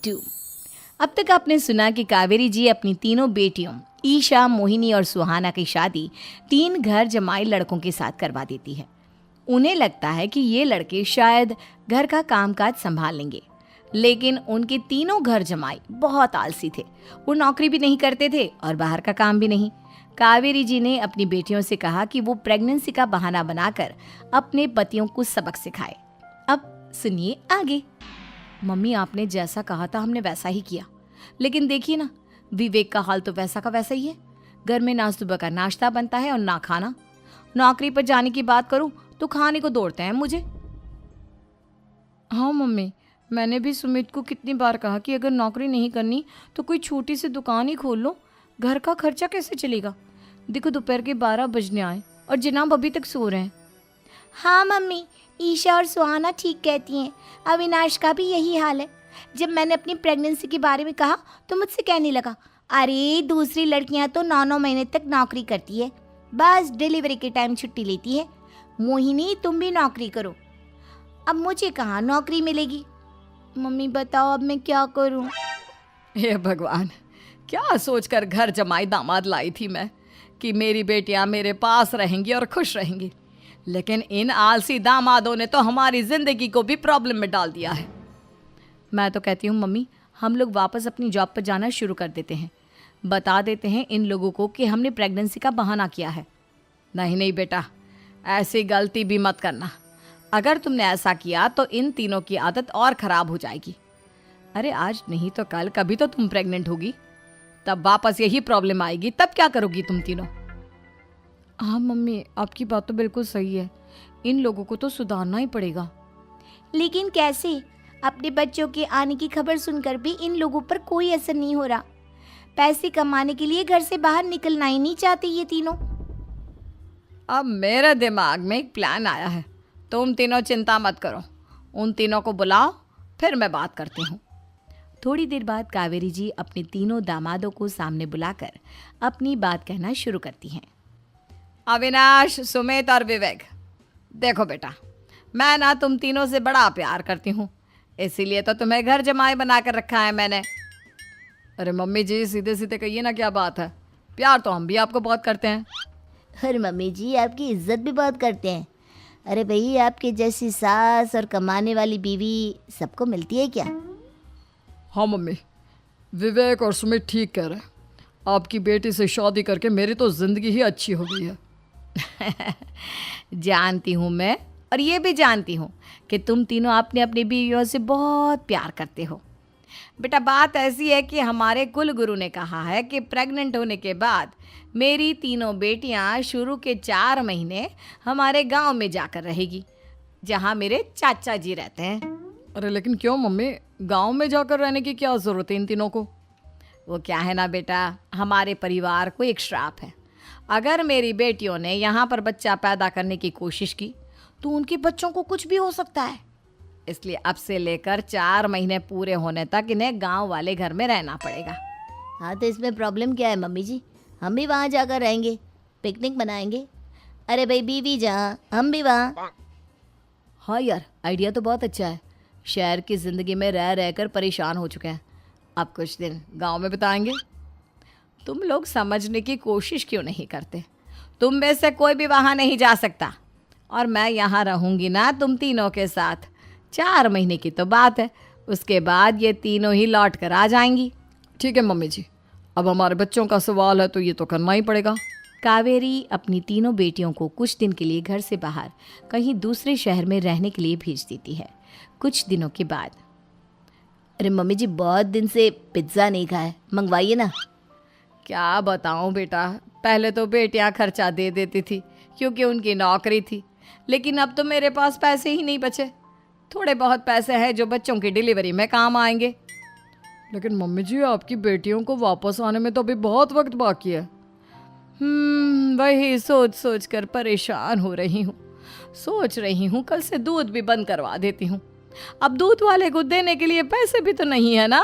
2। अब तक आपने सुना कि कावेरी जी अपनी तीनों बेटियों ईशा, मोहिनी और सुहाना की शादी 3 घर जमाई लड़कों के साथ करवा देती है। उन्हें लगता है कि ये लड़के शायद घर का कामकाज संभाल लेंगे, लेकिन उनके तीनों घर जमाई बहुत आलसी थे। वो नौकरी भी नहीं करते थे और बाहर का काम भी नहीं। कावेरी जी ने अपनी बेटियों से कहा कि वो प्रेगनेंसी का बहाना बनाकर अपने पतियों को सबक सिखाए। अब सुनिए आगे। मम्मी, आपने जैसा कहा था हमने वैसा ही किया, लेकिन देखिए ना, विवेक का हाल तो वैसा का वैसा ही है। घर में ना सुबह का नाश्ता बनता है और ना खाना। नौकरी पर जाने की बात करूं तो खाने को दौड़ते हैं मुझे। हाँ मम्मी, मैंने भी सुमित को कितनी बार कहा कि अगर नौकरी नहीं करनी तो कोई छोटी सी दुकान ही खोल लो, घर का खर्चा कैसे चलेगा। देखो दोपहर के 12 बजने आए और जनाब अभी तक सो रहे हैं। हाँ मम्मी, ईशा और सुहाना ठीक कहती हैं। अविनाश का भी यही हाल है। जब मैंने अपनी प्रेगनेंसी के बारे में कहा तो मुझसे कहने लगा, अरे दूसरी लड़कियां तो 9-9 महीने तक नौकरी करती है, बस डिलीवरी के टाइम छुट्टी लेती है। मोहिनी, तुम भी नौकरी करो। अब मुझे कहाँ नौकरी मिलेगी। मम्मी बताओ अब मैं क्या करूँ। हे भगवान, क्या सोचकर घर जमाई दामाद लाई थी मैं कि मेरी बेटियां मेरे पास रहेंगी और खुश रहेंगी, लेकिन इन आलसी दामादों ने तो हमारी जिंदगी को भी प्रॉब्लम में डाल दिया है। मैं तो कहती हूँ मम्मी, हम लोग वापस अपनी जॉब पर जाना शुरू कर देते हैं। बता देते हैं इन लोगों को कि हमने प्रेगनेंसी का बहाना किया है। नहीं नहीं बेटा, ऐसी गलती भी मत करना। अगर तुमने ऐसा किया तो इन तीनों की आदत और ख़राब हो जाएगी। अरे आज नहीं तो कल कभी तो तुम प्रेग्नेंट होगी, तब वापस यही प्रॉब्लम आएगी। तब क्या करोगी तुम तीनों। हाँ मम्मी, आपकी बात तो बिल्कुल सही है। इन लोगों को तो सुधारना ही पड़ेगा। लेकिन कैसे? अपने बच्चों के आने की खबर सुनकर भी इन लोगों पर कोई असर नहीं हो रहा। पैसे कमाने के लिए घर से बाहर निकलना ही नहीं चाहते ये तीनों। अब मेरे दिमाग में एक प्लान आया है। तुम तीनों चिंता मत करो, उन तीनों को बुलाओ, फिर मैं बात करती हूँ। थोड़ी देर बाद कावेरी जी अपने तीनों दामादों को सामने बुलाकर अपनी बात कहना शुरू करती हैं। अविनाश, सुमित और विवेक, देखो बेटा, मैं ना तुम तीनों से बड़ा प्यार करती हूँ, इसीलिए तो तुम्हें घर जमाई बना कर रखा है मैंने। अरे मम्मी जी, सीधे सीधे कहिए ना, क्या बात है। प्यार तो हम भी आपको बहुत करते हैं। अरे मम्मी जी, आपकी इज्जत भी बहुत करते हैं। अरे भाई, आपके जैसी सास और कमाने वाली बीवी सबको मिलती है क्या? हाँ मम्मी, विवेक और सुमित ठीक कह रहे हैं। आपकी बेटी से शादी करके मेरी तो ज़िंदगी ही अच्छी हो गई है। जानती हूँ मैं, और ये भी जानती हूँ कि तुम तीनों अपने अपनी बीवियों से बहुत प्यार करते हो। बेटा, बात ऐसी है कि हमारे कुल गुरु ने कहा है कि प्रेग्नेंट होने के बाद मेरी तीनों बेटियां शुरू के 4 महीने हमारे गांव में जाकर रहेगी, जहां मेरे चाचा जी रहते हैं। अरे लेकिन क्यों मम्मी, गांव में जाकर रहने की क्या ज़रूरत है इन तीनों को। वो क्या है ना बेटा, हमारे परिवार को एक श्राप है। अगर मेरी बेटियों ने यहाँ पर बच्चा पैदा करने की कोशिश की तो उनके बच्चों को कुछ भी हो सकता है। इसलिए अब से लेकर 4 महीने पूरे होने तक इन्हें गांव वाले घर में रहना पड़ेगा। हाँ तो इसमें प्रॉब्लम क्या है मम्मी जी? हम भी वहाँ जाकर रहेंगे, पिकनिक मनाएंगे। अरे भाई, बीवी जहाँ हम भी वहाँ। हाँ यार, आइडिया तो बहुत अच्छा है। शहर की ज़िंदगी में रह रहकर परेशान हो चुके हैं, अब कुछ दिन गांव में बिताएंगे। तुम लोग समझने की कोशिश क्यों नहीं करते। तुम में से कोई भी वहाँ नहीं जा सकता, और मैं यहाँ रहूँगी ना तुम तीनों के साथ। 4 महीने की तो बात है, उसके बाद ये तीनों ही लौट कर आ जाएंगी। ठीक है मम्मी जी, अब हमारे बच्चों का सवाल है तो ये तो करना ही पड़ेगा। कावेरी अपनी तीनों बेटियों को कुछ दिन के लिए घर से बाहर कहीं दूसरे शहर में रहने के लिए भेज देती है। कुछ दिनों के बाद, अरे मम्मी जी, बहुत दिन से पिज्ज़ा नहीं खाया, मंगवाइए ना। क्या बताऊं बेटा, पहले तो बेटियां खर्चा दे देती थी क्योंकि उनकी नौकरी थी, लेकिन अब तो मेरे पास पैसे ही नहीं बचे। थोड़े बहुत पैसे हैं जो बच्चों की डिलीवरी में काम आएंगे। लेकिन मम्मी जी, आपकी बेटियों को वापस आने में तो अभी बहुत वक्त बाकी है। वही सोच सोच कर परेशान हो रही हूँ। सोच रही हूँ कल से दूध भी बंद करवा देती हूँ। अब दूध वाले को देने के लिए पैसे भी तो नहीं है ना।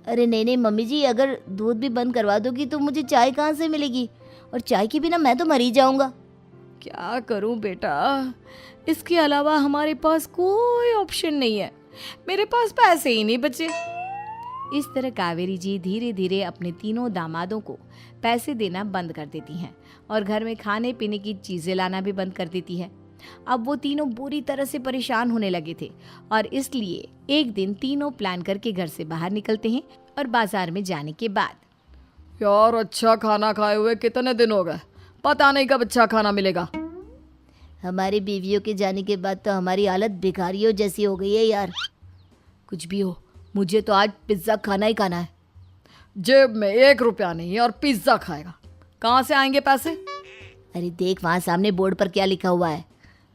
अरे नहीं नहीं मम्मी जी, अगर दूध भी बंद करवा दोगी तो मुझे चाय कहाँ से मिलेगी, और चाय के बिना मैं तो मर ही जाऊंगा। क्या करूं बेटा, इसके अलावा हमारे पास कोई ऑप्शन नहीं है। मेरे पास पैसे ही नहीं बचे। इस तरह कावेरी जी धीरे धीरे अपने तीनों दामादों को पैसे देना बंद कर देती हैं और घर में खाने पीने की चीज़ें लाना भी बंद कर देती है। अब वो तीनों बुरी तरह से परेशान होने लगे थे और इसलिए एक दिन तीनों प्लान करके घर से बाहर निकलते हैं और बाजार में जाने के बाद यार अच्छा खाना खाए हुए कितने दिन हो गए, पता नहीं कब अच्छा खाना मिलेगा। हमारी बीवियों के जाने के बाद तो हमारी हालत भिखारियों जैसी हो गई है यार। कुछ भी हो, मुझे तो आज पिज्ज़ा खाना ही खाना है। जेब में 1 रुपया नहीं है और पिज्ज़ा खाएगा, कहाँ से आएंगे पैसे? अरे देख वहाँ सामने बोर्ड पर क्या लिखा हुआ है,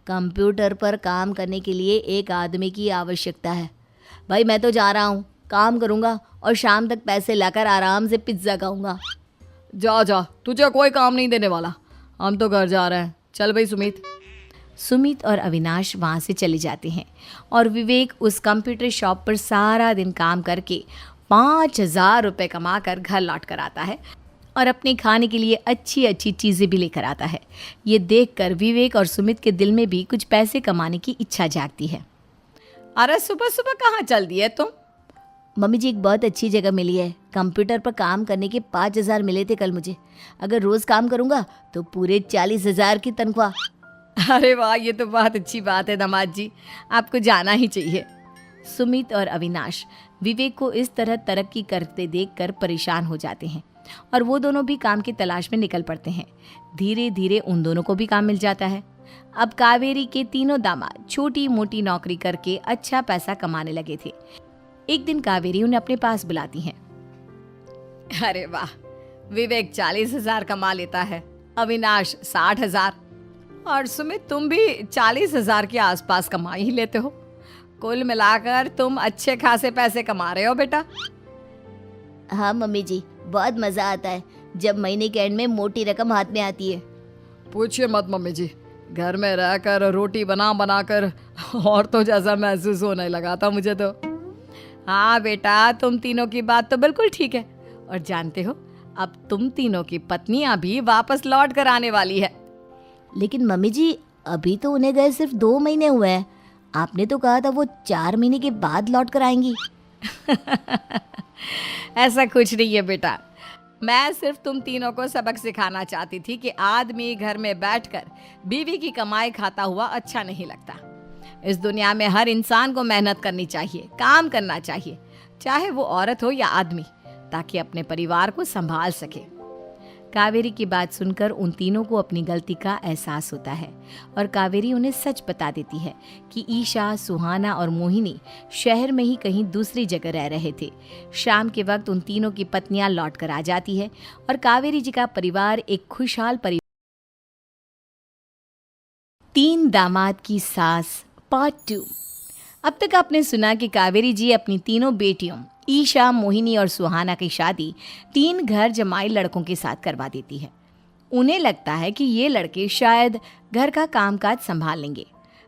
कंप्यूटर पर काम करने के लिए एक आदमी की आवश्यकता है। भाई मैं तो जा रहा हूँ, काम करूँगा और शाम तक पैसे लाकर आराम से पिज्ज़ा खाऊंगा। जा जा, तुझे कोई काम नहीं देने वाला, हम तो घर जा रहे हैं। चल भाई सुमित। सुमित और अविनाश वहाँ से चले जाते हैं और विवेक उस कंप्यूटर शॉप पर सारा दिन काम करके 5,000 रुपये कमा कर घर लौट कर आता है और अपने खाने के लिए अच्छी अच्छी चीज़ें भी लेकर आता है। ये देखकर विवेक और सुमित के दिल में भी कुछ पैसे कमाने की इच्छा जागती है। अरे सुबह सुबह कहाँ चल दिए तुम? मम्मी जी एक बहुत अच्छी जगह मिली है, कंप्यूटर पर काम करने के 5,000 मिले थे कल मुझे। अगर रोज़ काम करूँगा तो पूरे 40,000 की तनख्वाह। अरे वाह, ये तो बहुत अच्छी बात है दामाद जी, आपको जाना ही चाहिए। सुमित और अविनाश विवेक को इस तरह तरक्की करते देखकर परेशान हो जाते हैं और वो दोनों भी काम की तलाश में निकल पड़ते हैं। धीरे धीरे उन दोनों को भी काम मिल जाता है। अब कावेरी के तीनों दामाद छोटी मोटी नौकरी करके अच्छा पैसा कमाने लगे थे। एक दिन कावेरी उन्हें अपने पास बुलाती हैं। अरे वाह, विवेक 40,000 कमा लेता है, अविनाश 60,000 और सुमित तुम भी 40,000 के आसपास कमा ही लेते हो। कुल मिलाकर तुम अच्छे खासे पैसे कमा रहे हो बेटा। हाँ मम्मी जी, बहुत मज़ा आता है जब महीने के एंड में मोटी रकम हाथ में आती है। पूछिए मत मम्मी जी, घर में रहकर रोटी बना बना कर और तो जैसा महसूस होने लगा था मुझे तो। हाँ बेटा, तुम तीनों की बात तो बिल्कुल ठीक है और जानते हो अब तुम तीनों की पत्नियां भी वापस लौट कर आने वाली है। लेकिन मम्मी जी अभी तो उन्हें गए सिर्फ 2 महीने हुए हैं, आपने तो कहा था वो 4 महीने के बाद लौट कर आएंगी। ऐसा कुछ नहीं है बेटा, मैं सिर्फ तुम तीनों को सबक सिखाना चाहती थी कि आदमी घर में बैठकर बीवी की कमाई खाता हुआ अच्छा नहीं लगता। इस दुनिया में हर इंसान को मेहनत करनी चाहिए, काम करना चाहिए, चाहे वो औरत हो या आदमी, ताकि अपने परिवार को संभाल सके। कावेरी की बात सुनकर उन तीनों को अपनी गलती का एहसास होता है और कावेरी उन्हें सच बता देती है कि ईशा, सुहाना और मोहिनी शहर में ही कहीं दूसरी जगह रह रहे थे। शाम के वक्त उन तीनों की पत्नियां लौट कर आ जाती है और कावेरी जी का परिवार एक खुशहाल परिवार। 3 दामाद की सास पार्ट 2। अब तक आपने सुना कि कावेरी जी अपनी तीनों बेटियों ईशा, मोहिनी और सुहाना की शादी 3 घर जमाई लड़कों के साथ करवा देती है। उन्हें लगता है कि ये लड़के शायद घर का कामकाज संभाल लेंगे,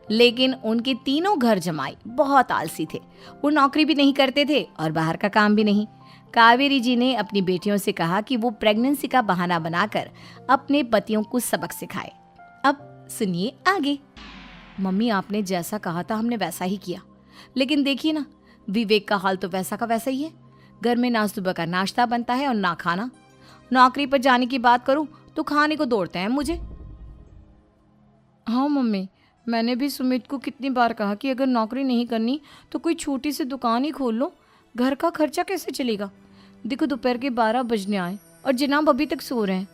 लेकिन उनके तीनों घर जमाई बहुत आलसी थे। वो नौकरी भी नहीं करते थे और बाहर का काम भी नहीं। कावेरी जी ने अपनी बेटियों से कहा कि वो प्रेगनेंसी का बहाना बनाकर अपने पतियों को सबक सिखाए। अब सुनिए आगे। मम्मी आपने जैसा कहा था हमने वैसा ही किया, लेकिन देखिए ना, विवेक का हाल तो वैसा का वैसा ही है। घर में ना सुबह का नाश्ता बनता है और ना खाना। नौकरी पर जाने की बात करूं तो खाने को दौड़ते हैं मुझे। हाँ मम्मी, मैंने भी सुमित को कितनी बार कहा कि अगर नौकरी नहीं करनी तो कोई छोटी सी दुकान ही खोल लो, घर का खर्चा कैसे चलेगा। देखो दोपहर के 12 बजने आए और जनाब अभी तक सो रहे हैं।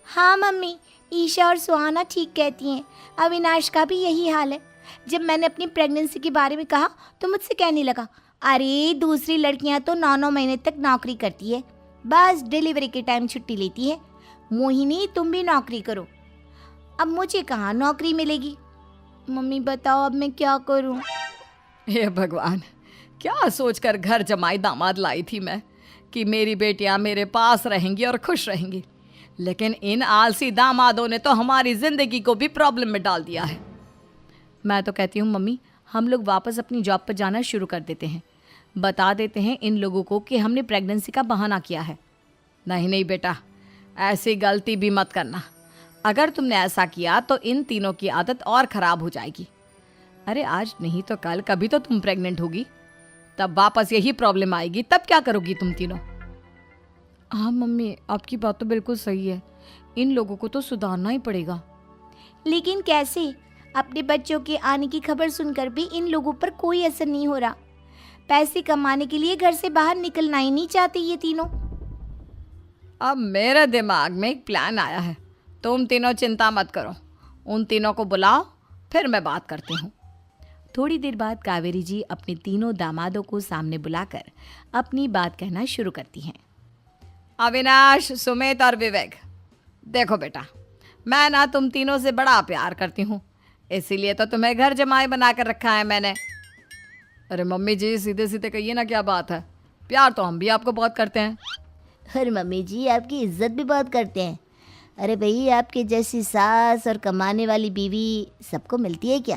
हाँ मम्मी, ईशा और सुहाना ठीक कहती हैं, अविनाश का भी यही हाल है। जब मैंने अपनी प्रेगनेंसी के बारे में कहा तो मुझसे कहने लगा, अरे दूसरी लड़कियां तो 9-9 महीने तक नौकरी करती है, बस डिलीवरी के टाइम छुट्टी लेती है। मोहिनी तुम भी नौकरी करो। अब मुझे कहाँ नौकरी मिलेगी। मम्मी बताओ अब मैं क्या करूँ। हे भगवान, क्या सोचकर घर जमाई दामाद लाई थी मैं कि मेरी बेटियां मेरे पास रहेंगी और खुश रहेंगी, लेकिन इन आलसी दामादों ने तो हमारी जिंदगी को भी प्रॉब्लम में डाल दिया है। मैं तो कहती हूँ मम्मी, हम लोग वापस अपनी जॉब पर जाना शुरू कर देते हैं। बता देते हैं इन लोगों को कि हमने प्रेगनेंसी का बहाना किया है। नहीं नहीं बेटा, ऐसी गलती भी मत करना। अगर तुमने ऐसा किया तो इन तीनों की आदत और ख़राब हो जाएगी। अरे आज नहीं तो कल कभी तो तुम प्रेग्नेंट होगी। तब वापस यही प्रॉब्लम आएगी। तब क्या करोगी तुम तीनों? हाँ मम्मी, आपकी बात तो बिल्कुल सही है। इन लोगों को तो सुधारना ही पड़ेगा। लेकिन कैसे? अपने बच्चों के आने की खबर सुनकर भी इन लोगों पर कोई असर नहीं हो रहा। पैसे कमाने के लिए घर से बाहर निकलना ही नहीं चाहते ये तीनों। अब मेरे दिमाग में एक प्लान आया है। तुम तीनों चिंता मत करो, उन तीनों को बुलाओ, फिर मैं बात करती हूँ। थोड़ी देर बाद कावेरी जी अपने तीनों दामादों को सामने बुलाकर अपनी बात कहना शुरू करती हैं। अविनाश, सुमित और विवेक, देखो बेटा, मैं ना तुम तीनों से बड़ा प्यार करती हूँ, इसीलिए तो तुम्हें घर जमाई बना कर रखा है मैंने। अरे मम्मी जी, सीधे सीधे कहिए ना, क्या बात है? प्यार तो हम भी आपको बहुत करते हैं। अरे मम्मी जी, आपकी इज्जत भी बहुत करते हैं। अरे भाई, आपके जैसी सास और कमाने वाली बीवी सबको मिलती है क्या?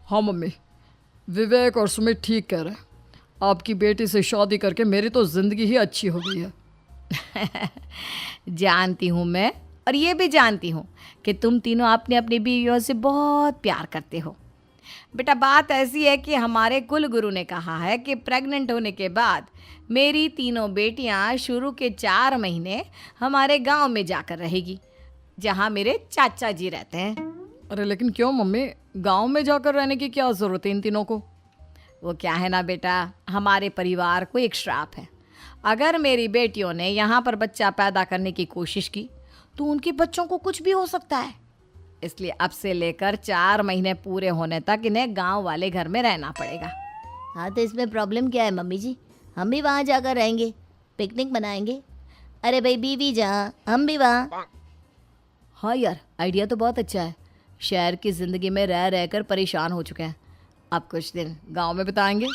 हाँ मम्मी, विवेक और सुमित ठीक कह रहे हैं। आपकी बेटी से शादी करके मेरी तो ज़िंदगी ही अच्छी हो गई है। जानती हूँ मैं, और ये भी जानती हूँ कि तुम तीनों अपने अपनी बीवियों से बहुत प्यार करते हो। बेटा, बात ऐसी है कि हमारे कुल गुरु ने कहा है कि प्रेग्नेंट होने के बाद मेरी तीनों बेटियां शुरू के 4 महीने हमारे गांव में जाकर रहेगी, जहां मेरे चाचा जी रहते हैं। अरे लेकिन क्यों मम्मी, गांव में जाकर रहने की क्या ज़रूरत है इन तीनों को? वो क्या है ना बेटा, हमारे परिवार को एक श्राप है। अगर मेरी बेटियों ने यहाँ पर बच्चा पैदा करने की कोशिश की तो उनके बच्चों को कुछ भी हो सकता है। इसलिए अब से लेकर 4 महीने पूरे होने तक इन्हें गांव वाले घर में रहना पड़ेगा। हाँ, तो इसमें प्रॉब्लम क्या है मम्मी जी? हम भी वहाँ जाकर रहेंगे, पिकनिक मनाएंगे। अरे भाई, बीवी जहाँ हम भी वहाँ। हाँ यार, आइडिया तो बहुत अच्छा है। शहर की ज़िंदगी में रह रहकर परेशान हो चुके हैं, अब कुछ दिन गांव में बिताएंगे।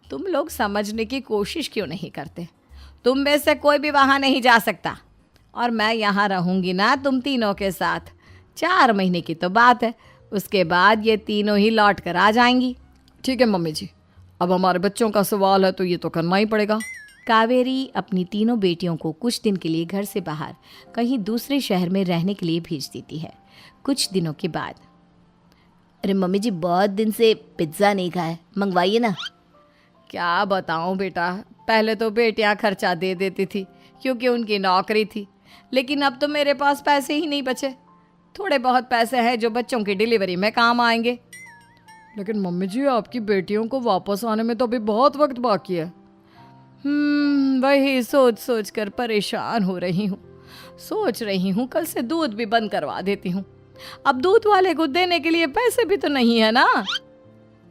तुम लोग समझने की कोशिश क्यों नहीं करते? तुम में से कोई भी वहाँ नहीं जा सकता, और मैं यहाँ रहूँगी ना तुम तीनों के साथ। 4 महीने की तो बात है, उसके बाद ये तीनों ही लौट कर आ जाएंगी। ठीक है मम्मी जी, अब हमारे बच्चों का सवाल है तो ये तो करना ही पड़ेगा। कावेरी अपनी तीनों बेटियों को कुछ दिन के लिए घर से बाहर कहीं दूसरे शहर में रहने के लिए भेज देती है। कुछ दिनों के बाद, अरे मम्मी जी, बहुत दिन से पिज्ज़ा नहीं खाया, मंगवाइए ना। क्या बताऊं बेटा, पहले तो बेटियां खर्चा दे देती थी क्योंकि उनकी नौकरी थी, लेकिन अब तो मेरे पास पैसे ही नहीं बचे। थोड़े बहुत पैसे हैं जो बच्चों की डिलीवरी में काम आएंगे। लेकिन मम्मी जी, आपकी बेटियों को वापस आने में तो अभी बहुत वक्त बाकी है। वही सोच सोच कर परेशान हो रही हूँ। सोच रही हूँ कल से दूध भी बंद करवा देती हूँ। अब दूध वाले को देने के लिए पैसे भी तो नहीं है ना।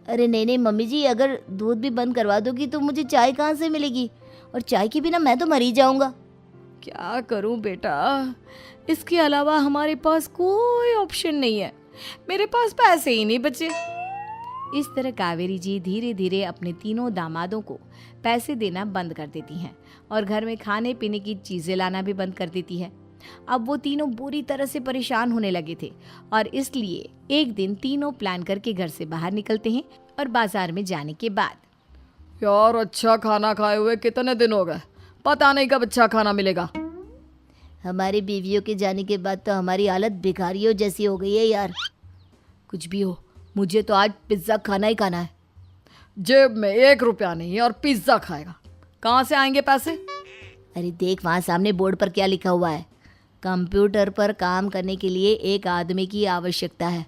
अरे नहीं नहीं मम्मी जी, अगर दूध भी बंद करवा दोगी तो मुझे चाय कहाँ से मिलेगी? और चाय के बिना मैं तो मर ही जाऊंगा। क्या करूं बेटा, इसके अलावा हमारे पास कोई ऑप्शन नहीं है। मेरे पास पैसे ही नहीं बचे। इस तरह कावेरी जी धीरे धीरे अपने तीनों दामादों को पैसे देना बंद कर देती हैं और घर में खाने पीने की चीज़ें लाना भी बंद कर देती है। अब वो तीनों बुरी तरह से परेशान होने लगे थे और इसलिए एक दिन तीनों प्लान करके घर से बाहर निकलते हैं और बाजार में जाने के बाद, यार अच्छा खाना खाए हुए कितने दिन हो गए, पता नहीं कब अच्छा खाना मिलेगा। हमारी बीवियों के जाने के बाद तो हमारी हालत भिखारियों जैसी हो गई है यार। कुछ भी हो, मुझे तो आज पिज्ज़ा खाना ही खाना है। जेब में 1 रुपया नहीं और पिज्ज़ा खाएगा, कहाँ से आएंगे पैसे? अरे देख, वहाँ सामने बोर्ड पर क्या लिखा हुआ है, कंप्यूटर पर काम करने के लिए एक आदमी की आवश्यकता है।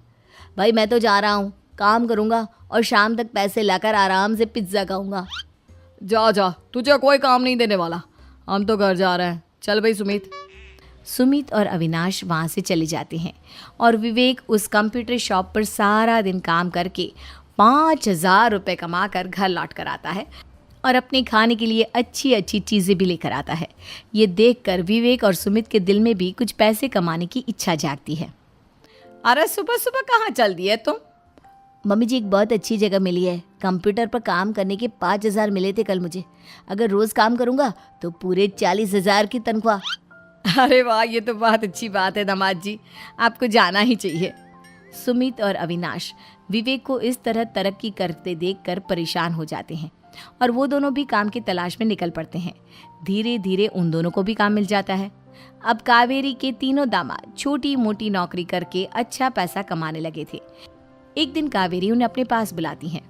भाई मैं तो जा रहा हूँ, काम करूँगा और शाम तक पैसे लाकर आराम से पिज्ज़ा खाऊंगा। जा जा, तुझे कोई काम नहीं देने वाला, हम तो घर जा रहे हैं। चल भाई सुमित। सुमित और अविनाश वहाँ से चले जाते हैं और विवेक उस कंप्यूटर शॉप पर सारा दिन काम करके 5,000 रुपये कमा कर घर लौट कर आता है और अपने खाने के लिए अच्छी अच्छी चीज़ें भी लेकर आता है। ये देखकर विवेक और सुमित के दिल में भी कुछ पैसे कमाने की इच्छा जागती है। अरे सुबह सुबह कहाँ चल दी है तुम? मम्मी जी, एक बहुत अच्छी जगह मिली है। कंप्यूटर पर काम करने के 5,000 मिले थे कल मुझे। अगर रोज़ काम करूँगा तो पूरे 40,000 की तनख्वाह। अरे वाह, ये तो बहुत अच्छी बात है दामाद जी, आपको जाना ही चाहिए। सुमित और अविनाश विवेक को इस तरह तरक्की करते देखकर परेशान हो जाते हैं और वो दोनों भी काम की तलाश में निकल पड़ते हैं। धीरे धीरे उन दोनों को भी काम मिल जाता है। अब कावेरी के तीनों दामाद छोटी मोटी नौकरी करके अच्छा पैसा कमाने लगे थे। एक दिन कावेरी उन्हें अपने पास बुलाती हैं।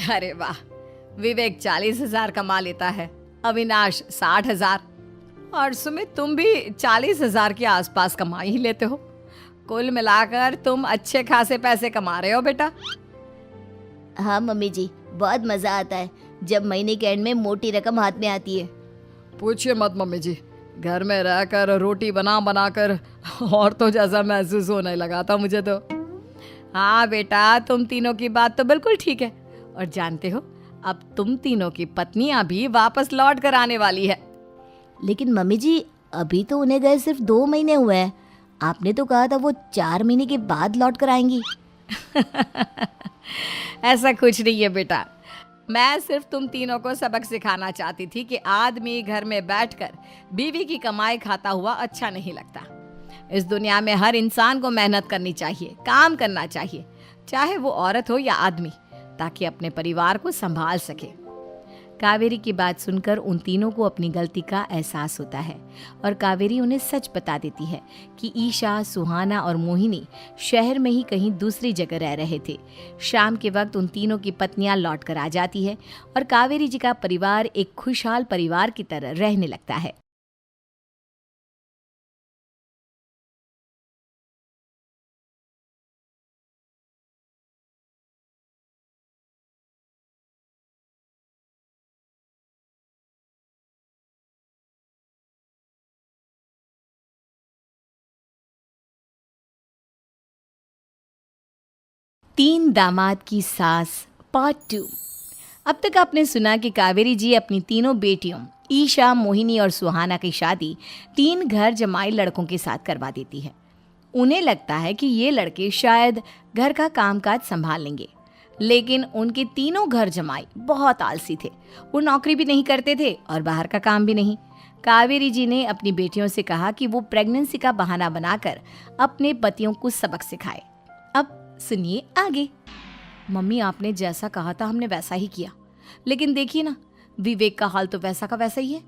अरे वाह, विवेक 40,000 कमा लेता है, अविनाश 60,000 और सुमित तुम भी 40,000 के आसपास कमा ही लेते हो। कुल मिलाकर तुम अच्छे खासे पैसे कमा रहे हो बेटा। हाँ मम्मी जी, बहुत मज़ा आता है जब महीने के एंड में मोटी रकम हाथ में आती है। पूछिए मत मम्मी जी, घर में रहकर रोटी बना बना कर और तो जैसा महसूस होने लगा था मुझे तो। हाँ बेटा, तुम तीनों की बात तो बिल्कुल ठीक है। और जानते हो, अब तुम तीनों की पत्नियां भी वापस लौट कर आने वाली है। लेकिन मम्मी जी, अभी तो उन्हें गए सिर्फ 2 महीने हुए हैं। आपने तो कहा था वो 4 महीने के बाद लौट कर आएंगी। ऐसा कुछ नहीं है बेटा, मैं सिर्फ तुम तीनों को सबक सिखाना चाहती थी कि आदमी घर में बैठकर बीवी की कमाई खाता हुआ अच्छा नहीं लगता। इस दुनिया में हर इंसान को मेहनत करनी चाहिए, काम करना चाहिए, चाहे वो औरत हो या आदमी, ताकि अपने परिवार को संभाल सके। कावेरी की बात सुनकर उन तीनों को अपनी गलती का एहसास होता है और कावेरी उन्हें सच बता देती है कि ईशा, सुहाना और मोहिनी शहर में ही कहीं दूसरी जगह रह रहे थे। शाम के वक्त उन तीनों की पत्नियां लौट कर आ जाती है और कावेरी जी का परिवार एक खुशहाल परिवार की तरह रहने लगता है। तीन दामाद की सास पार्ट 2। अब तक आपने सुना कि कावेरी जी अपनी तीनों बेटियों ईशा, मोहिनी और सुहाना की शादी 3 घर जमाई लड़कों के साथ करवा देती है। उन्हें लगता है कि ये लड़के शायद घर का कामकाज संभाल लेंगे, लेकिन उनके तीनों घर जमाई बहुत आलसी थे। वो नौकरी भी नहीं करते थे और बाहर का काम भी नहीं। कावेरी जी ने अपनी बेटियों से कहा कि वो प्रेगनेंसी का बहाना बनाकर अपने पतियों को सबक सिखाए। अब सुनिए आगे। मम्मी, आपने जैसा कहा था हमने वैसा ही किया, लेकिन देखिए ना, विवेक का हाल तो वैसा का वैसा ही है।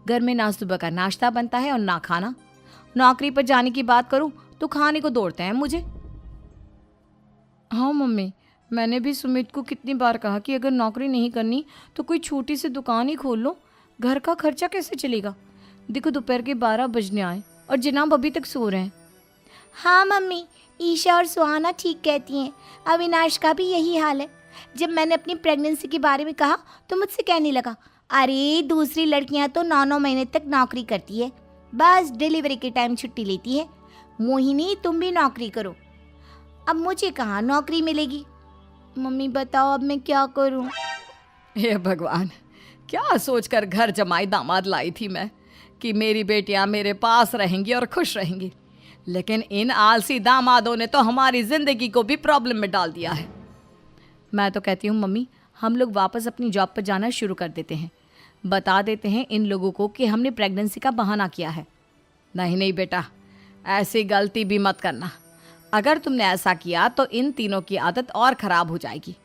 घर में ना सुबह का नाश्ता बनता है और ना खाना। नौकरी पर जाने की बात करूं तो खाने को दौड़ते हैं मुझे। हाँ मम्मी, मैंने भी सुमित को कितनी बार कहा कि अगर नौकरी नहीं करनी तो कोई छोटी सी दुकान ही खोल लो, घर का खर्चा कैसे चलेगा। देखो दोपहर के 12 बजने आए और जनाब अभी तक सो रहे हैं। हाँ मम्मी, ईशा और सुहाना ठीक कहती हैं। अविनाश का भी यही हाल है। जब मैंने अपनी प्रेगनेंसी के बारे में कहा तो मुझसे कहने लगा, अरे दूसरी लड़कियां तो 9-9 महीने तक नौकरी करती है, बस डिलीवरी के टाइम छुट्टी लेती है। मोहिनी, तुम भी नौकरी करो। अब मुझे कहाँ नौकरी मिलेगी। मम्मी बताओ, अब मैं क्या करूँ। हे भगवान, क्या सोचकर घर जमाई दामाद लाई थी मैं कि मेरी बेटियां मेरे पास रहेंगी और खुश रहेंगी, लेकिन इन आलसी दामादों ने तो हमारी जिंदगी को भी प्रॉब्लम में डाल दिया है। मैं तो कहती हूँ मम्मी, हम लोग वापस अपनी जॉब पर जाना शुरू कर देते हैं। बता देते हैं इन लोगों को कि हमने प्रेगनेंसी का बहाना किया है। नहीं नहीं बेटा, ऐसी गलती भी मत करना। अगर तुमने ऐसा किया तो इन तीनों की आदत और ख़राब हो जाएगी।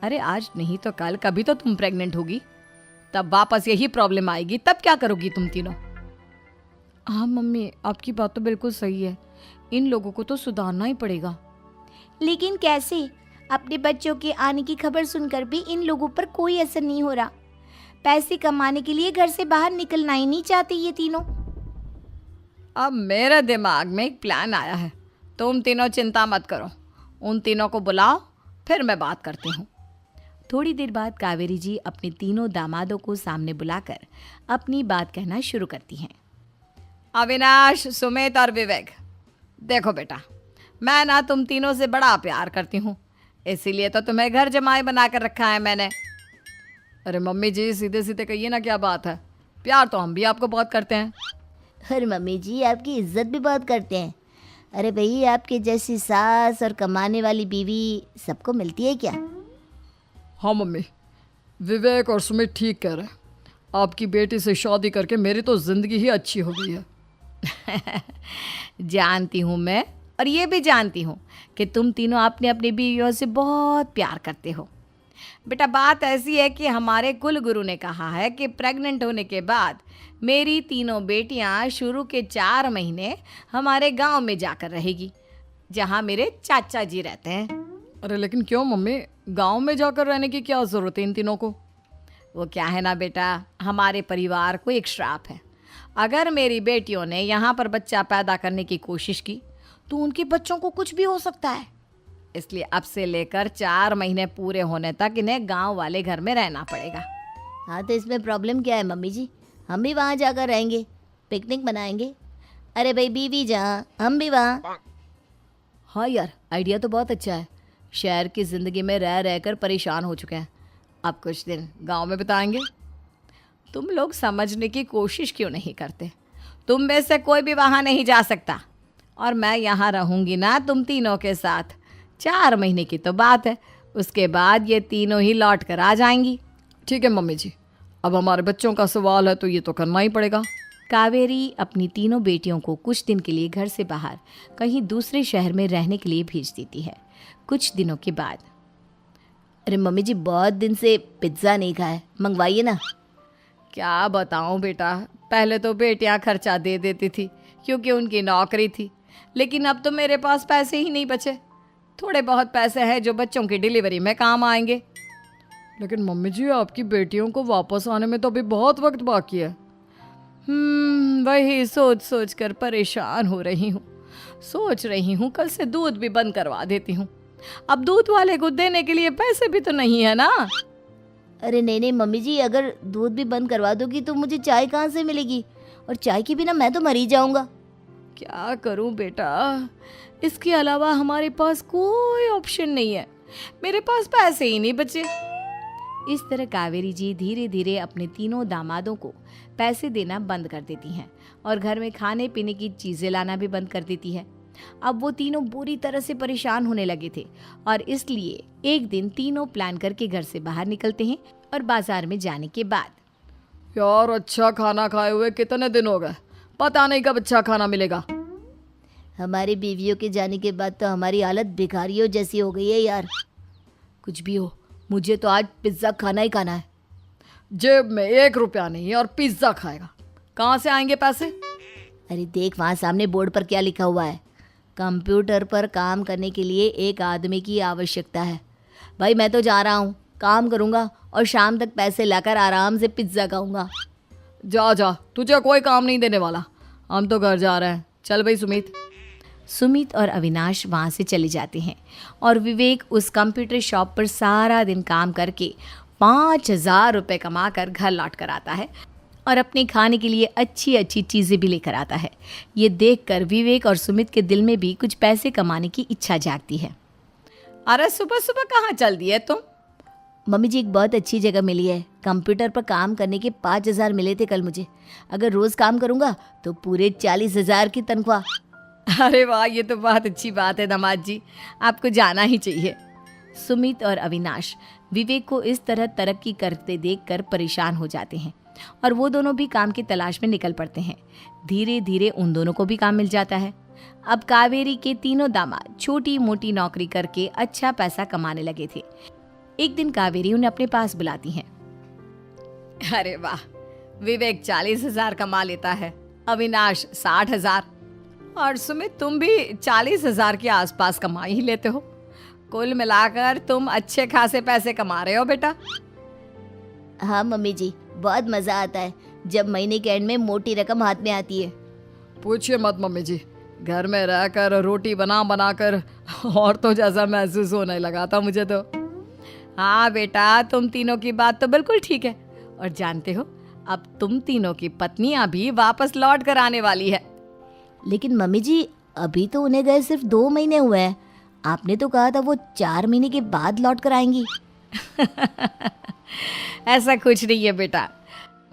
अरे आज नहीं तो कल कभी तो तुम प्रेग्नेंट होगी, तब वापस यही प्रॉब्लम आएगी। तब क्या करोगी तुम तीनों। हाँ मम्मी, आपकी बात तो बिल्कुल सही है। इन लोगों को तो सुधारना ही पड़ेगा। लेकिन कैसे? अपने बच्चों के आने की खबर सुनकर भी इन लोगों पर कोई असर नहीं हो रहा। पैसे कमाने के लिए घर से बाहर निकलना ही नहीं चाहते ये तीनों। अब मेरे दिमाग में एक प्लान आया है। तुम तीनों चिंता मत करो, उन तीनों को बुलाओ, फिर मैं बात करती हूँ। थोड़ी देर बाद कावेरी जी अपने तीनों दामादों को सामने बुलाकर अपनी बात कहना शुरू करती हैं। अविनाश, सुमित और विवेक, देखो बेटा, मैं ना तुम तीनों से बड़ा प्यार करती हूँ, इसीलिए तो तुम्हें घर जमाई बना कर रखा है मैंने। अरे मम्मी जी, सीधे सीधे कहिए ना, क्या बात है। प्यार तो हम भी आपको बहुत करते हैं। अरे मम्मी जी, आपकी इज्जत भी बहुत करते हैं। अरे भाई, आपके जैसी सास और कमाने वाली बीवी सबको मिलती है क्या? हाँ मम्मी, विवेक और सुमित ठीक कह रहे हैं। आपकी बेटी से शादी करके मेरी तो ज़िंदगी ही अच्छी हो गई है। जानती हूँ मैं, और ये भी जानती हूँ कि तुम तीनों अपने अपनी बीवियों से बहुत प्यार करते हो। बेटा, बात ऐसी है कि हमारे कुल गुरु ने कहा है कि प्रेग्नेंट होने के बाद मेरी तीनों बेटियां शुरू के 4 महीने हमारे गांव में जाकर रहेगी, जहां मेरे चाचा जी रहते हैं। अरे लेकिन क्यों मम्मी, गांव में जाकर रहने की क्या ज़रूरत है इन तीनों को? वो क्या है ना बेटा, हमारे परिवार को एक श्राप है। अगर मेरी बेटियों ने यहाँ पर बच्चा पैदा करने की कोशिश की तो उनके बच्चों को कुछ भी हो सकता है। इसलिए अब से लेकर 4 महीने पूरे होने तक इन्हें गांव वाले घर में रहना पड़ेगा। हाँ तो इसमें प्रॉब्लम क्या है मम्मी जी, हम भी वहाँ जाकर रहेंगे, पिकनिक मनाएंगे। अरे भाई बीवी जहाँ हम भी वहाँ। हाँ यार, आइडिया तो बहुत अच्छा है। शहर की ज़िंदगी में रह रहकर परेशान हो चुके हैं, अब कुछ दिन गांव में बिताएंगे। तुम लोग समझने की कोशिश क्यों नहीं करते? तुम में से कोई भी वहाँ नहीं जा सकता और मैं यहाँ रहूँगी ना तुम तीनों के साथ। 4 महीने की तो बात है, उसके बाद ये तीनों ही लौट कर आ जाएंगी। ठीक है मम्मी जी, अब हमारे बच्चों का सवाल है तो ये तो करना ही पड़ेगा। कावेरी अपनी तीनों बेटियों को कुछ दिन के लिए घर से बाहर कहीं दूसरे शहर में रहने के लिए भेज देती है। कुछ दिनों के बाद, अरे मम्मी जी बहुत दिन से पिज्ज़ा नहीं खाया, मंगवाइए ना। क्या बताऊं बेटा, पहले तो बेटियां खर्चा दे देती थी क्योंकि उनकी नौकरी थी, लेकिन अब तो मेरे पास पैसे ही नहीं बचे। थोड़े बहुत पैसे हैं जो बच्चों की डिलीवरी में काम आएंगे। लेकिन मम्मी जी, आपकी बेटियों को वापस आने में तो अभी बहुत वक्त बाकी है। वही सोच सोच कर परेशान हो रही हूँ। सोच रही हूँ कल से दूध भी बंद करवा देती हूँ। अब दूध वाले को देने के लिए पैसे भी तो नहीं है ना। अरे नहीं नहीं मम्मी जी, अगर दूध भी बंद करवा दोगी तो मुझे चाय कहाँ से मिलेगी, और चाय के बिना मैं तो मर ही जाऊंगा। क्या करूं बेटा, इसके अलावा हमारे पास कोई ऑप्शन नहीं है। मेरे पास पैसे ही नहीं बचे। इस तरह कावेरी जी धीरे धीरे अपने तीनों दामादों को पैसे देना बंद कर देती हैं और घर में खाने पीने की चीज़ें लाना भी बंद कर देती है। अब वो तीनों बुरी तरह से परेशान होने लगे थे और इसलिए एक दिन तीनों प्लान करके घर से बाहर निकलते हैं और बाजार में जाने के बाद, यार अच्छा खाना खाए हुए कितने दिन हो गए, पता नहीं कब अच्छा खाना मिलेगा। हमारी बीवियों के जाने के बाद तो हमारी हालत भिखारियों जैसी हो गई है यार। कुछ भी हो, मुझे तो आज पिज्ज़ा खाना ही खाना है। जेब में 1 रुपया नहीं और पिज्ज़ा खाएगा, कहाँ से आएंगे पैसे? अरे देख वहाँ सामने बोर्ड पर क्या लिखा हुआ है, कंप्यूटर पर काम करने के लिए एक आदमी की आवश्यकता है। भाई मैं तो जा रहा हूँ, काम करूँगा और शाम तक पैसे लाकर आराम से पिज्ज़ा खाऊंगा। जा जा, तुझे कोई काम नहीं देने वाला, हम तो घर जा रहे हैं। चल भाई सुमित। सुमित और अविनाश वहाँ से चले जाते हैं और विवेक उस कंप्यूटर शॉप पर सारा दिन काम करके 5,000 रुपये कमा कर घर लौट कर आता है और अपने खाने के लिए अच्छी अच्छी चीज़ें भी लेकर आता है। ये देखकर विवेक और सुमित के दिल में भी कुछ पैसे कमाने की इच्छा जागती है। अरे सुबह सुबह कहाँ चल दिए तुम? मम्मी जी एक बहुत अच्छी जगह मिली है, कंप्यूटर पर काम करने के 5,000 मिले थे कल मुझे। अगर रोज़ काम करूँगा तो पूरे 40,000 की तनख्वाह। अरे वाह, ये तो बहुत अच्छी बात है दामाद जी, आपको जाना ही चाहिए। सुमित और अविनाश विवेक को इस तरह तरक्की करते देखकर परेशान हो जाते हैं और वो दोनों भी काम की तलाश में निकल पड़ते हैं। धीरे धीरे उन दोनों को भी काम मिल जाता है। अब कावेरी के तीनों दामाद छोटी मोटी नौकरी करके अच्छा पैसा कमाने लगे थे। एक दिन कावेरी उन्हें अपने पास बुलाती हैं। अरे वाह, विवेक 40,000 कमा लेता है, अविनाश 60,000 और सुमित तुम भी 40,000 के आसपास कमा ही लेते हो। कुल मिलाकर तुम अच्छे खासे पैसे कमा रहे हो बेटा। हाँ मम्मी जी, बहुत मज़ा आता है जब महीने के एंड में मोटी रकम हाथ में आती है। पूछिए मत मम्मी जी, घर में रहकर रोटी बना बना कर और तो जैसा महसूस होने लगा था मुझे तो। हाँ बेटा, तुम तीनों की बात तो बिल्कुल ठीक है। और जानते हो, अब तुम तीनों की पत्नियां भी वापस लौट कर आने वाली है। लेकिन मम्मी जी अभी तो उन्हें गए सिर्फ 2 महीने हुए हैं, आपने तो कहा था वो 4 महीने के बाद लौट कर आएंगी। ऐसा कुछ नहीं है बेटा,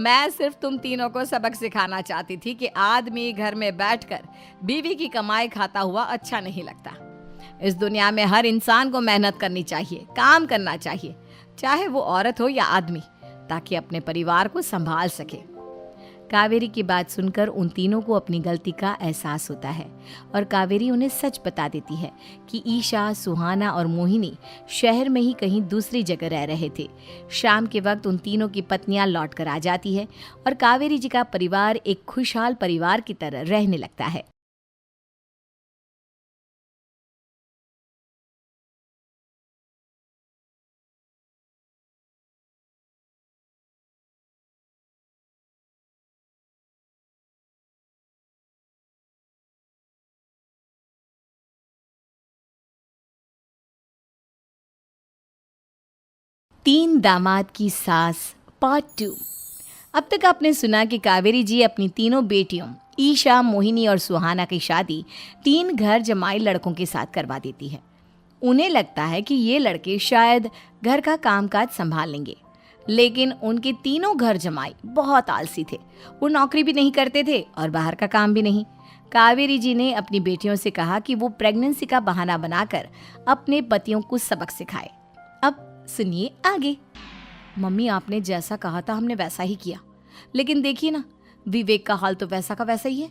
मैं सिर्फ तुम तीनों को सबक सिखाना चाहती थी कि आदमी घर में बैठकर बीवी की कमाई खाता हुआ अच्छा नहीं लगता। इस दुनिया में हर इंसान को मेहनत करनी चाहिए, काम करना चाहिए, चाहे वो औरत हो या आदमी, ताकि अपने परिवार को संभाल सके। कावेरी की बात सुनकर उन तीनों को अपनी गलती का एहसास होता है और कावेरी उन्हें सच बता देती है कि ईशा, सुहाना और मोहिनी शहर में ही कहीं दूसरी जगह रह रहे थे। शाम के वक्त उन तीनों की पत्नियां लौट कर आ जाती है और कावेरी जी का परिवार एक खुशहाल परिवार की तरह रहने लगता है। तीन दामाद की सास पार्ट 2। अब तक आपने सुना कि कावेरी जी अपनी तीनों बेटियों ईशा, मोहिनी और सुहाना की शादी तीन घर जमाई लड़कों के साथ करवा देती है। उन्हें लगता है कि ये लड़के शायद घर का कामकाज संभाल लेंगे, लेकिन उनके तीनों घर जमाई बहुत आलसी थे। वो नौकरी भी नहीं करते थे और बाहर का काम भी नहीं। कावेरी जी ने अपनी बेटियों से कहा कि वो प्रेगनेंसी का बहाना बनाकर अपने पतियों को सबक सिखाए। अब सुनिए आगे। मम्मी, आपने जैसा कहा था हमने वैसा ही किया, लेकिन देखिए ना, विवेक का हाल तो वैसा का वैसा ही है।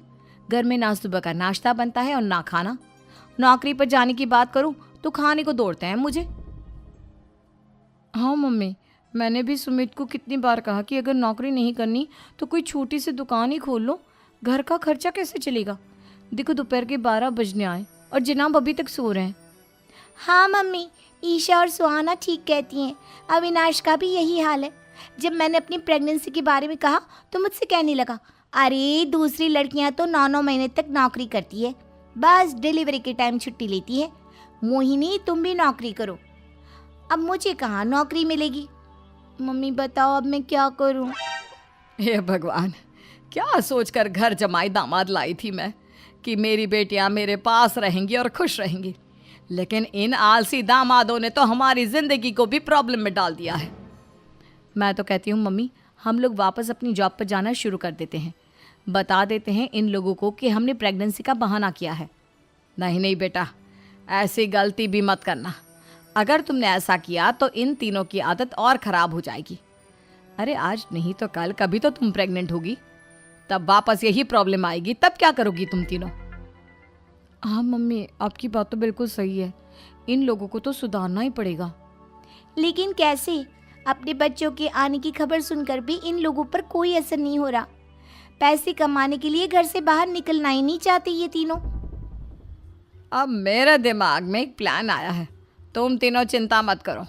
घर में ना सुबह का नाश्ता बनता है और ना खाना। नौकरी पर जाने की बात करूं तो खाने को दौड़ते हैं मुझे। हाँ मम्मी, मैंने भी सुमित को कितनी बार कहा कि अगर नौकरी नहीं करनी तो कोई छोटी सी दुकान ही खोल लो, घर का खर्चा कैसे चलेगा। देखो दोपहर के 12 बजने आए और जनाब अभी तक सो रहे हैं। हाँ मम्मी, ईशा और सुहाना ठीक कहती हैं। अविनाश का भी यही हाल है। जब मैंने अपनी प्रेगनेंसी के बारे में कहा तो मुझसे कहने लगा, अरे दूसरी लड़कियां तो 9-9 महीने तक नौकरी करती है, बस डिलीवरी के टाइम छुट्टी लेती है। मोहिनी, तुम भी नौकरी करो। अब मुझे कहाँ नौकरी मिलेगी? मम्मी बताओ, अब मैं क्या करूँ? हे भगवान, क्या सोचकर घर जमाई दामाद लाई थी मैं कि मेरी बेटियां मेरे पास रहेंगी और खुश रहेंगी, लेकिन इन आलसी दामादों ने तो हमारी जिंदगी को भी प्रॉब्लम में डाल दिया है। मैं तो कहती हूँ मम्मी, हम लोग वापस अपनी जॉब पर जाना शुरू कर देते हैं। बता देते हैं इन लोगों को कि हमने प्रेगनेंसी का बहाना किया है। नहीं नहीं बेटा, ऐसी गलती भी मत करना। अगर तुमने ऐसा किया तो इन तीनों की आदत और ख़राब हो जाएगी। अरे आज नहीं तो कल कभी तो तुम प्रेग्नेंट होगी, तब वापस यही प्रॉब्लम आएगी। तब क्या करोगी तुम तीनों? हाँ मम्मी, आपकी बात तो बिल्कुल सही है। इन लोगों को तो सुधारना ही पड़ेगा। लेकिन कैसे? अपने बच्चों के आने की खबर सुनकर भी इन लोगों पर कोई असर नहीं हो रहा। पैसे कमाने के लिए घर से बाहर निकलना ही नहीं चाहते ये तीनों। अब मेरे दिमाग में एक प्लान आया है। तुम तीनों चिंता मत करो,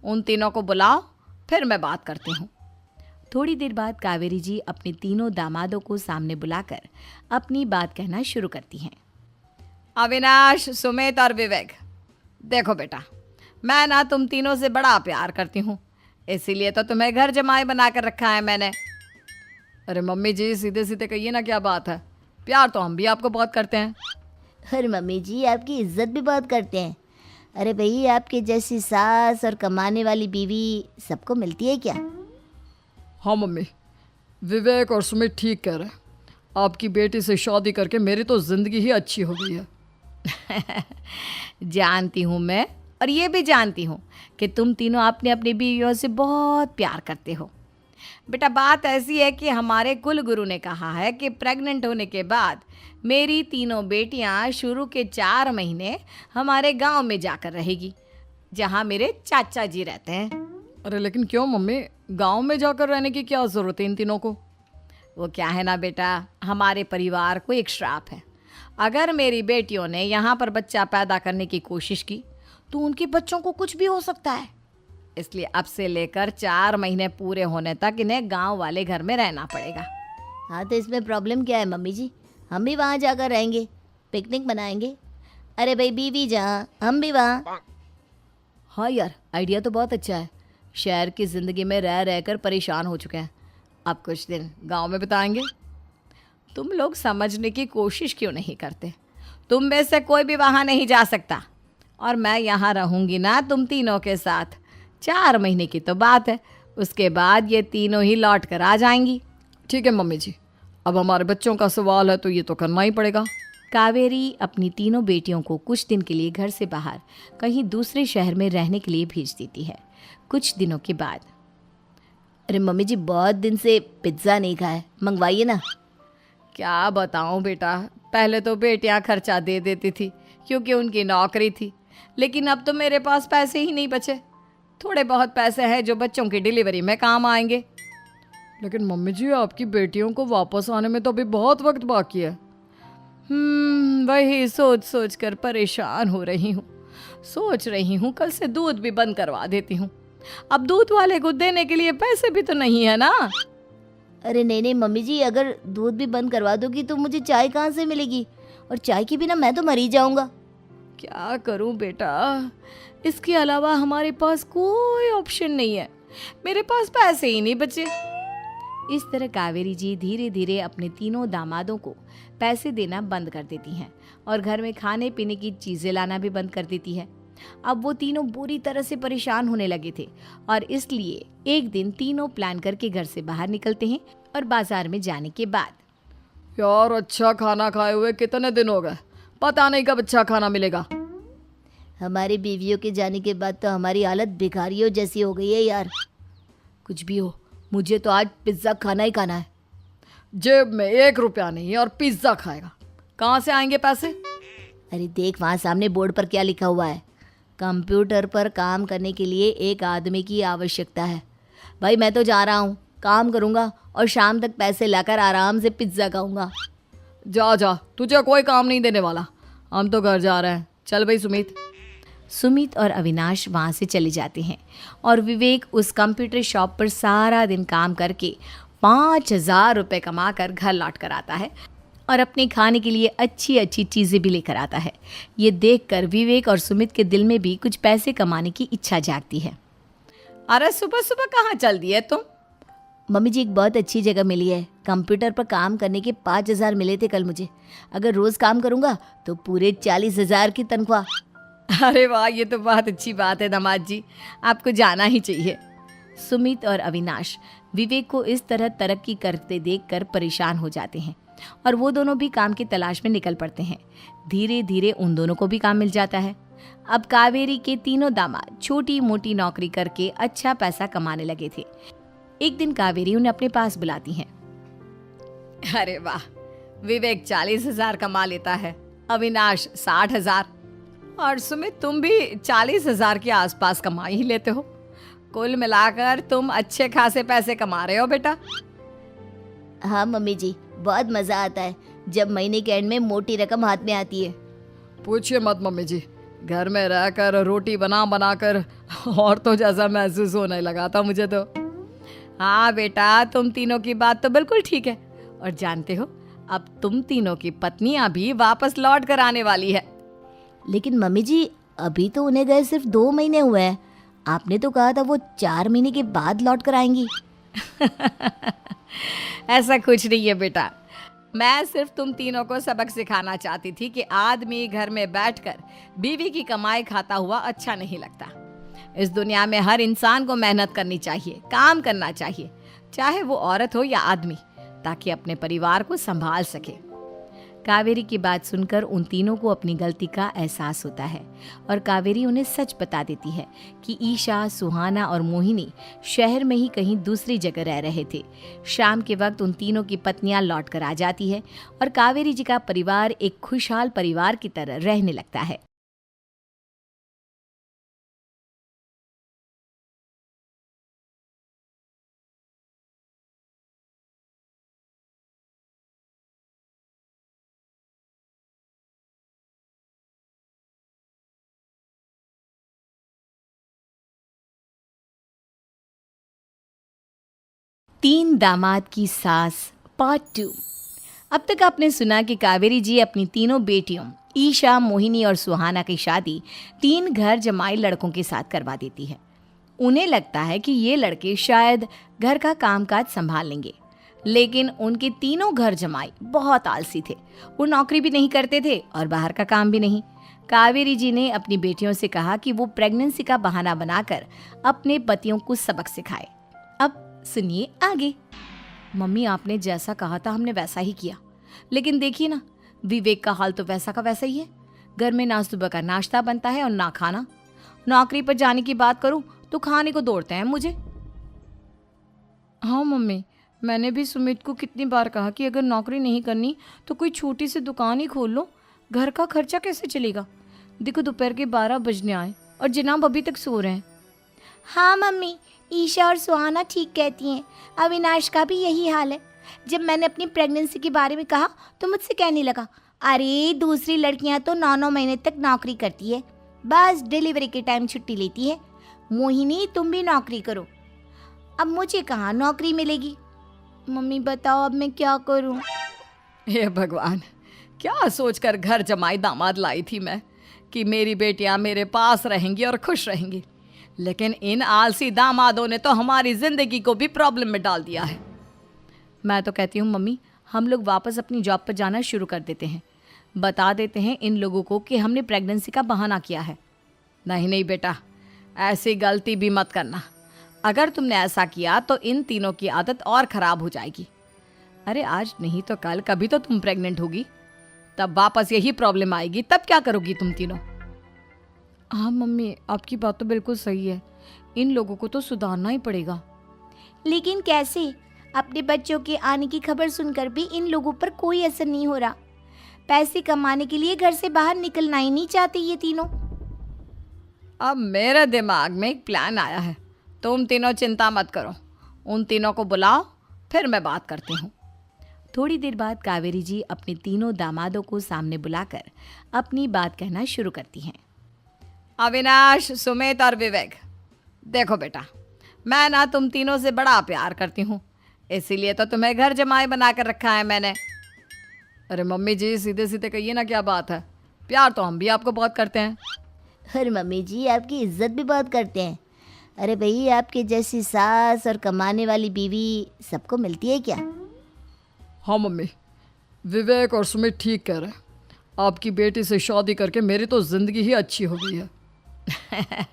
उन तीनों को बुलाओ, फिर मैं बात करती हूँ। थोड़ी देर बाद कावेरी जी अपने तीनों दामादों को सामने बुलाकर अपनी बात कहना शुरू करती हैं। अविनाश, सुमित और विवेक, देखो बेटा, मैं ना तुम तीनों से बड़ा प्यार करती हूँ, इसीलिए तो तुम्हें घर जमाई बना कर रखा है मैंने। अरे मम्मी जी, सीधे सीधे कहिए ना, क्या बात है। प्यार तो हम भी आपको बहुत करते हैं। अरे मम्मी जी, आपकी इज्जत भी बहुत करते हैं। अरे भाई, आपके जैसी सास और कमाने वाली बीवी सबको मिलती है क्या? हाँ मम्मी, विवेक और सुमित ठीक कह रहे हैं। आपकी बेटी से शादी करके मेरी तो ज़िंदगी ही अच्छी हो गई है। जानती हूँ मैं, और ये भी जानती हूँ कि तुम तीनों अपने अपनी बीवियों से बहुत प्यार करते हो। बेटा, बात ऐसी है कि हमारे कुल गुरु ने कहा है कि प्रेग्नेंट होने के बाद मेरी तीनों बेटियां शुरू के 4 महीने हमारे गांव में जाकर रहेगी, जहां मेरे चाचा जी रहते हैं। अरे लेकिन क्यों मम्मी, गांव में जाकर रहने की क्या ज़रूरत है इन तीनों को? वो क्या है ना बेटा, हमारे परिवार को एक श्राप है। अगर मेरी बेटियों ने यहाँ पर बच्चा पैदा करने की कोशिश की तो उनके बच्चों को कुछ भी हो सकता है। इसलिए अब से लेकर 4 महीने पूरे होने तक इन्हें गांव वाले घर में रहना पड़ेगा। हाँ, तो इसमें प्रॉब्लम क्या है मम्मी जी? हम भी वहाँ जाकर रहेंगे, पिकनिक मनाएंगे। अरे भाई, बीवी जहाँ हम भी वहाँ। हाँ यार, आइडिया तो बहुत अच्छा है। शहर की ज़िंदगी में रह रहकर परेशान हो चुके हैं, अब कुछ दिन गांव में बिताएंगे। तुम लोग समझने की कोशिश क्यों नहीं करते? तुम में से कोई भी वहाँ नहीं जा सकता, और मैं यहाँ रहूँगी ना तुम तीनों के साथ। 4 महीने की तो बात है, उसके बाद ये तीनों ही लौट कर आ जाएंगी। ठीक है मम्मी जी, अब हमारे बच्चों का सवाल है तो ये तो करना ही पड़ेगा। कावेरी अपनी तीनों बेटियों को कुछ दिन के लिए घर से बाहर कहीं दूसरे शहर में रहने के लिए भेज देती है। कुछ दिनों के बाद, अरे मम्मी जी, बहुत दिन से पिज्ज़ा नहीं खाया, मंगवाइए ना। क्या बताऊं बेटा, पहले तो बेटियां खर्चा दे देती थी क्योंकि उनकी नौकरी थी, लेकिन अब तो मेरे पास पैसे ही नहीं बचे। थोड़े बहुत पैसे हैं जो बच्चों की डिलीवरी में काम आएंगे। लेकिन मम्मी जी, आपकी बेटियों को वापस आने में तो अभी बहुत वक्त बाकी है। वही सोच सोच कर परेशान हो रही हूँ। सोच रही हूँ कल से दूध भी बंद करवा देती हूँ। अब दूध वाले को देने के लिए पैसे भी तो नहीं है ना। अरे नहीं नहीं मम्मी जी, अगर दूध भी बंद करवा दोगी तो मुझे चाय कहाँ से मिलेगी? और चाय के बिना मैं तो मर ही जाऊंगा। क्या करूं बेटा, इसके अलावा हमारे पास कोई ऑप्शन नहीं है। मेरे पास पैसे ही नहीं बचे। इस तरह कावेरी जी धीरे धीरे अपने तीनों दामादों को पैसे देना बंद कर देती हैं और घर में खाने पीने की चीज़ें लाना भी बंद कर देती है। अब वो तीनों बुरी तरह से परेशान होने लगे थे और इसलिए एक दिन तीनों प्लान करके घर से बाहर निकलते हैं और बाजार में जाने के बाद यार अच्छा खाना खाए हुए कितने दिन हो गए, पता नहीं कब अच्छा खाना मिलेगा। हमारी बीवियों के जाने के बाद तो हमारी हालत भिखारियों जैसी हो गई है यार। कुछ भी हो, मुझे तो आज पिज्ज़ा खाना ही खाना है। जेब में 1 रुपया नहीं है और पिज्ज़ा खाएगा, कहाँ से आएंगे पैसे? अरे देख वहाँ सामने बोर्ड पर क्या लिखा हुआ है, कंप्यूटर पर काम करने के लिए एक आदमी की आवश्यकता है। भाई मैं तो जा रहा हूँ, काम करूँगा और शाम तक पैसे लाकर आराम से पिज्ज़ा खाऊंगा। जा जा, तुझे कोई काम नहीं देने वाला, हम तो घर जा रहे हैं। चल भाई सुमित। सुमित और अविनाश वहाँ से चले जाते हैं और विवेक उस कंप्यूटर शॉप पर सारा दिन काम करके 5,000 रुपये कमा कर घर लौट कर आता है और अपने खाने के लिए अच्छी अच्छी चीज़ें भी लेकर आता है। ये देखकर विवेक और सुमित के दिल में भी कुछ पैसे कमाने की इच्छा जागती है। अरे सुबह सुबह कहाँ चल दिए तुम? मम्मी जी एक बहुत अच्छी जगह मिली है, कंप्यूटर पर काम करने के 5,000 मिले थे कल मुझे। अगर रोज़ काम करूँगा तो पूरे 40,000 की तनख्वाह। अरे वाह, ये तो बहुत अच्छी बात है दामाद जी, आपको जाना ही चाहिए। सुमित और अविनाश विवेक को इस तरह तरक्की करते देखकर परेशान हो जाते हैं और वो दोनों भी काम की तलाश में निकल पड़ते हैं। धीरे धीरे उन दोनों को भी काम मिल जाता है। अब कावेरी के तीनों दामाद छोटी मोटी नौकरी करके अच्छा पैसा कमाने लगे थे। एक दिन कावेरी उन्हें अपने पास बुलाती हैं। अरे वाह, विवेक 40,000 कमा लेता है, अविनाश 60,000 और सुमित तुम भी 40,000 के आसपास कमा ही लेते हो। कुल मिलाकर तुम अच्छे खासे पैसे कमा रहे हो बेटा। हाँ मम्मी जी, बहुत मज़ा आता है जब महीने के एंड में मोटी रकम हाथ में आती है। पूछिए मत मम्मी जी, घर में रहकर रोटी बना बना कर और तो जैसा महसूस होने लगा था मुझे तो। हाँ बेटा, तुम तीनों की बात तो बिल्कुल ठीक है। और जानते हो, अब तुम तीनों की पत्नियां भी वापस लौट कर आने वाली है। लेकिन मम्मी जी अभी तो उन्हें गए सिर्फ 2 महीने हुए हैं, आपने तो कहा था वो 4 महीने के बाद लौट कर आएंगी। ऐसा कुछ नहीं है बेटा, मैं सिर्फ तुम तीनों को सबक सिखाना चाहती थी कि आदमी घर में बैठकर बीवी की कमाई खाता हुआ अच्छा नहीं लगता। इस दुनिया में हर इंसान को मेहनत करनी चाहिए, काम करना चाहिए, चाहे वो औरत हो या आदमी, ताकि अपने परिवार को संभाल सके। कावेरी की बात सुनकर उन तीनों को अपनी गलती का एहसास होता है और कावेरी उन्हें सच बता देती है कि ईशा, सुहाना और मोहिनी शहर में ही कहीं दूसरी जगह रह रहे थे। शाम के वक्त उन तीनों की पत्नियां लौट कर आ जाती है और कावेरी जी का परिवार एक खुशहाल परिवार की तरह रहने लगता है। तीन दामाद की सास पार्ट 2। अब तक आपने सुना कि कावेरी जी अपनी तीनों बेटियों ईशा, मोहिनी और सुहाना की शादी 3 घर जमाई लड़कों के साथ करवा देती है। उन्हें लगता है कि ये लड़के शायद घर का कामकाज संभाल लेंगे, लेकिन उनके तीनों घर जमाई बहुत आलसी थे। वो नौकरी भी नहीं करते थे और बाहर का काम भी नहीं। कावेरी जी ने अपनी बेटियों से कहा कि वो प्रेगनेंसी का बहाना बनाकर अपने पतियों को सबक सिखाए। अब सुनिए आगे। मम्मी, आपने जैसा कहा था हमने वैसा ही किया, लेकिन देखिए ना, विवेक का हाल तो वैसा का वैसा ही है। घर में ना सुबह का नाश्ता बनता है और ना खाना। नौकरी पर जाने की बात करूं तो खाने को दौड़ते हैं मुझे। हाँ मम्मी, मैंने भी सुमित को कितनी बार कहा कि अगर नौकरी नहीं करनी तो कोई छोटी सी दुकान ही खोल लो, घर का खर्चा कैसे चलेगा। देखो दोपहर के 12 बजने आए और जनाब अभी तक सो रहे हैं। हाँ मम्मी, ईशा और सुहाना ठीक कहती हैं। अविनाश का भी यही हाल है। जब मैंने अपनी प्रेगनेंसी के बारे में कहा तो मुझसे कहने लगा, अरे दूसरी लड़कियां तो 9-9 महीने तक नौकरी करती है, बस डिलीवरी के टाइम छुट्टी लेती है। मोहिनी, तुम भी नौकरी करो। अब मुझे कहाँ नौकरी मिलेगी। मम्मी बताओ अब मैं क्या करूँ। हे भगवान, क्या सोचकर घर जमाई दामाद लाई थी मैं कि मेरी बेटियां मेरे पास रहेंगी और खुश रहेंगी, लेकिन इन आलसी दामादों ने तो हमारी ज़िंदगी को भी प्रॉब्लम में डाल दिया है। मैं तो कहती हूँ मम्मी, हम लोग वापस अपनी जॉब पर जाना शुरू कर देते हैं। बता देते हैं इन लोगों को कि हमने प्रेगनेंसी का बहाना किया है। नहीं नहीं बेटा, ऐसी गलती भी मत करना। अगर तुमने ऐसा किया तो इन तीनों की आदत और ख़राब हो जाएगी। अरे आज नहीं तो कल कभी तो तुम प्रेग्नेंट होगी, तब वापस यही प्रॉब्लम आएगी। तब क्या करोगी तुम तीनों? हाँ मम्मी, आपकी बात तो बिल्कुल सही है। इन लोगों को तो सुधारना ही पड़ेगा। लेकिन कैसे? अपने बच्चों के आने की खबर सुनकर भी इन लोगों पर कोई असर नहीं हो रहा। पैसे कमाने के लिए घर से बाहर निकलना ही नहीं चाहते ये तीनों। अब मेरे दिमाग में एक प्लान आया है। तुम तीनों चिंता मत करो, उन तीनों को बुलाओ, फिर मैं बात करती हूँ। थोड़ी देर बाद कावेरी जी अपने तीनों दामादों को सामने बुलाकर अपनी बात कहना शुरू करती हैं। अविनाश, सुमित और विवेक, देखो बेटा, मैं ना तुम तीनों से बड़ा प्यार करती हूँ, इसीलिए तो तुम्हें घर जमाई बना कर रखा है मैंने। अरे मम्मी जी, सीधे सीधे कहिए ना, क्या बात है? प्यार तो हम भी आपको बहुत करते हैं। अरे मम्मी जी, आपकी इज्जत भी बहुत करते हैं। अरे भाई, आपके जैसी सास और कमाने वाली बीवी सबको मिलती है क्या? हाँ मम्मी, विवेक और सुमित ठीक कह रहे हैं। आपकी बेटी से शादी करके मेरी तो ज़िंदगी ही अच्छी हो गई है।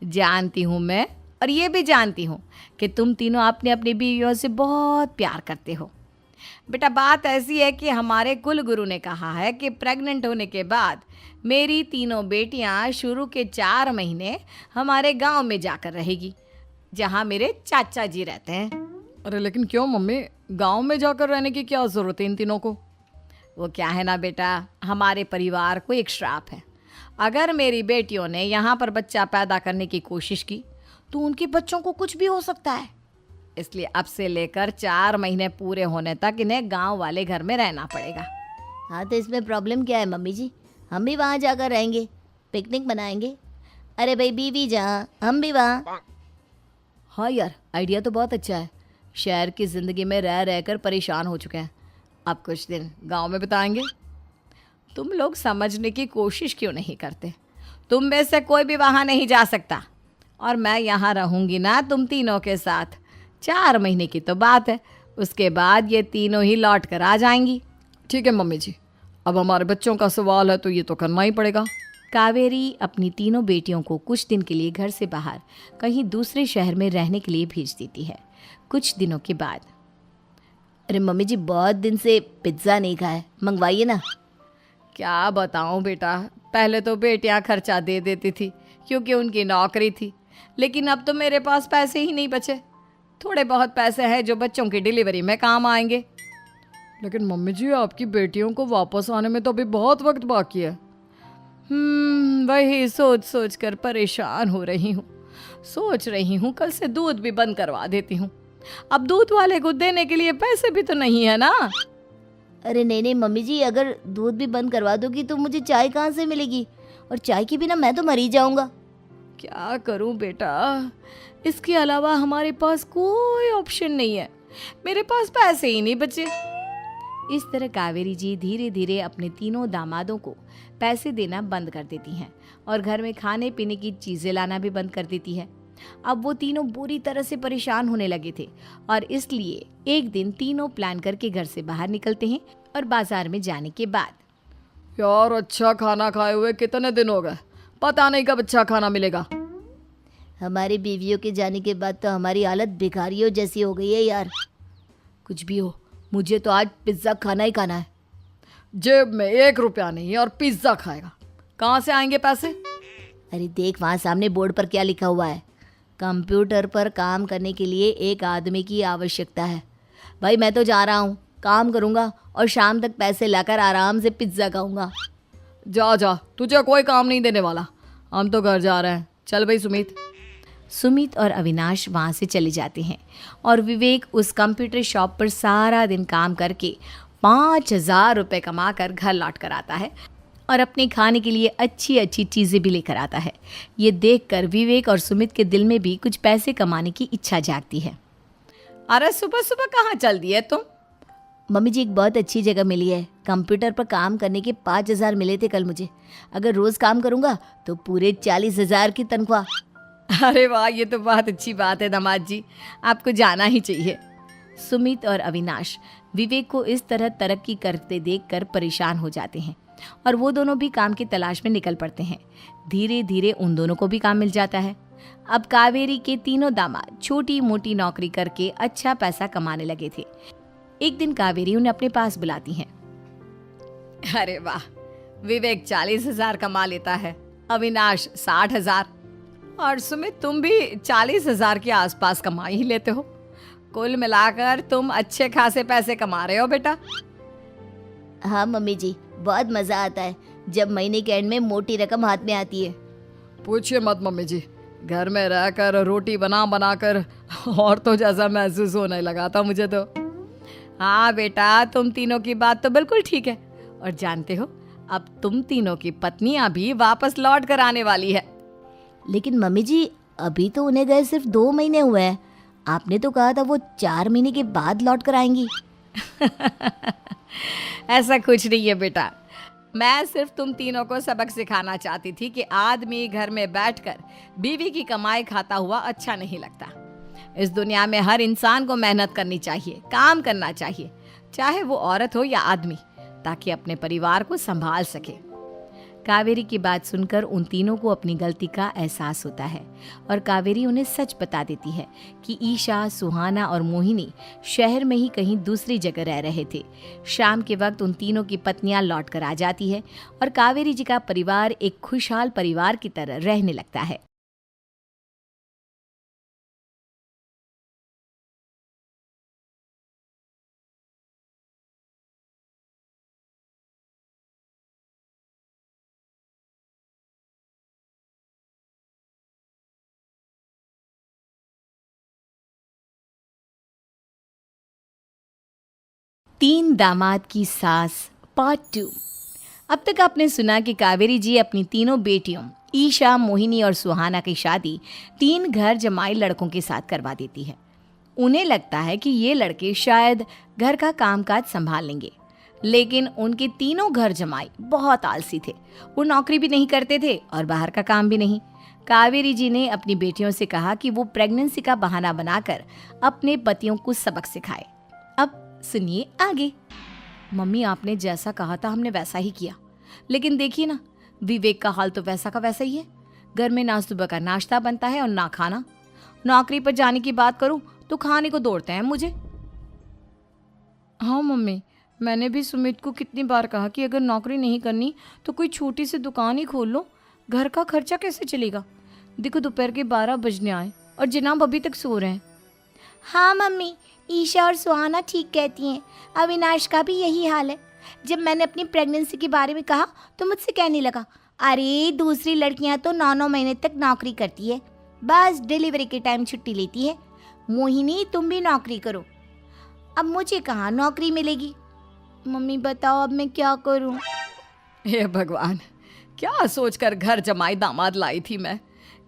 जानती हूँ मैं, और ये भी जानती हूँ कि तुम तीनों अपने अपनी बीवियों से बहुत प्यार करते हो। बेटा, बात ऐसी है कि हमारे कुल गुरु ने कहा है कि प्रेग्नेंट होने के बाद मेरी तीनों बेटियां शुरू के 4 महीने हमारे गांव में जाकर रहेगी, जहां मेरे चाचा जी रहते हैं। अरे लेकिन क्यों मम्मी, गांव में जाकर रहने की क्या ज़रूरत है इन तीनों को? वो क्या है ना बेटा, हमारे परिवार को एक श्राप है। अगर मेरी बेटियों ने यहाँ पर बच्चा पैदा करने की कोशिश की तो उनके बच्चों को कुछ भी हो सकता है। इसलिए अब से लेकर 4 महीने पूरे होने तक इन्हें गांव वाले घर में रहना पड़ेगा। हाँ, तो इसमें प्रॉब्लम क्या है मम्मी जी? हम भी वहाँ जाकर रहेंगे, पिकनिक मनाएंगे। अरे भाई, बीवी जहाँ हम भी वहाँ। हाँ यार, आइडिया तो बहुत अच्छा है। शहर की ज़िंदगी में रह रहकर परेशान हो चुके हैं, अब कुछ दिन गांव में बिताएंगे। तुम लोग समझने की कोशिश क्यों नहीं करते? तुम में से कोई भी वहाँ नहीं जा सकता, और मैं यहाँ रहूँगी ना तुम तीनों के साथ। 4 महीने की तो बात है, उसके बाद ये तीनों ही लौट कर आ जाएंगी। ठीक है मम्मी जी, अब हमारे बच्चों का सवाल है तो ये तो करना ही पड़ेगा। कावेरी अपनी तीनों बेटियों को कुछ दिन के लिए घर से बाहर कहीं दूसरे शहर में रहने के लिए भेज देती है। कुछ दिनों के बाद, अरे मम्मी जी, बहुत दिन से पिज्ज़ा नहीं खाया, मंगवाइए ना। क्या बताऊं बेटा, पहले तो बेटियां खर्चा दे देती थी क्योंकि उनकी नौकरी थी, लेकिन अब तो मेरे पास पैसे ही नहीं बचे। थोड़े बहुत पैसे हैं जो बच्चों की डिलीवरी में काम आएंगे। लेकिन मम्मी जी, आपकी बेटियों को वापस आने में तो अभी बहुत वक्त बाकी है। वही सोच सोच कर परेशान हो रही हूँ। सोच रही हूँ कल से दूध भी बंद करवा देती हूँ। अब दूध वाले को देने के लिए पैसे भी तो नहीं है ना। अरे नहीं नहीं मम्मी जी, अगर दूध भी बंद करवा दोगी तो मुझे चाय कहाँ से मिलेगी? और चाय के बिना मैं तो मर ही जाऊँगा। क्या करूँ बेटा, इसके अलावा हमारे पास कोई ऑप्शन नहीं है। मेरे पास पैसे ही नहीं बचे। इस तरह कावेरी जी धीरे धीरे अपने तीनों दामादों को पैसे देना बंद कर देती हैं और घर में खाने पीने की चीज़ें लाना भी बंद कर देती है। अब वो तीनों बुरी तरह से परेशान होने लगे थे और इसलिए एक दिन तीनों प्लान करके घर से बाहर निकलते हैं और बाजार में जाने के बाद, यार अच्छा खाना खाए हुए कितने दिन हो गए, पता नहीं कब अच्छा खाना मिलेगा। हमारी बीवियों के जाने के बाद तो हमारी हालत भिखारियों जैसी हो गई है यार। कुछ भी हो, मुझे तो आज पिज्ज़ा खाना ही खाना है। जेब में 1 रुपया नहीं है और पिज्ज़ा खाएगा, कहाँ से आएंगे पैसे? अरे देख, वहाँ सामने बोर्ड पर क्या लिखा हुआ है? कंप्यूटर पर काम करने के लिए एक आदमी की आवश्यकता है। भाई मैं तो जा रहा हूँ, काम करूँगा और शाम तक पैसे लाकर आराम से पिज्ज़ा खाऊंगा। जा जा, तुझे कोई काम नहीं देने वाला, हम तो घर जा रहे हैं। चल भाई सुमित। सुमित और अविनाश वहाँ से चले जाते हैं और विवेक उस कंप्यूटर शॉप पर सारा दिन काम करके 5,000 रुपये कमा कर घर लौट कर आता है और अपने खाने के लिए अच्छी अच्छी चीज़ें भी लेकर आता है। ये देखकर विवेक और सुमित के दिल में भी कुछ पैसे कमाने की इच्छा जागती है। अरे सुबह सुबह कहाँ चल दिए तुम? मम्मी जी एक बहुत अच्छी जगह मिली है, कंप्यूटर पर काम करने के 5,000 मिले थे कल मुझे। अगर रोज़ काम करूँगा तो पूरे 40,000 की तनख्वाह। अरे वाह, ये तो बहुत अच्छी बात है दामाद जी, आपको जाना ही चाहिए। सुमित और अविनाश विवेक को इस तरह तरक्की करते देखकर परेशान हो जाते हैं और वो दोनों भी काम की तलाश में निकल पड़ते हैं। धीरे धीरे उन दोनों को भी काम मिल जाता है। अब कावेरी के तीनों दामाद छोटी मोटी नौकरी करके अच्छा पैसा कमाने लगे थे। एक दिन कावेरी उन्हें अपने पास बुलाती हैं। अरे वाह, विवेक 40,000 कमा लेता है, अविनाश 60,000 और सुमित तुम भी 40,000 के आसपास कमा ही लेते हो। कुल मिलाकर तुम अच्छे खासे पैसे कमा रहे हो बेटा। हाँ मम्मी जी, बहुत मज़ा आता है जब महीने के एंड में मोटी रकम हाथ में आती है। पूछिए मत मम्मी जी, घर में रहकर रोटी बना बना कर और तो जैसा महसूस होने लगा था मुझे तो। हाँ बेटा, तुम तीनों की बात तो बिल्कुल ठीक है। और जानते हो, अब तुम तीनों की पत्नियां भी वापस लौट कर आने वाली है। लेकिन मम्मी जी, अभी तो उन्हें गए सिर्फ 2 महीने हुए हैं। आपने तो कहा था वो 4 महीने के बाद लौट कर आएंगी। ऐसा कुछ नहीं है बेटा, मैं सिर्फ तुम तीनों को सबक सिखाना चाहती थी कि आदमी घर में बैठकर बीवी की कमाई खाता हुआ अच्छा नहीं लगता। इस दुनिया में हर इंसान को मेहनत करनी चाहिए, काम करना चाहिए, चाहे वो औरत हो या आदमी, ताकि अपने परिवार को संभाल सके। कावेरी की बात सुनकर उन तीनों को अपनी गलती का एहसास होता है और कावेरी उन्हें सच बता देती है कि ईशा, सुहाना और मोहिनी शहर में ही कहीं दूसरी जगह रह रहे थे। शाम के वक्त उन तीनों की पत्नियां लौट कर आ जाती है और कावेरी जी का परिवार एक खुशहाल परिवार की तरह रहने लगता है। तीन दामाद की सास पार्ट 2। अब तक आपने सुना कि कावेरी जी अपनी तीनों बेटियों ईशा, मोहिनी और सुहाना की शादी 3 घर जमाई लड़कों के साथ करवा देती है। उन्हें लगता है कि ये लड़के शायद घर का कामकाज संभाल लेंगे, लेकिन उनके तीनों घर जमाई बहुत आलसी थे। वो नौकरी भी नहीं करते थे और बाहर का काम भी नहीं। कावेरी जी ने अपनी बेटियों से कहा कि वो प्रेगनेंसी का बहाना बनाकर अपने पतियों को सबक सिखाए। अब सुनिए आगे। मम्मी, आपने जैसा कहा था हमने वैसा ही किया, लेकिन देखिए ना, विवेक का हाल तो वैसा का वैसा ही है। घर में ना सुबह का नाश्ता बनता है और ना खाना। नौकरी पर जाने की बात करूं तो खाने को दौड़ते हैं मुझे। हाँ मम्मी, मैंने भी सुमित को कितनी बार कहा कि अगर नौकरी नहीं करनी तो कोई छोटी सी दुकान ही खोल लो, घर का खर्चा कैसे चलेगा। देखो दोपहर के 12 बजने आए और जनाब अभी तक सो रहे हैं। हाँ मम्मी, ईशा और सुहाना ठीक कहती हैं। अविनाश का भी यही हाल है। जब मैंने अपनी प्रेगनेंसी के बारे में कहा तो मुझसे कहने लगा, अरे दूसरी लड़कियां तो 9-9 महीने तक नौकरी करती है, बस डिलीवरी के टाइम छुट्टी लेती है। मोहिनी, तुम भी नौकरी करो। अब मुझे कहाँ नौकरी मिलेगी। मम्मी बताओ अब मैं क्या करूँ। हे भगवान, क्या सोचकर घर जमाई दामाद लाई थी मैं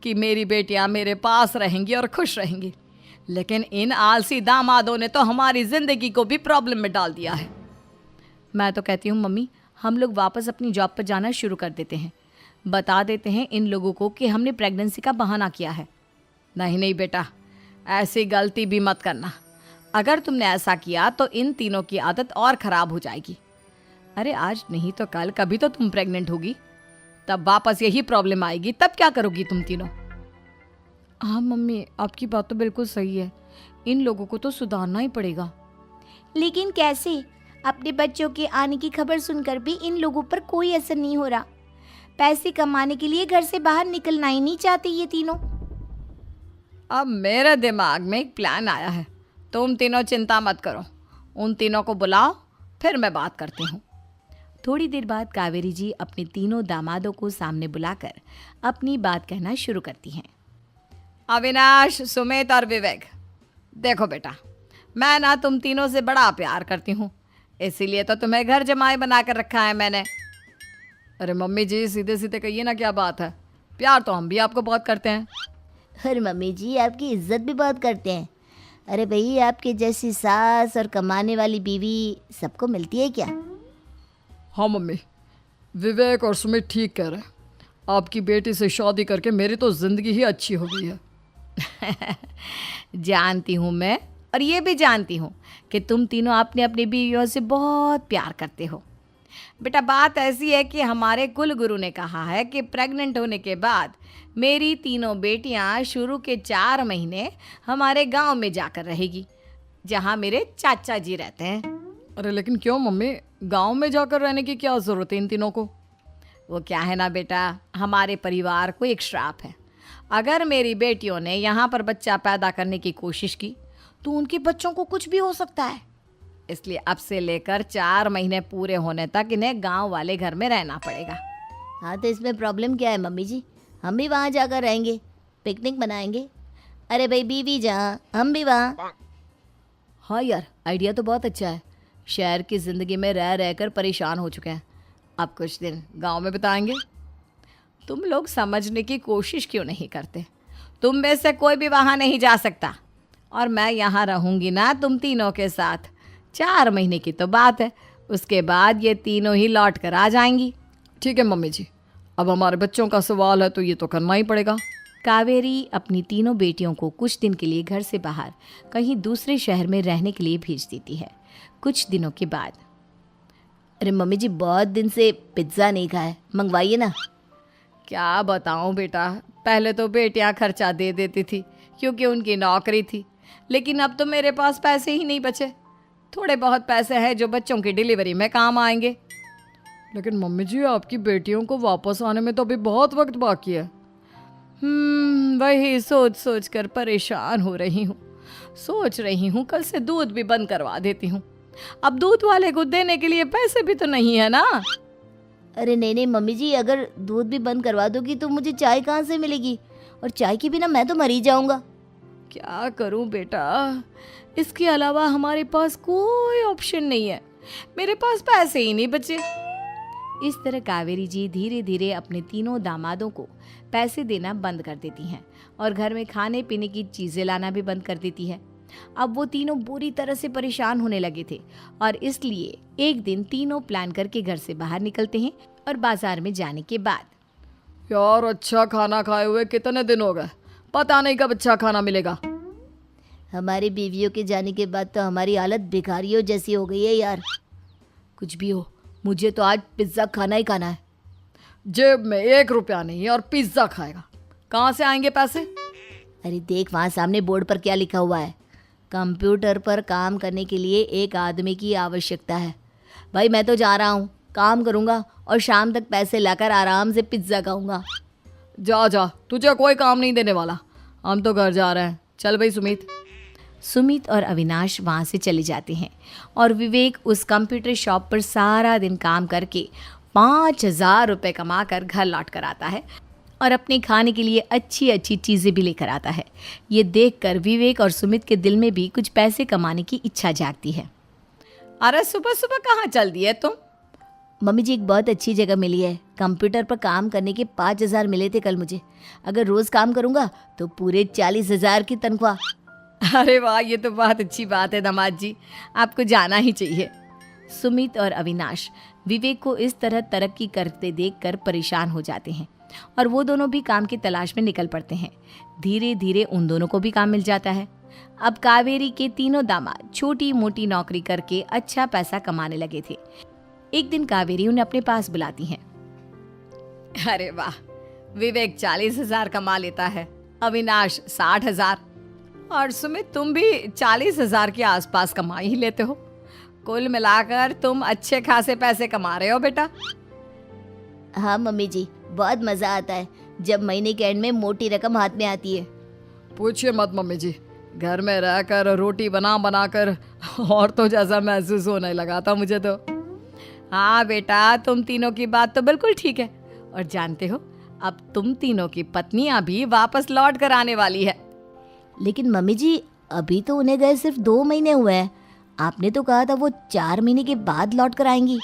कि मेरी बेटियां मेरे पास रहेंगी और खुश रहेंगी, लेकिन इन आलसी दामादों ने तो हमारी जिंदगी को भी प्रॉब्लम में डाल दिया है। मैं तो कहती हूँ मम्मी, हम लोग वापस अपनी जॉब पर जाना शुरू कर देते हैं। बता देते हैं इन लोगों को कि हमने प्रेगनेंसी का बहाना किया है। नहीं नहीं बेटा, ऐसी गलती भी मत करना। अगर तुमने ऐसा किया तो इन तीनों की आदत और ख़राब हो जाएगी। अरे आज नहीं तो कल कभी तो तुम प्रेग्नेंट होगी, तब वापस यही प्रॉब्लम आएगी। तब क्या करोगी तुम तीनों? हाँ मम्मी, आपकी बात तो बिल्कुल सही है। इन लोगों को तो सुधारना ही पड़ेगा। लेकिन कैसे? अपने बच्चों के आने की खबर सुनकर भी इन लोगों पर कोई असर नहीं हो रहा। पैसे कमाने के लिए घर से बाहर निकलना ही नहीं चाहते ये तीनों। अब मेरे दिमाग में एक प्लान आया है। तुम तीनों चिंता मत करो, उन तीनों को बुलाओ, फिर मैं बात करती हूँ। थोड़ी देर बाद कावेरी जी अपने तीनों दामादों को सामने बुलाकर अपनी बात कहना शुरू करती हैं। अविनाश, सुमित और विवेक, देखो बेटा, मैं ना तुम तीनों से बड़ा प्यार करती हूँ, इसीलिए तो तुम्हें घर जमाई बना कर रखा है मैंने। अरे मम्मी जी, सीधे सीधे कहिए ना, क्या बात है? प्यार तो हम भी आपको बहुत करते हैं। और मम्मी जी आपकी इज्जत भी बहुत करते हैं। अरे भाई, आपके जैसी सास और कमाने वाली बीवी सबको मिलती है क्या? हाँ मम्मी, विवेक और सुमित ठीक कह रहे हैं। आपकी बेटी से शादी करके मेरी तो ज़िंदगी ही अच्छी हो गई है। जानती हूँ मैं, और ये भी जानती हूँ कि तुम तीनों अपने अपनी बीवियों से बहुत प्यार करते हो। बेटा, बात ऐसी है कि हमारे कुल गुरु ने कहा है कि प्रेग्नेंट होने के बाद मेरी तीनों बेटियां शुरू के 4 महीने हमारे गांव में जाकर रहेगी, जहां मेरे चाचा जी रहते हैं। अरे लेकिन क्यों मम्मी, गांव में जाकर रहने की क्या ज़रूरत है इन तीनों को? वो क्या है ना बेटा, हमारे परिवार को एक श्राप है। अगर मेरी बेटियों ने यहाँ पर बच्चा पैदा करने की कोशिश की तो उनके बच्चों को कुछ भी हो सकता है। इसलिए अब से लेकर 4 महीने पूरे होने तक इन्हें गांव वाले घर में रहना पड़ेगा। हाँ, तो इसमें प्रॉब्लम क्या है मम्मी जी? हम भी वहाँ जाकर रहेंगे, पिकनिक मनाएंगे। अरे भाई, बीवी जहाँ हम भी वहाँ। हाँ यार, आइडिया तो बहुत अच्छा है। शहर की ज़िंदगी में रह रहकर परेशान हो चुके हैं, अब कुछ दिन गांव में बिताएंगे। तुम लोग समझने की कोशिश क्यों नहीं करते? तुम में से कोई भी वहाँ नहीं जा सकता, और मैं यहाँ रहूँगी ना तुम तीनों के साथ। 4 महीने की तो बात है, उसके बाद ये तीनों ही लौट कर आ जाएंगी। ठीक है मम्मी जी, अब हमारे बच्चों का सवाल है तो ये तो करना ही पड़ेगा। कावेरी अपनी तीनों बेटियों को कुछ दिन के लिए घर से बाहर कहीं दूसरे शहर में रहने के लिए भेज देती है। कुछ दिनों के बाद, अरे मम्मी जी, बहुत दिन से पिज्ज़ा नहीं खाया, मंगवाइए ना। क्या बताऊं बेटा, पहले तो बेटियां खर्चा दे देती थी क्योंकि उनकी नौकरी थी, लेकिन अब तो मेरे पास पैसे ही नहीं बचे। थोड़े बहुत पैसे हैं जो बच्चों की डिलीवरी में काम आएंगे। लेकिन मम्मी जी, आपकी बेटियों को वापस आने में तो अभी बहुत वक्त बाकी है। वही सोच सोच कर परेशान हो रही हूँ। सोच रही हूँ कल से दूध भी बंद करवा देती हूँ। अब दूध वाले को देने के लिए पैसे भी तो नहीं है ना। अरे नहीं नहीं मम्मी जी, अगर दूध भी बंद करवा दोगी तो मुझे चाय कहाँ से मिलेगी? और चाय के बिना मैं तो मर ही जाऊंगा। क्या करूं बेटा, इसके अलावा हमारे पास कोई ऑप्शन नहीं है। मेरे पास पैसे ही नहीं बचे। इस तरह कावेरी जी धीरे धीरे अपने तीनों दामादों को पैसे देना बंद कर देती हैं और घर में खाने पीने की चीज़ें लाना भी बंद कर देती है। अब वो तीनों बुरी तरह से परेशान होने लगे थे, और इसलिए एक दिन तीनों प्लान करके घर से बाहर निकलते हैं। और बाजार में जाने के बाद, यार, अच्छा खाना खाए हुए कितने दिन हो गए, पता नहीं कब अच्छा खाना मिलेगा। हमारी बीवियों के जाने के बाद तो हमारी हालत भिखारियों जैसी हो गई है यार। कुछ भी हो, मुझे तो आज पिज्ज़ा खाना ही खाना है। जेब में 1 रुपया नहीं है और पिज्ज़ा खाएगा, कहाँ से आएंगे पैसे? अरे देख, वहाँ सामने बोर्ड पर क्या लिखा हुआ है? कंप्यूटर पर काम करने के लिए एक आदमी की आवश्यकता है। भाई, मैं तो जा रहा हूँ, काम करूँगा और शाम तक पैसे लाकर आराम से पिज्ज़ा खाऊंगा। जा जा, तुझे कोई काम नहीं देने वाला, हम तो घर जा रहे हैं। चल भाई सुमित। सुमित और अविनाश वहाँ से चले जाते हैं, और विवेक उस कंप्यूटर शॉप पर सारा दिन काम करके 5,000 रुपये कमा कर घर लौट कर आता है और अपने खाने के लिए अच्छी अच्छी चीज़ें भी लेकर आता है। ये देखकर विवेक और सुमित के दिल में भी कुछ पैसे कमाने की इच्छा जागती है। अरे सुबह सुबह कहाँ चल दिए तुम? मम्मी जी, एक बहुत अच्छी जगह मिली है। कंप्यूटर पर काम करने के 5,000 मिले थे कल मुझे। अगर रोज़ काम करूँगा तो पूरे 40,000 की तनख्वाह। अरे वाह, ये तो बहुत अच्छी बात है दामाद जी, आपको जाना ही चाहिए। सुमित और अविनाश विवेक को इस तरह तरक्की करते देखकर परेशान हो जाते हैं, और वो दोनों भी काम की तलाश में निकल पड़ते हैं। धीरे धीरे उन दोनों को भी काम मिल जाता है। अब कावेरी के तीनों दामाद छोटी मोटी नौकरी करके अच्छा पैसा कमाने लगे थे। एक दिन कावेरी उन्हें अपने पास बुलाती हैं। अरे वाह, विवेक 40,000 कमा लेता है, अविनाश 60,000, और सुमित तुम भी 40,000 के आसपास कमा ही लेते हो। कुल मिलाकर तुम अच्छे खासे पैसे कमा रहे हो बेटा। हाँ मम्मी जी, बहुत मज़ा आता है जब महीने के एंड में मोटी रकम हाथ में आती है। पूछिए मत मम्मी जी, घर में रहकर रोटी बना बना कर और तो जैसा महसूस होने लगा था मुझे तो। हाँ बेटा, तुम तीनों की बात तो बिल्कुल ठीक है, और जानते हो अब तुम तीनों की पत्नियां भी वापस लौट कर आने वाली है। लेकिन मम्मी जी, अभी तो उन्हें गए सिर्फ 2 महीने हुए हैं। आपने तो कहा था वो 4 महीने के बाद लौट कर आएंगी।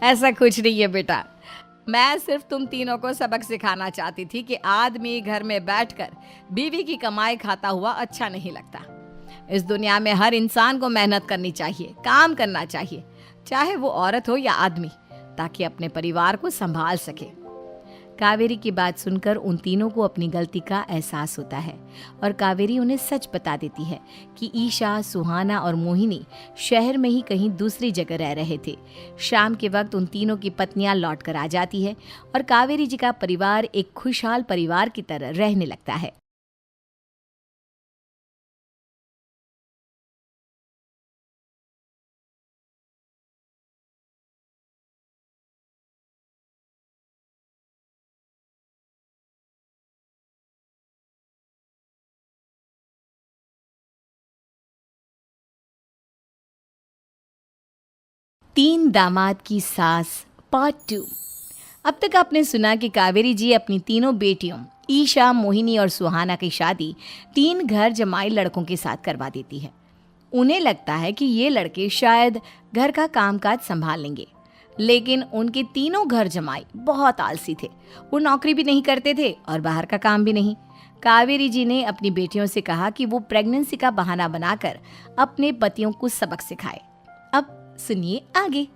ऐसा कुछ नहीं है बेटा, मैं सिर्फ तुम तीनों को सबक सिखाना चाहती थी कि आदमी घर में बैठकर बीवी की कमाई खाता हुआ अच्छा नहीं लगता। इस दुनिया में हर इंसान को मेहनत करनी चाहिए, काम करना चाहिए, चाहे वो औरत हो या आदमी, ताकि अपने परिवार को संभाल सके। कावेरी की बात सुनकर उन तीनों को अपनी गलती का एहसास होता है और कावेरी उन्हें सच बता देती है कि ईशा, सुहाना और मोहिनी शहर में ही कहीं दूसरी जगह रह रहे थे। शाम के वक्त उन तीनों की पत्नियां लौट कर आ जाती है और कावेरी जी का परिवार एक खुशहाल परिवार की तरह रहने लगता है। तीन दामाद की सास पार्ट 2। अब तक आपने सुना कि कावेरी जी अपनी तीनों बेटियों ईशा, मोहिनी और सुहाना की शादी 3 घर जमाई लड़कों के साथ करवा देती है। उन्हें लगता है कि ये लड़के शायद घर का कामकाज संभाल लेंगे, लेकिन उनके तीनों घर जमाई बहुत आलसी थे। वो नौकरी भी नहीं करते थे और बाहर का काम भी नहीं। कावेरी जी ने अपनी बेटियों से कहा कि वो प्रेगनेंसी का बहाना बनाकर अपने पतियों को सबक सिखाए। अब सुनिए आगे।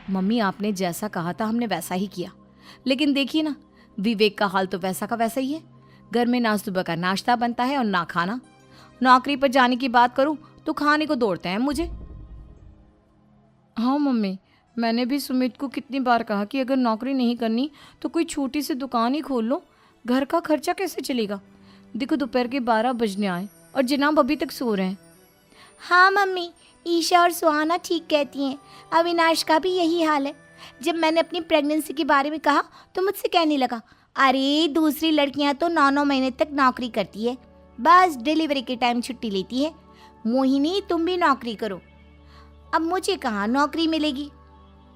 मम्मी, आपने जैसा कहा था हमने वैसा ही किया, लेकिन देखिए ना, विवेक का हाल तो वैसा का वैसा ही है। घर में ना सुबह का नाश्ता बनता है और ना खाना। नौकरी पर जाने की बात करूं तो खाने को दौड़ते हैं मुझे। हाँ मम्मी, मैंने भी सुमित को कितनी बार कहा कि अगर नौकरी नहीं करनी तो कोई छोटी सी दुकान ही खोल लो। घर का खर्चा कैसे चलेगा? देखो दोपहर के 12 बजने आए और जनाब अभी तक सो रहे हैं। हाँ मम्मी, ईशा और सुहाना ठीक कहती हैं। अविनाश का भी यही हाल है। जब मैंने अपनी प्रेगनेंसी के बारे में कहा तो मुझसे कहने लगा, अरे दूसरी लड़कियां तो 9-9 महीने तक नौकरी करती है, बस डिलीवरी के टाइम छुट्टी लेती है। मोहिनी, तुम भी नौकरी करो। अब मुझे कहाँ नौकरी मिलेगी?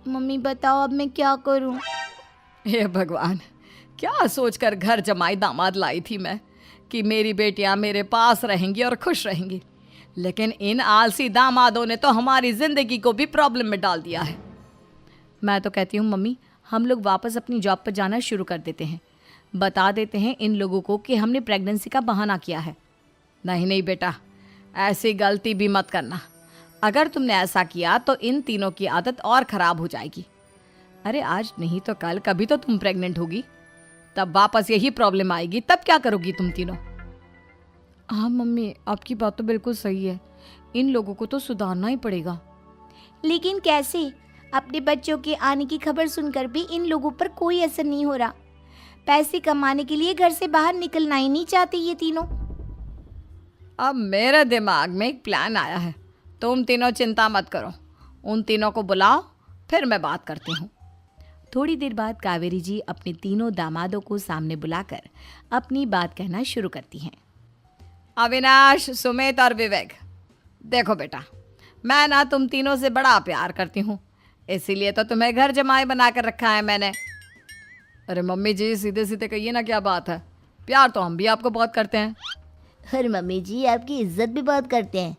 मम्मी बताओ, अब मैं क्या करूँ? हे भगवान, क्या सोचकर घर जमाई दामाद लाई थी मैं कि मेरी बेटियां मेरे पास रहेंगी और खुश रहेंगी, लेकिन इन आलसी दामादों ने तो हमारी जिंदगी को भी प्रॉब्लम में डाल दिया है। मैं तो कहती हूँ मम्मी, हम लोग वापस अपनी जॉब पर जाना शुरू कर देते हैं। बता देते हैं इन लोगों को कि हमने प्रेगनेंसी का बहाना किया है। नहीं नहीं बेटा, ऐसी गलती भी मत करना। अगर तुमने ऐसा किया तो इन तीनों की आदत और ख़राब हो जाएगी। अरे आज नहीं तो कल कभी तो तुम प्रेग्नेंट होगी, तब वापस यही प्रॉब्लम आएगी। तब क्या करोगी तुम तीनों? हाँ मम्मी, आपकी बात तो बिल्कुल सही है। इन लोगों को तो सुधारना ही पड़ेगा। लेकिन कैसे? अपने बच्चों के आने की खबर सुनकर भी इन लोगों पर कोई असर नहीं हो रहा। पैसे कमाने के लिए घर से बाहर निकलना ही नहीं चाहते ये तीनों। अब मेरे दिमाग में एक प्लान आया है। तुम तीनों चिंता मत करो, उन तीनों को बुलाओ, फिर मैं बात करती हूँ। थोड़ी देर बाद कावेरी जी अपने तीनों दामादों को सामने बुलाकर अपनी बात कहना शुरू करती हैं। अविनाश, सुमित और विवेक, देखो बेटा, मैं ना तुम तीनों से बड़ा प्यार करती हूँ, इसीलिए तो तुम्हें घर जमाई बना कर रखा है मैंने। अरे मम्मी जी, सीधे सीधे कहिए ना, क्या बात है? प्यार तो हम भी आपको बहुत करते हैं। अरे मम्मी जी, आपकी इज्जत भी बहुत करते हैं।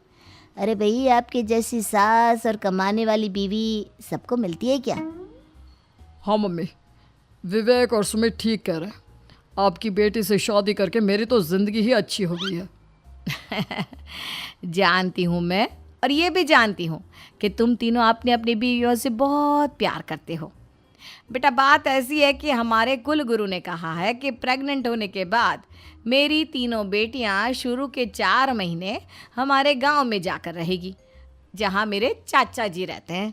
अरे भाई, आपके जैसी सास और कमाने वाली बीवी सबको मिलती है क्या? हाँ मम्मी, विवेक और सुमित ठीक कह रहे हैं। आपकी बेटी से शादी करके मेरी तो ज़िंदगी ही अच्छी हो गई है। जानती हूँ मैं, और ये भी जानती हूँ कि तुम तीनों अपने अपनी बीवियों से बहुत प्यार करते हो। बेटा, बात ऐसी है कि हमारे कुल गुरु ने कहा है कि प्रेग्नेंट होने के बाद मेरी तीनों बेटियां शुरू के 4 महीने हमारे गांव में जाकर रहेगी, जहां मेरे चाचा जी रहते हैं।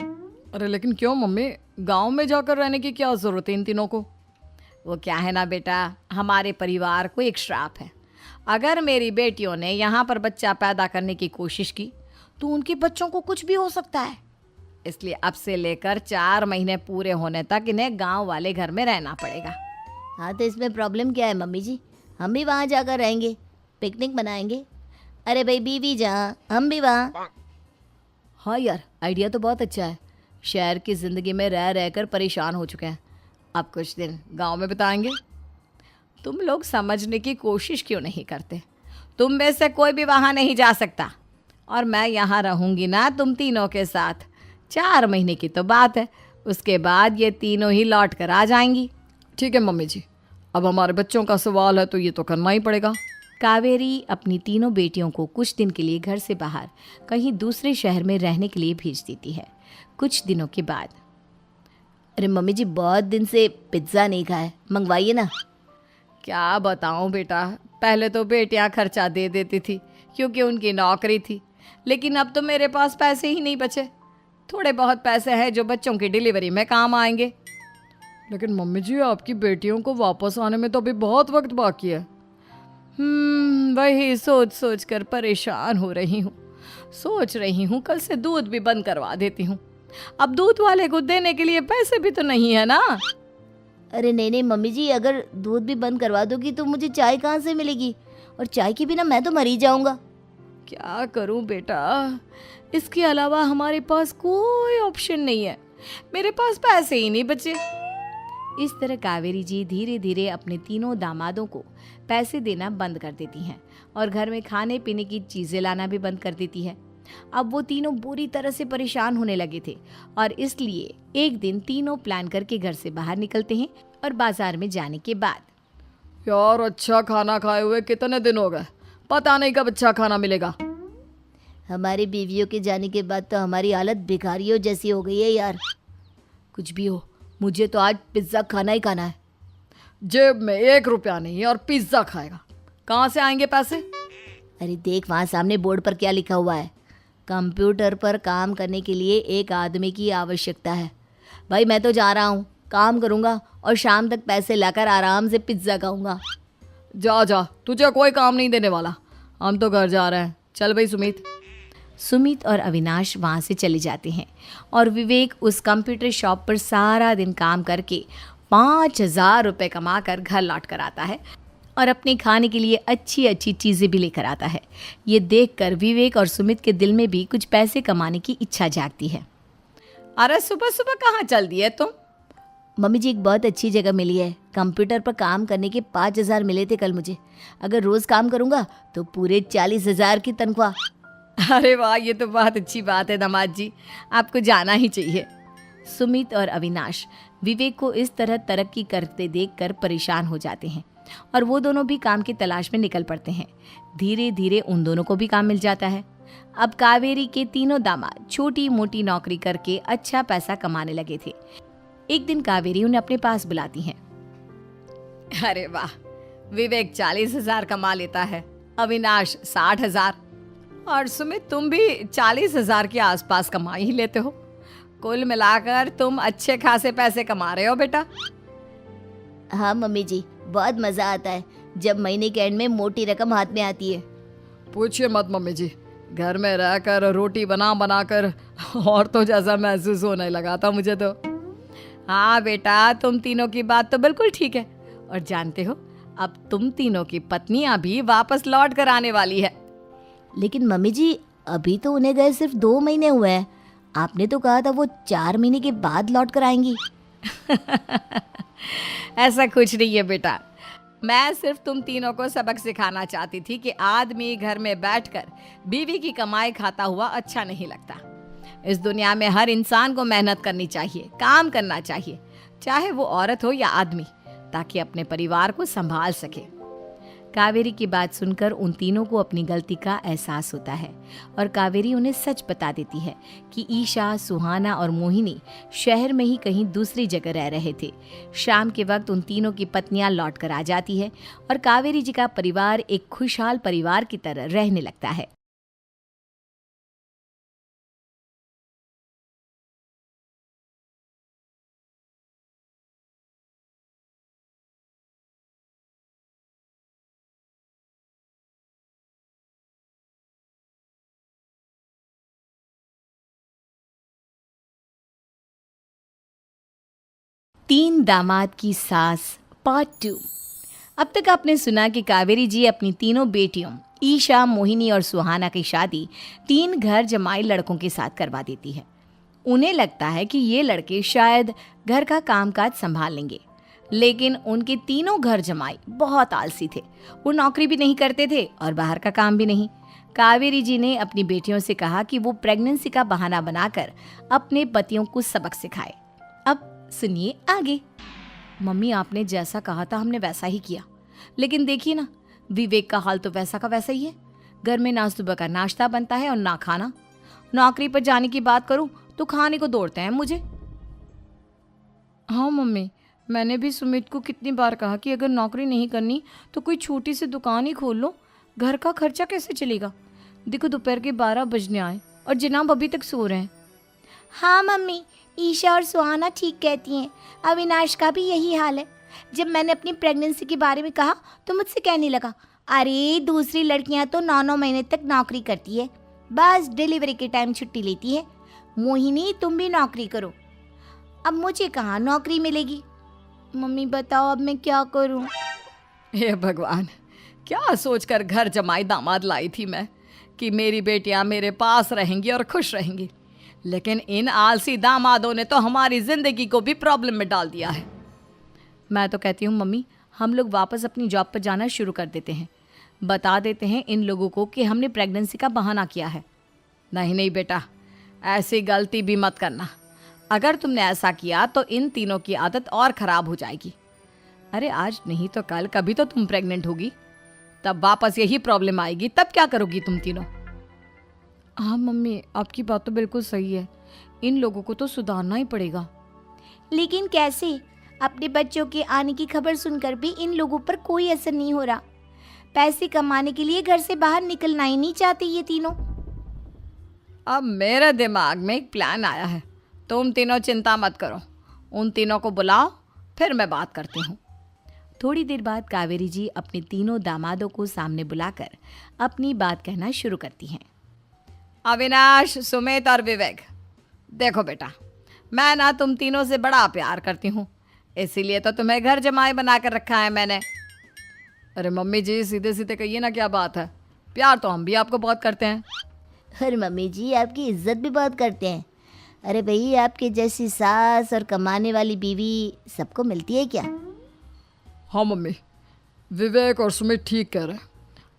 अरे लेकिन क्यों मम्मी, गांव में जाकर रहने की क्या ज़रूरत है इन तीनों को? वो क्या है ना बेटा, हमारे परिवार को एक श्राप है। अगर मेरी बेटियों ने यहाँ पर बच्चा पैदा करने की कोशिश की तो उनके बच्चों को कुछ भी हो सकता है। इसलिए अब से लेकर 4 महीने पूरे होने तक इन्हें गांव वाले घर में रहना पड़ेगा। हाँ, तो इसमें प्रॉब्लम क्या है मम्मी जी? हम भी वहाँ जाकर रहेंगे, पिकनिक मनाएंगे। अरे भाई, बीवी जहाँ हम भी वहाँ। हाँ यार, आइडिया तो बहुत अच्छा है। शहर की ज़िंदगी में रह रहकर परेशान हो चुके हैं, अब कुछ दिन गांव में बिताएंगे। तुम लोग समझने की कोशिश क्यों नहीं करते? तुम में से कोई भी वहाँ नहीं जा सकता, और मैं यहाँ रहूँगी ना तुम तीनों के साथ। 4 महीने की तो बात है, उसके बाद ये तीनों ही लौट कर आ जाएंगी। ठीक है मम्मी जी, अब हमारे बच्चों का सवाल है तो ये तो करना ही पड़ेगा। कावेरी अपनी तीनों बेटियों को कुछ दिन के लिए घर से बाहर कहीं दूसरे शहर में रहने के लिए भेज देती है। कुछ दिनों के बाद, अरे मम्मी जी, बहुत दिन से पिज्ज़ा नहीं खाया, मंगवाइए ना। क्या बताऊं बेटा, पहले तो बेटियां खर्चा दे देती थी क्योंकि उनकी नौकरी थी, लेकिन अब तो मेरे पास पैसे ही नहीं बचे। थोड़े बहुत पैसे हैं जो बच्चों की डिलीवरी में काम आएंगे। लेकिन मम्मी जी, आपकी बेटियों को वापस आने में तो अभी बहुत वक्त बाकी है। वही सोच सोच कर परेशान हो रही हूँ। सोच रही हूँ कल से दूध भी बंद करवा देती हूँ। अब दूध वाले को देने के लिए पैसे भी तो नहीं है ना। अरे नहीं नहीं मम्मी जी, अगर दूध भी बंद करवा दोगी तो मुझे चाय कहाँ से मिलेगी, और चाय के बिना मैं तो मर ही जाऊंगा। क्या करूं बेटा, इसके अलावा हमारे पास कोई ऑप्शन नहीं है। मेरे पास पैसे ही नहीं बचे। इस तरह कावेरी जी धीरे धीरे अपने तीनों दामादों को पैसे देना बंद कर देती हैं और घर में खाने पीने की चीज़ें लाना भी बंद कर देती है। अब वो तीनों बुरी तरह से परेशान होने लगे थे और इसलिए एक दिन तीनों प्लान करके घर से बाहर निकलते हैं और बाजार में जाने के बाद, यार अच्छा खाना खाए हुए कितने दिन हो गए, पता नहीं कब अच्छा खाना मिलेगा। हमारी बीवियों के जाने के बाद तो हमारी हालत भिखारियों जैसी हो गई है यार। कुछ भी हो, मुझे तो आज पिज्ज़ा खाना ही खाना है। जेब में 1 रुपया नहीं है और पिज्ज़ा खाएगा, कहाँ से आएंगे पैसे? अरे देख वहाँ सामने बोर्ड पर क्या लिखा हुआ है, कंप्यूटर पर काम करने के लिए एक आदमी की आवश्यकता है। भाई मैं तो जा रहा हूँ, काम करूँगा और शाम तक पैसे लाकर आराम से पिज्ज़ा खाऊंगा। जा जा, तुझे कोई काम नहीं देने वाला, हम तो घर जा रहे हैं। चल भाई सुमित। सुमित और अविनाश वहाँ से चले जाते हैं और विवेक उस कंप्यूटर शॉप पर सारा दिन काम करके 5,000 रुपये कमा कर घर लौट कर आता है और अपने खाने के लिए अच्छी अच्छी चीज़ें भी लेकर आता है। ये देखकर विवेक और सुमित के दिल में भी कुछ पैसे कमाने की इच्छा जागती है। अरे सुबह सुबह कहाँ चल दिए तुम? मम्मी जी, एक बहुत अच्छी जगह मिली है, कंप्यूटर पर काम करने के 5,000 मिले थे कल मुझे। अगर रोज़ काम करूँगा तो पूरे 40,000 की तनख्वाह। अरे वाह, ये तो बहुत अच्छी बात है दामाद जी, आपको जाना ही चाहिए। सुमित और अविनाश विवेक को इस तरह तरक्की करते देखकर परेशान हो जाते हैं और वो दोनों भी काम की तलाश में निकल पड़ते हैं। धीरे धीरे उन दोनों को भी काम मिल जाता है। अब कावेरी के तीनों दामाद छोटी मोटी नौकरी करके अच्छा पैसा कमाने लगे थे। एक दिन कावेरी उन्हें अपने पास बुलाती हैं। अरे वाह, विवेक 40,000 कमा लेता है, अविनाश 60,000 और सुमित तुम भी 40,000 के आसपास कमा ही लेते हो। कुल मिलाकर तुम अच्छे खासे पैसे कमा रहे हो बेटा। हाँ मम्मी जी, बहुत मज़ा आता है जब महीने के एंड में मोटी रकम हाथ में आती है। पूछिए मत मम्मी जी, घर में रहकर रोटी बना बना कर और तो जैसा महसूस होने लगा था मुझे तो। हाँ बेटा, तुम तीनों की बात तो बिल्कुल ठीक है। और जानते हो, अब तुम तीनों की पत्नियां भी वापस लौट कर आने वाली है। लेकिन मम्मी जी, अभी तो उन्हें गए सिर्फ 2 महीने हुए हैं, आपने तो कहा था वो 4 महीने के बाद लौट कर आएंगी। ऐसा कुछ नहीं है बेटा, मैं सिर्फ तुम तीनों को सबक सिखाना चाहती थी कि आदमी घर में बैठकर बीवी की कमाई खाता हुआ अच्छा नहीं लगता। इस दुनिया में हर इंसान को मेहनत करनी चाहिए, काम करना चाहिए, चाहे वो औरत हो या आदमी, ताकि अपने परिवार को संभाल सके। कावेरी की बात सुनकर उन तीनों को अपनी गलती का एहसास होता है और कावेरी उन्हें सच बता देती है कि ईशा, सुहाना और मोहिनी शहर में ही कहीं दूसरी जगह रह रहे थे। शाम के वक्त उन तीनों की पत्नियां लौट कर आ जाती है और कावेरी जी का परिवार एक खुशहाल परिवार की तरह रहने लगता है। तीन दामाद की सास पार्ट 2। अब तक आपने सुना कि कावेरी जी अपनी तीनों बेटियों ईशा, मोहिनी और सुहाना की शादी 3 घर जमाई लड़कों के साथ करवा देती है। उन्हें लगता है कि ये लड़के शायद घर का कामकाज संभाल लेंगे, लेकिन उनके तीनों घर जमाई बहुत आलसी थे। वो नौकरी भी नहीं करते थे और बाहर का काम भी नहीं। कावेरी जी ने अपनी बेटियों से कहा कि वो प्रेगनेंसी का बहाना बनाकर अपने पतियों को सबक सिखाए। अब सुनिए आगे। मम्मी आपने जैसा कहा था हमने वैसा ही किया, लेकिन देखिए ना, विवेक का हाल तो वैसा का वैसा ही है। घर में ना सुबह का नाश्ता बनता है और ना खाना। नौकरी पर जाने की बात करूं तो खाने को दौड़ते हैं मुझे। हाँ मम्मी, मैंने भी सुमित को कितनी बार कहा कि अगर नौकरी नहीं करनी तो कोई छोटी सी दुकान ही खोल लो, घर का खर्चा कैसे चलेगा। देखो दोपहर के 12 बजने आए और जनाब अभी तक सो रहे हैं। हाँ मम्मी, ईशा और सुहाना ठीक कहती हैं। अविनाश का भी यही हाल है। जब मैंने अपनी प्रेगनेंसी के बारे में कहा तो मुझसे कहने लगा, अरे दूसरी लड़कियां तो 9-9 महीने तक नौकरी करती है, बस डिलीवरी के टाइम छुट्टी लेती है। मोहिनी तुम भी नौकरी करो। अब मुझे कहाँ नौकरी मिलेगी? मम्मी बताओ अब मैं क्या करूँ? हे भगवान, क्या सोचकर घर जमाई दामाद लाई थी मैं कि मेरी बेटियां मेरे पास रहेंगी और खुश रहेंगी, लेकिन इन आलसी दामादों ने तो हमारी जिंदगी को भी प्रॉब्लम में डाल दिया है। मैं तो कहती हूँ मम्मी, हम लोग वापस अपनी जॉब पर जाना शुरू कर देते हैं। बता देते हैं इन लोगों को कि हमने प्रेगनेंसी का बहाना किया है। नहीं नहीं बेटा, ऐसी गलती भी मत करना। अगर तुमने ऐसा किया तो इन तीनों की आदत और ख़राब हो जाएगी। अरे आज नहीं तो कल कभी तो तुम प्रेग्नेंट होगी, तब वापस यही प्रॉब्लम आएगी, तब क्या करोगी तुम तीनों? हाँ मम्मी, आपकी बात तो बिल्कुल सही है। इन लोगों को तो सुधारना ही पड़ेगा। लेकिन कैसे? अपने बच्चों के आने की खबर सुनकर भी इन लोगों पर कोई असर नहीं हो रहा। पैसे कमाने के लिए घर से बाहर निकलना ही नहीं चाहते ये तीनों। अब मेरे दिमाग में एक प्लान आया है, तुम तीनों चिंता मत करो। उन तीनों को बुलाओ, फिर मैं बात करती हूँ। थोड़ी देर बाद कावेरी जी अपने तीनों दामादों को सामने बुलाकर अपनी बात कहना शुरू करती हैं। अविनाश, सुमित और विवेक, देखो बेटा, मैं ना तुम तीनों से बड़ा प्यार करती हूँ, इसीलिए तो तुम्हें घर जमाई बना कर रखा है मैंने। अरे मम्मी जी, सीधे सीधे कहिए ना, क्या बात है? प्यार तो हम भी आपको बहुत करते हैं। अरे मम्मी जी, आपकी इज्जत भी बहुत करते हैं। अरे भाई, आपके जैसी सास और कमाने वाली बीवी सबको मिलती है क्या? हाँ मम्मी, विवेक और सुमित ठीक कह रहे हैं।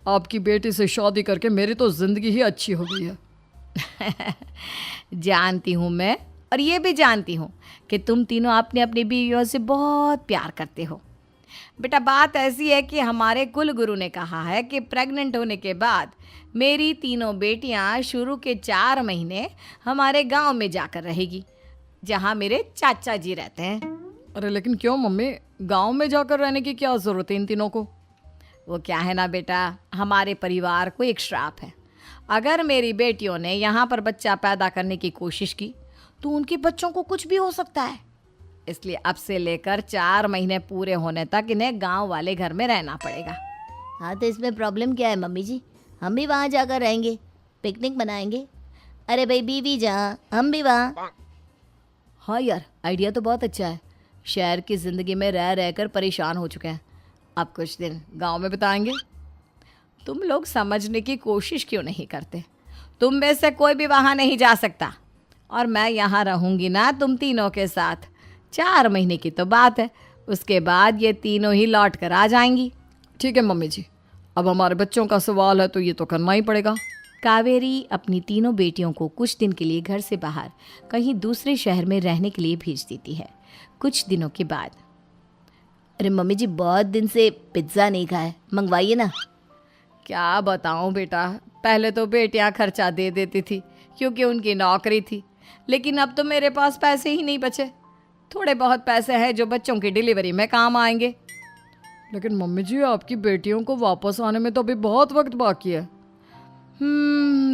आपकी बेटी से शादी करके मेरी तो ज़िंदगी ही अच्छी हो गई है। जानती हूँ मैं, और ये भी जानती हूँ कि तुम तीनों अपने अपनी बीवियों से बहुत प्यार करते हो। बेटा, बात ऐसी है कि हमारे कुल गुरु ने कहा है कि प्रेग्नेंट होने के बाद मेरी तीनों बेटियां शुरू के 4 महीने हमारे गांव में जाकर रहेगी, जहां मेरे चाचा जी रहते हैं। अरे लेकिन क्यों मम्मी, गांव में जाकर रहने की क्या ज़रूरत है इन तीनों को? वो क्या है ना बेटा, हमारे परिवार को एक श्राप है। अगर मेरी बेटियों ने यहाँ पर बच्चा पैदा करने की कोशिश की तो उनके बच्चों को कुछ भी हो सकता है। इसलिए अब से लेकर 4 महीने पूरे होने तक इन्हें गांव वाले घर में रहना पड़ेगा। हाँ, तो इसमें प्रॉब्लम क्या है मम्मी जी? हम भी वहाँ जाकर रहेंगे, पिकनिक मनाएंगे। अरे भाई, बीवी जहाँ हम भी वहाँ। हाँ यार, आइडिया तो बहुत अच्छा है। शहर की ज़िंदगी में रह रहकर परेशान हो चुके हैं, अब कुछ दिन गांव में बिताएंगे। तुम लोग समझने की कोशिश क्यों नहीं करते? तुम में से कोई भी वहाँ नहीं जा सकता, और मैं यहाँ रहूँगी ना तुम तीनों के साथ। 4 महीने की तो बात है, उसके बाद ये तीनों ही लौट कर आ जाएंगी। ठीक है मम्मी जी, अब हमारे बच्चों का सवाल है तो ये तो करना ही पड़ेगा। कावेरी अपनी तीनों बेटियों को कुछ दिन के लिए घर से बाहर कहीं दूसरे शहर में रहने के लिए भेज देती है। कुछ दिनों के बाद, अरे मम्मी जी, बहुत दिन से पिज्ज़ा नहीं खाया, मंगवाइए ना। क्या बताऊं बेटा, पहले तो बेटियां खर्चा दे देती थी क्योंकि उनकी नौकरी थी, लेकिन अब तो मेरे पास पैसे ही नहीं बचे। थोड़े बहुत पैसे हैं जो बच्चों की डिलीवरी में काम आएंगे। लेकिन मम्मी जी, आपकी बेटियों को वापस आने में तो अभी बहुत वक्त बाकी है।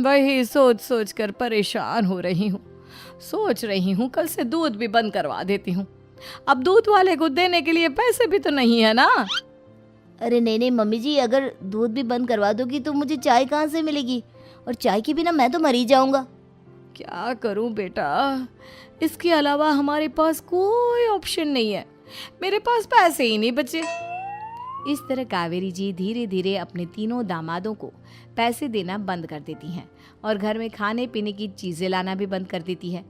वही सोच सोच कर परेशान हो रही हूँ। सोच रही हूँ कल से दूध भी बंद करवा देती हूँ। अब दूध वाले को देने के लिए पैसे भी तो नहीं है ना। अरे नहीं नहीं मम्मी जी, अगर दूध भी बंद करवा दोगी तो मुझे चाय कहाँ से मिलेगी? और चाय के बिना मैं तो मर ही जाऊँगा। क्या करूं बेटा, इसके अलावा हमारे पास कोई ऑप्शन नहीं है। मेरे पास पैसे ही नहीं बचे। इस तरह कावेरी जी धीरे धीरे अपने तीनों दामादों को पैसे देना बंद कर देती हैं और घर में खाने पीने की चीज़ें लाना भी बंद कर देती है।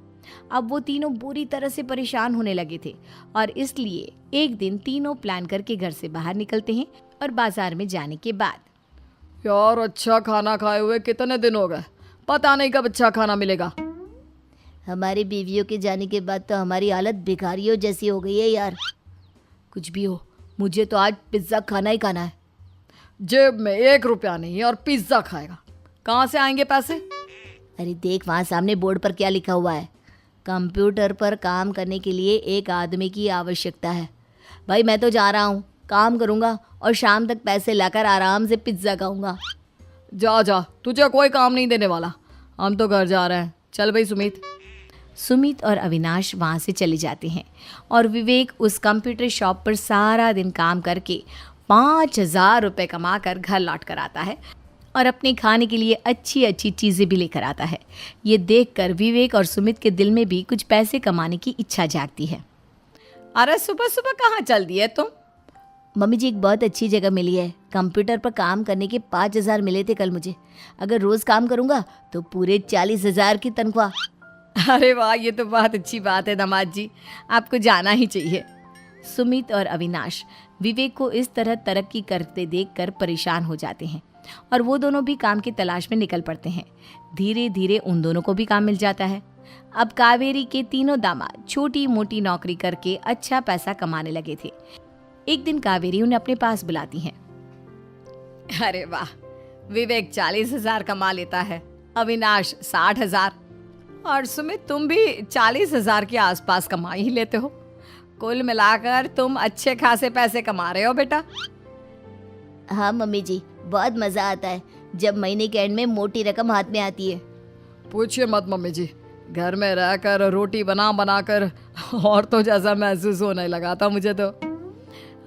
अब वो तीनों बुरी तरह से परेशान होने लगे थे और इसलिए एक दिन तीनों प्लान करके घर से बाहर निकलते हैं और बाजार में जाने के बाद, यार अच्छा खाना खाए हुए कितने दिन हो गए, पता नहीं कब अच्छा खाना मिलेगा। हमारी बीवियों के जाने के बाद तो हमारी हालत भिखारियों जैसी हो गई है यार। कुछ भी हो, मुझे तो आज पिज्ज़ा खाना ही खाना है। जेब में 1 रुपया नहीं है और पिज्ज़ा खाएगा, कहाँ से आएंगे पैसे? अरे देख वहाँ सामने बोर्ड पर क्या लिखा हुआ है, कंप्यूटर पर काम करने के लिए एक आदमी की आवश्यकता है। भाई मैं तो जा रहा हूँ, काम करूँगा और शाम तक पैसे लाकर आराम से पिज्ज़ा खाऊंगा। जा जा, तुझे कोई काम नहीं देने वाला, हम तो घर जा रहे हैं। चल भाई सुमित। सुमित और अविनाश वहाँ से चले जाते हैं और विवेक उस कंप्यूटर शॉप पर सारा दिन काम करके 5,000 रुपये कमा कर घर लौट कर आता है और अपने खाने के लिए अच्छी अच्छी चीज़ें भी लेकर आता है। ये देखकर विवेक और सुमित के दिल में भी कुछ पैसे कमाने की इच्छा जागती है। अरे सुबह सुबह कहाँ चल दिए तुम? मम्मी जी एक बहुत अच्छी जगह मिली है, कंप्यूटर पर काम करने के 5,000 मिले थे कल मुझे। अगर रोज़ काम करूँगा तो पूरे 40,000 की तनख्वाह। अरे वाह, ये तो बहुत अच्छी बात है दामाद जी, आपको जाना ही चाहिए। सुमित और अविनाश विवेक को इस तरह तरक्की करते देखकर परेशान हो जाते हैं और वो दोनों भी काम की तलाश में निकल पड़ते हैं। धीरे धीरे उन दोनों को भी काम मिल जाता है। अब कावेरी के तीनों दामाद छोटी मोटी नौकरी करके अच्छा पैसा कमाने लगे थे। एक दिन कावेरी उन्हें अपने पास बुलाती हैं। अरे वाह, विवेक 40,000 कमा लेता है, अविनाश 60,000 और सुमित तुम भी 40,000 के आसपास कमा ही लेते हो। कुल मिलाकर तुम अच्छे खासे पैसे कमा रहे हो बेटा। हाँ मम्मी जी, बहुत मज़ा आता है जब महीने के एंड में मोटी रकम हाथ में आती है। पूछिए मत मम्मी जी, घर में रहकर रोटी बना बना कर और तो जैसा महसूस होने लगा था मुझे तो।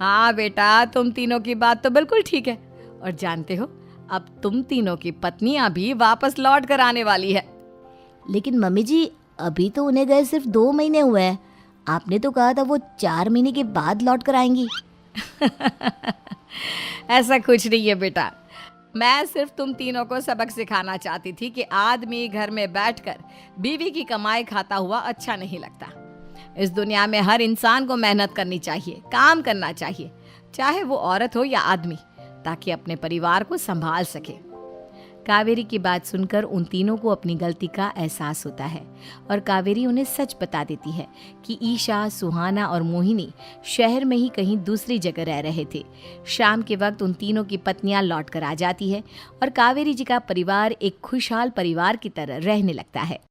हाँ बेटा, तुम तीनों की बात तो बिल्कुल ठीक है। और जानते हो, अब तुम तीनों की पत्नियां भी वापस लौट कर आने वाली है। लेकिन मम्मी जी अभी तो उन्हें गए सिर्फ 2 महीने हुए हैं, आपने तो कहा था वो 4 महीने के बाद लौट कर आएंगी। ऐसा कुछ नहीं है बेटा, मैं सिर्फ तुम तीनों को सबक सिखाना चाहती थी कि आदमी घर में बैठकर बीवी की कमाई खाता हुआ अच्छा नहीं लगता। इस दुनिया में हर इंसान को मेहनत करनी चाहिए, काम करना चाहिए, चाहे वो औरत हो या आदमी, ताकि अपने परिवार को संभाल सके। कावेरी की बात सुनकर उन तीनों को अपनी गलती का एहसास होता है और कावेरी उन्हें सच बता देती है कि ईशा, सुहाना और मोहिनी शहर में ही कहीं दूसरी जगह रह रहे थे। शाम के वक्त उन तीनों की पत्नियां लौट कर आ जाती है और कावेरी जी का परिवार एक खुशहाल परिवार की तरह रहने लगता है।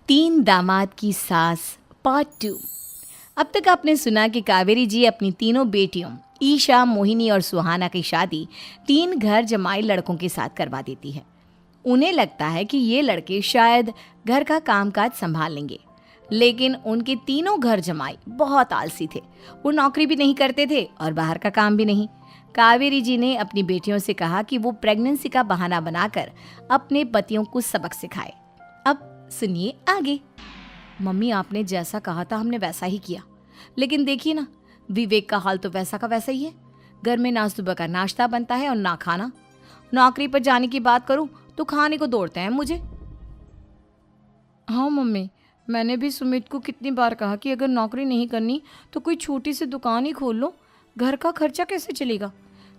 तीन दामाद की सास पार्ट 2। अब तक आपने सुना कि कावेरी जी अपनी तीनों बेटियों ईशा, मोहिनी और सुहाना की शादी 3 घर जमाई लड़कों के साथ करवा देती है। उन्हें लगता है कि ये लड़के शायद घर का कामकाज संभाल लेंगे, लेकिन उनके तीनों घर जमाई बहुत आलसी थे। वो नौकरी भी नहीं करते थे और बाहर का काम भी नहीं। कावेरी जी ने अपनी बेटियों से कहा कि वो प्रेगनेंसी का बहाना बनाकर अपने पतियों को सबक सिखाए। अब सुनिए आगे। मम्मी, आपने जैसा कहा था हमने वैसा ही किया, लेकिन देखिए ना, विवेक का हाल तो वैसा का वैसा ही है। घर में ना सुबह का नाश्ता बनता है और ना खाना। नौकरी पर जाने की बात करूं तो खाने को दौड़ते हैं मुझे। हाँ मम्मी, मैंने भी सुमित को कितनी बार कहा कि अगर नौकरी नहीं करनी तो कोई छोटी सी दुकान ही खोल लो, घर का खर्चा कैसे चलेगा।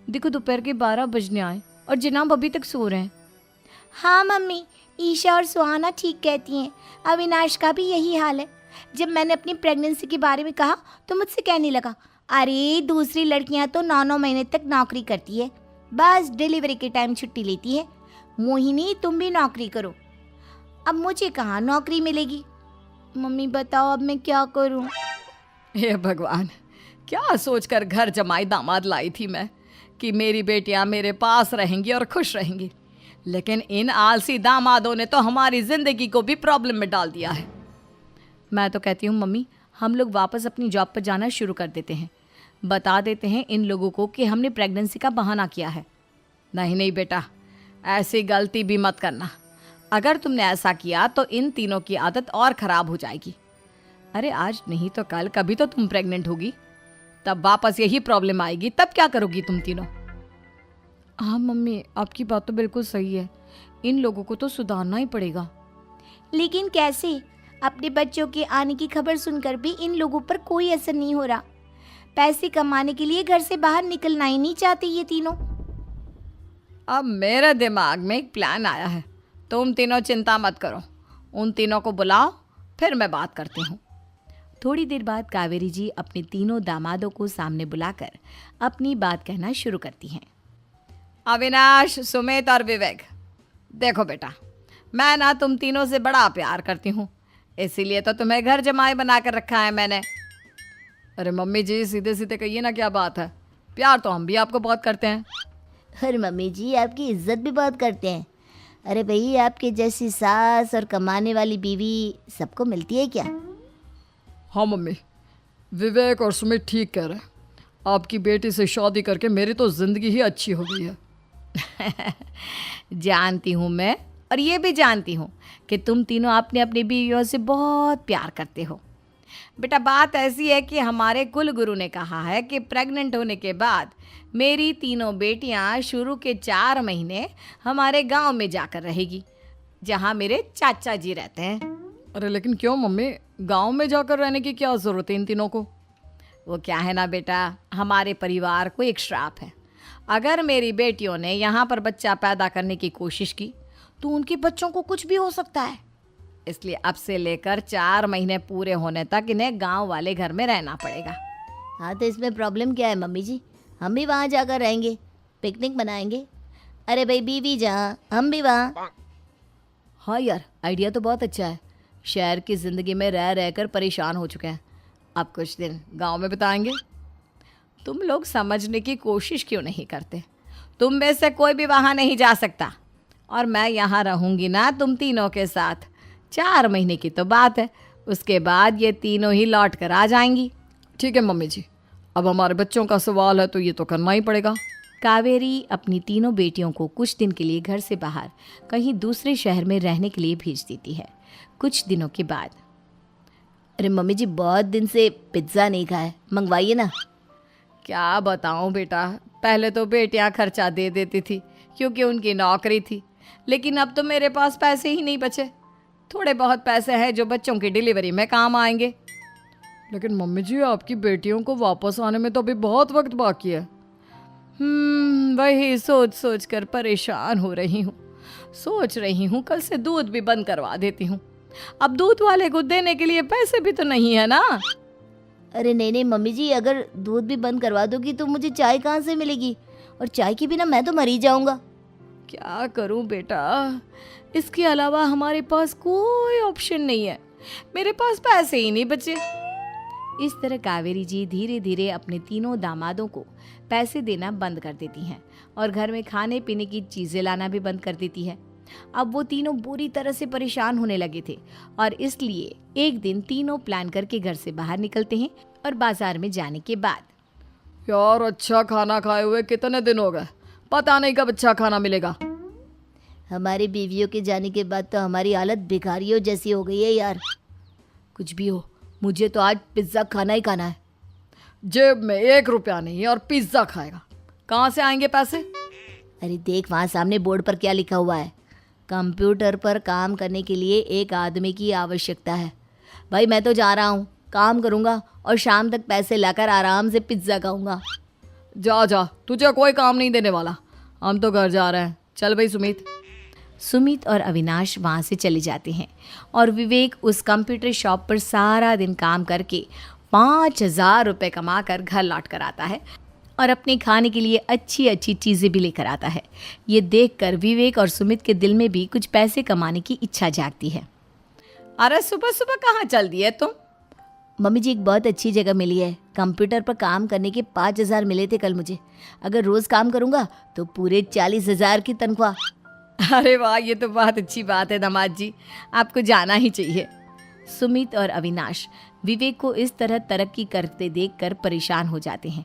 देखो दोपहर के 12 बजने आए और जनाब अभी तक सो रहे हैं। हाँ मम्मी, ईशा और सुहाना ठीक कहती हैं। अविनाश का भी यही हाल है। जब मैंने अपनी प्रेगनेंसी के बारे में कहा तो मुझसे कहने लगा, अरे दूसरी लड़कियां तो 9-9 महीने तक नौकरी करती है, बस डिलीवरी के टाइम छुट्टी लेती है। मोहिनी, तुम भी नौकरी करो। अब मुझे कहाँ नौकरी मिलेगी? मम्मी बताओ अब मैं क्या करूँ? हे भगवान, क्या सोचकर घर जमाई दामाद लाई थी मैं कि मेरी बेटियां मेरे पास रहेंगी और खुश रहेंगी, लेकिन इन आलसी दामादों ने तो हमारी जिंदगी को भी प्रॉब्लम में डाल दिया है। मैं तो कहती हूँ मम्मी, हम लोग वापस अपनी जॉब पर जाना शुरू कर देते हैं। बता देते हैं इन लोगों को कि हमने प्रेगनेंसी का बहाना किया है। नहीं नहीं बेटा, ऐसी गलती भी मत करना। अगर तुमने ऐसा किया तो इन तीनों की आदत और ख़राब हो जाएगी। अरे आज नहीं तो कल कभी तो तुम प्रेग्नेंट होगी, तब वापस यही प्रॉब्लम आएगी, तब क्या करोगी तुम तीनों? हाँ मम्मी, आपकी बात तो बिल्कुल सही है। इन लोगों को तो सुधारना ही पड़ेगा। लेकिन कैसे? अपने बच्चों के आने की खबर सुनकर भी इन लोगों पर कोई असर नहीं हो रहा। पैसे कमाने के लिए घर से बाहर निकलना ही नहीं चाहते ये तीनों। अब मेरे दिमाग में एक प्लान आया है। तुम तीनों चिंता मत करो, उन तीनों को बुलाओ, फिर मैं बात करती हूँ। थोड़ी देर बाद कावेरी जी अपने तीनों दामादों को सामने बुलाकर अपनी बात कहना शुरू करती हैं। अविनाश, सुमित और विवेक, देखो बेटा, मैं ना तुम तीनों से बड़ा प्यार करती हूँ, इसीलिए तो तुम्हें घर जमाई बना कर रखा है मैंने। अरे मम्मी जी, सीधे सीधे कहिए ना, क्या बात है? प्यार तो हम भी आपको बहुत करते हैं। अरे मम्मी जी, आपकी इज्जत भी बहुत करते हैं। अरे भाई, आपके जैसी सास और कमाने वाली बीवी सबको मिलती है क्या? हाँ मम्मी, विवेक और सुमित ठीक कह रहे हैं। आपकी बेटी से शादी करके मेरी तो ज़िंदगी ही अच्छी हो गई है। जानती हूँ मैं, और ये भी जानती हूँ कि तुम तीनों अपने अपनी बीवियों से बहुत प्यार करते हो। बेटा, बात ऐसी है कि हमारे कुल गुरु ने कहा है कि प्रेग्नेंट होने के बाद मेरी तीनों बेटियां शुरू के 4 महीने हमारे गांव में जाकर रहेगी, जहां मेरे चाचा जी रहते हैं। अरे लेकिन क्यों मम्मी, गांव में जाकर रहने की क्या ज़रूरत है इन तीनों को? वो क्या है ना बेटा, हमारे परिवार को एक श्राप है। अगर मेरी बेटियों ने यहाँ पर बच्चा पैदा करने की कोशिश की तो उनके बच्चों को कुछ भी हो सकता है। इसलिए अब से लेकर 4 महीने पूरे होने तक इन्हें गांव वाले घर में रहना पड़ेगा। हाँ, तो इसमें प्रॉब्लम क्या है मम्मी जी? हम भी वहाँ जाकर रहेंगे, पिकनिक मनाएंगे। अरे भाई, बीवी जहाँ हम भी वहाँ। हाँ यार, आइडिया तो बहुत अच्छा है। शहर की ज़िंदगी में रह रहकर परेशान हो चुके हैं, अब कुछ दिन गांव में बिताएंगे। तुम लोग समझने की कोशिश क्यों नहीं करते? तुम में से कोई भी वहाँ नहीं जा सकता, और मैं यहाँ रहूँगी ना तुम तीनों के साथ। 4 महीने की तो बात है, उसके बाद ये तीनों ही लौट कर आ जाएंगी। ठीक है मम्मी जी, अब हमारे बच्चों का सवाल है तो ये तो करना ही पड़ेगा। कावेरी अपनी तीनों बेटियों को कुछ दिन के लिए घर से बाहर कहीं दूसरे शहर में रहने के लिए भेज देती है। कुछ दिनों के बाद, अरे मम्मी जी, बहुत दिन से पिज्ज़ा नहीं खाया, मंगवाइए ना। क्या बताऊं बेटा, पहले तो बेटियां खर्चा दे देती थी क्योंकि उनकी नौकरी थी, लेकिन अब तो मेरे पास पैसे ही नहीं बचे। थोड़े बहुत पैसे हैं जो बच्चों की डिलीवरी में काम आएंगे। लेकिन मम्मी जी, आपकी बेटियों को वापस आने में तो अभी बहुत वक्त बाकी है। वही सोच सोच कर परेशान हो रही हूँ। सोच रही हूँ कल से दूध भी बंद करवा देती हूँ। अब दूध वाले को देने के लिए पैसे भी तो नहीं है ना। अरे नहीं नहीं मम्मी जी, अगर दूध भी बंद करवा दोगी तो मुझे चाय कहाँ से मिलेगी? और चाय के बिना मैं तो मर ही जाऊंगा। क्या करूं बेटा, इसके अलावा हमारे पास कोई ऑप्शन नहीं है। मेरे पास पैसे ही नहीं बचे। इस तरह कावेरी जी धीरे धीरे अपने तीनों दामादों को पैसे देना बंद कर देती हैं और घर में खाने पीने की चीज़ें लाना भी बंद कर देती है। अब वो तीनों बुरी तरह से परेशान होने लगे थे और इसलिए एक दिन तीनों प्लान करके घर से बाहर निकलते हैं और बाजार में जाने के बाद, यार अच्छा खाना खाए हुए कितने दिन हो गए, पता नहीं कब अच्छा खाना मिलेगा। हमारी बीवियों के जाने के बाद तो हमारी हालत भिखारियों जैसी हो गई है यार। कुछ भी हो, मुझे तो आज पिज्ज़ा खाना ही खाना है। जेब में 1 रुपया नहीं और पिज्ज़ा खाएगा, कहाँ से आएंगे पैसे? अरे देख, वहाँ सामने बोर्ड पर क्या लिखा हुआ है, कंप्यूटर पर काम करने के लिए एक आदमी की आवश्यकता है। भाई मैं तो जा रहा हूँ, काम करूँगा और शाम तक पैसे लाकर आराम से पिज्ज़ा खाऊंगा। जा जा, तुझे कोई काम नहीं देने वाला, हम तो घर जा रहे हैं। चल भाई सुमित। सुमित और अविनाश वहाँ से चले जाते हैं और विवेक उस कंप्यूटर शॉप पर सारा दिन काम करके 5,000 रुपये कमा कर घर लौट कर आता है और अपने खाने के लिए अच्छी अच्छी चीज़ें भी लेकर आता है। ये देखकर विवेक और सुमित के दिल में भी कुछ पैसे कमाने की इच्छा जागती है। अरे सुबह सुबह कहाँ चल दिए तुम? मम्मी जी, एक बहुत अच्छी जगह मिली है। कंप्यूटर पर काम करने के 5,000 मिले थे कल मुझे। अगर रोज़ काम करूँगा तो पूरे 40,000 की तनख्वाह। अरे वाह, ये तो बहुत अच्छी बात है दामाद जी, आपको जाना ही चाहिए। सुमित और अविनाश विवेक को इस तरह तरक्की करते देखकर परेशान हो जाते हैं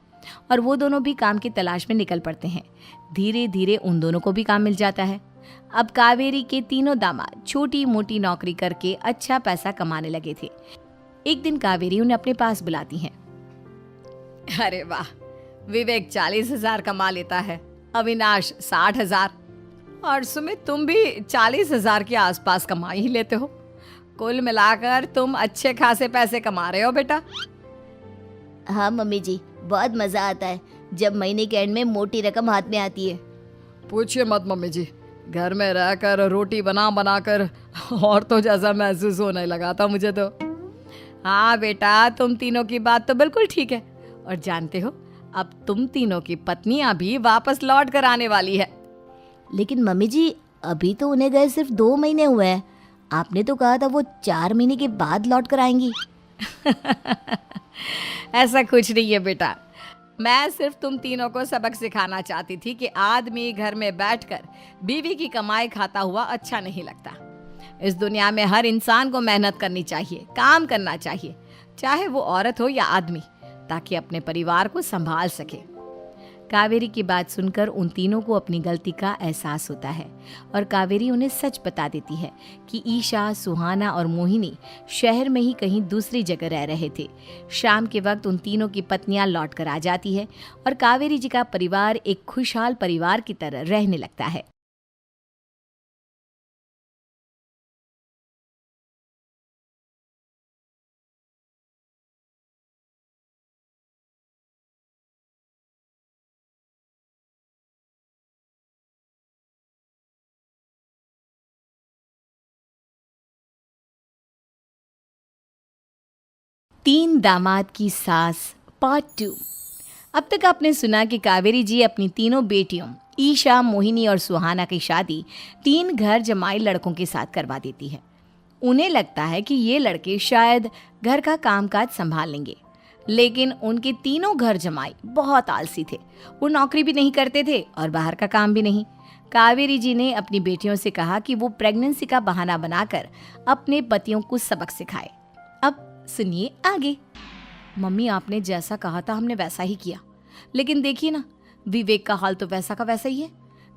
और वो दोनों भी काम की तलाश में निकल पड़ते हैं। धीरे धीरे उन दोनों को भी काम मिल जाता है। अब कावेरी के तीनों दामाद छोटी मोटी नौकरी करके अच्छा पैसा कमाने लगे थे। एक दिन कावेरी उन्हें अपने पास बुलाती है। अरे वाह, विवेक 40,000 कमा लेता है अविनाश 60,000 और सुमित तुम भी 40,000 के आसपास कमा ही लेते हो। कुल मिलाकर तुम अच्छे खासे पैसे कमा रहे हो बेटा। हाँ मम्मी जी, बहुत मज़ा आता है जब महीने के एंड में मोटी रकम हाथ में आती है। पूछिए मत मम्मी जी, घर में रहकर रोटी बना बना कर और तो जैसा महसूस होने लगा था मुझे तो। हाँ बेटा, तुम तीनों की बात तो बिल्कुल ठीक है। और जानते हो, अब तुम तीनों की पत्नियां भी वापस लौट कर आने वाली है। लेकिन मम्मी जी, अभी तो उन्हें गए सिर्फ 2 महीने हुए हैं। आपने तो कहा था वो 4 महीने के बाद लौट कर आएंगी। ऐसा कुछ नहीं है बेटा, मैं सिर्फ तुम तीनों को सबक सिखाना चाहती थी कि आदमी घर में बैठकर बीवी की कमाई खाता हुआ अच्छा नहीं लगता। इस दुनिया में हर इंसान को मेहनत करनी चाहिए, काम करना चाहिए, चाहे वो औरत हो या आदमी, ताकि अपने परिवार को संभाल सके। कावेरी की बात सुनकर उन तीनों को अपनी गलती का एहसास होता है और कावेरी उन्हें सच बता देती है कि ईशा, सुहाना और मोहिनी शहर में ही कहीं दूसरी जगह रह रहे थे। शाम के वक्त उन तीनों की पत्नियां लौट कर आ जाती है और कावेरी जी का परिवार एक खुशहाल परिवार की तरह रहने लगता है। तीन दामाद की सास पार्ट 2। अब तक आपने सुना कि कावेरी जी अपनी तीनों बेटियों ईशा, मोहिनी और सुहाना की शादी 3 घर जमाई लड़कों के साथ करवा देती है। उन्हें लगता है कि ये लड़के शायद घर का कामकाज संभाल लेंगे, लेकिन उनके तीनों घर जमाई बहुत आलसी थे। वो नौकरी भी नहीं करते थे और बाहर का काम भी नहीं। कावेरी जी ने अपनी बेटियों से कहा कि वो प्रेगनेंसी का बहाना बनाकर अपने पतियों को सबक सिखाए। अब सुनिए आगे। मम्मी, आपने जैसा कहा था हमने वैसा ही किया, लेकिन देखिए ना, विवेक का हाल तो वैसा का वैसा ही है।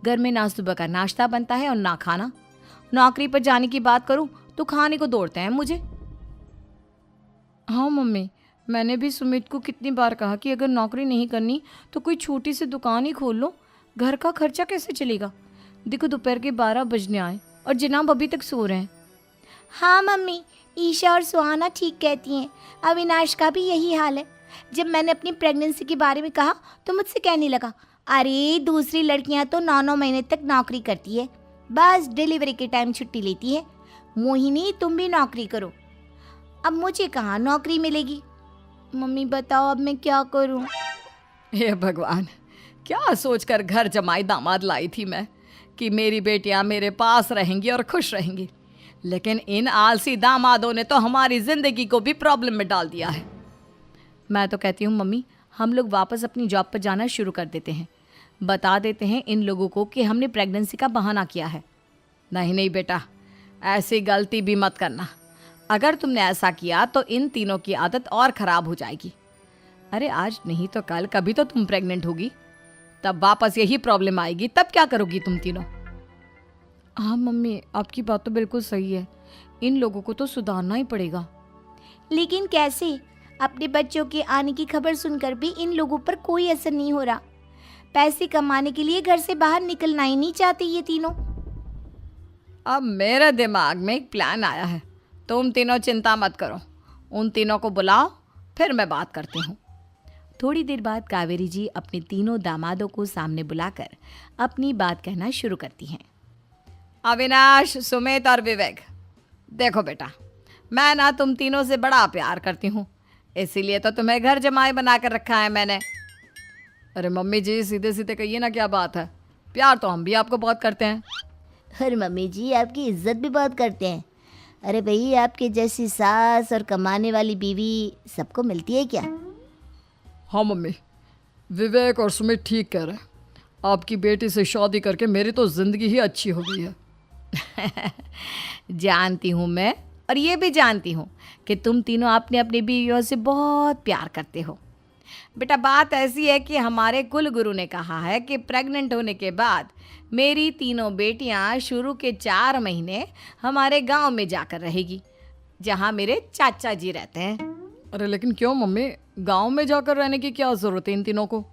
घर में ना सुबह का नाश्ता बनता है और ना खाना। नौकरी पर जाने की बात करूं तो खाने को दौड़ते हैं मुझे। हाँ मम्मी, मैंने भी सुमित को कितनी बार कहा कि अगर नौकरी नहीं करनी तो कोई छोटी सी दुकान ही खोल लो। घर का खर्चा कैसे चलेगा? देखो दोपहर के 12 बजने आए और जनाब अभी तक सो रहे हैं। हाँ मम्मी, ईशा और सुहाना ठीक कहती हैं। अविनाश का भी यही हाल है। जब मैंने अपनी प्रेगनेंसी के बारे में कहा तो मुझसे कहने लगा, अरे दूसरी लड़कियां तो 9-9 महीने तक नौकरी करती है, बस डिलीवरी के टाइम छुट्टी लेती है। मोहिनी, तुम भी नौकरी करो। अब मुझे कहाँ नौकरी मिलेगी? मम्मी बताओ, अब मैं क्या करूँ? हे भगवान, क्या सोचकर घर जमाई दामाद लाई थी मैं कि मेरी बेटियां मेरे पास रहेंगी और खुश रहेंगी, लेकिन इन आलसी दामादों ने तो हमारी जिंदगी को भी प्रॉब्लम में डाल दिया है। मैं तो कहती हूँ मम्मी, हम लोग वापस अपनी जॉब पर जाना शुरू कर देते हैं। बता देते हैं इन लोगों को कि हमने प्रेगनेंसी का बहाना किया है। नहीं नहीं बेटा, ऐसी गलती भी मत करना। अगर तुमने ऐसा किया तो इन तीनों की आदत और ख़राब हो जाएगी। अरे आज नहीं तो कल कभी तो तुम प्रेग्नेंट होगी, तब वापस यही प्रॉब्लम आएगी। तब क्या करोगी तुम तीनों? हाँ मम्मी, आपकी बात तो बिल्कुल सही है। इन लोगों को तो सुधारना ही पड़ेगा। लेकिन कैसे? अपने बच्चों के आने की खबर सुनकर भी इन लोगों पर कोई असर नहीं हो रहा। पैसे कमाने के लिए घर से बाहर निकलना ही नहीं चाहते ये तीनों। अब मेरे दिमाग में एक प्लान आया है। तुम तीनों चिंता मत करो, उन तीनों को बुलाओ, फिर मैं बात करती हूँ। थोड़ी देर बाद कावेरी जी अपने तीनों दामादों को सामने बुलाकर अपनी बात कहना शुरू करती हैं। अविनाश, सुमित और विवेक, देखो बेटा, मैं ना तुम तीनों से बड़ा प्यार करती हूँ, इसीलिए तो तुम्हें घर जमाई बना कर रखा है मैंने। अरे मम्मी जी, सीधे सीधे कहिए ना, क्या बात है? प्यार तो हम भी आपको बहुत करते हैं। अरे मम्मी जी, आपकी इज्जत भी बहुत करते हैं। अरे भाई, आपके जैसी सास और कमाने वाली बीवी सबको मिलती है क्या? हाँ मम्मी, विवेक और सुमित ठीक कह रहे हैं। आपकी बेटी से शादी करके मेरी तो ज़िंदगी ही अच्छी हो गई है। जानती हूँ मैं, और ये भी जानती हूँ कि तुम तीनों अपने अपनी बीवियों से बहुत प्यार करते हो। बेटा, बात ऐसी है कि हमारे कुल गुरु ने कहा है कि प्रेग्नेंट होने के बाद मेरी तीनों बेटियां शुरू के 4 महीने हमारे गांव में जाकर रहेगी, जहां मेरे चाचा जी रहते हैं। अरे लेकिन क्यों मम्मी, गांव में जाकर रहने की क्या ज़रूरत है इन तीनों को?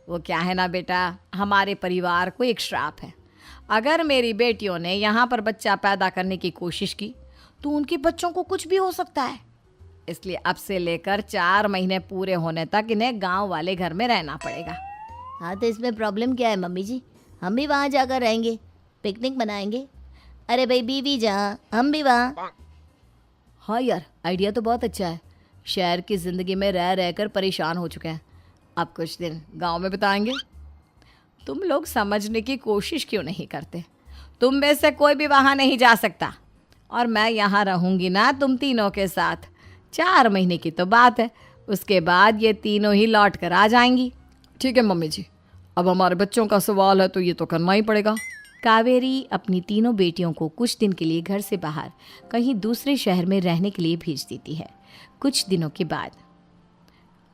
वो क्या है ना बेटा, हमारे परिवार को एक श्राप है। अगर मेरी बेटियों ने यहाँ पर बच्चा पैदा करने की कोशिश की तो उनके बच्चों को कुछ भी हो सकता है। इसलिए अब से लेकर 4 महीने पूरे होने तक इन्हें गांव वाले घर में रहना पड़ेगा। हाँ तो इसमें प्रॉब्लम क्या है मम्मी जी, हम भी वहाँ जाकर रहेंगे, पिकनिक मनाएंगे। अरे भाई बीवी जहाँ हम भी वहाँ। हाँ यार, आइडिया तो बहुत अच्छा है। शहर की ज़िंदगी में रह रहकर परेशान हो चुके हैं, अब कुछ दिन गांव में बिताएंगे। तुम लोग समझने की कोशिश क्यों नहीं करते? तुम में से कोई भी वहाँ नहीं जा सकता और मैं यहाँ रहूँगी ना तुम तीनों के साथ। 4 महीने की तो बात है, उसके बाद ये तीनों ही लौट कर आ जाएंगी। ठीक है मम्मी जी, अब हमारे बच्चों का सवाल है तो ये तो करना ही पड़ेगा। कावेरी अपनी तीनों बेटियों को कुछ दिन के लिए घर से बाहर कहीं दूसरे शहर में रहने के लिए भेज देती है। कुछ दिनों के बाद,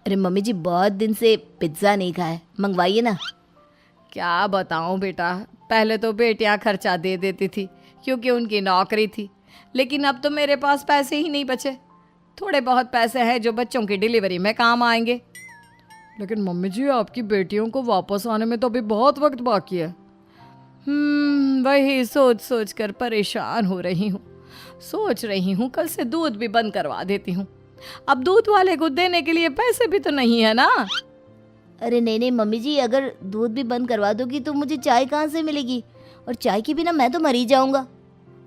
अरे मम्मी जी बहुत दिन से पिज्ज़ा नहीं खाया, मंगवाइए ना। क्या बताऊं बेटा, पहले तो बेटियां खर्चा दे देती थी क्योंकि उनकी नौकरी थी, लेकिन अब तो मेरे पास पैसे ही नहीं बचे। थोड़े बहुत पैसे हैं जो बच्चों की डिलीवरी में काम आएंगे। लेकिन मम्मी जी, आपकी बेटियों को वापस आने में तो अभी बहुत वक्त बाकी है। वही सोच सोच कर परेशान हो रही हूँ। सोच रही हूँ कल से दूध भी बंद करवा देती हूँ। अब दूध वाले को देने के लिए पैसे भी तो नहीं है ना। अरे नहीं नहीं मम्मी जी, अगर दूध भी बंद करवा दोगी तो मुझे चाय कहाँ से मिलेगी, और चाय के बिना मैं तो मर ही जाऊंगा।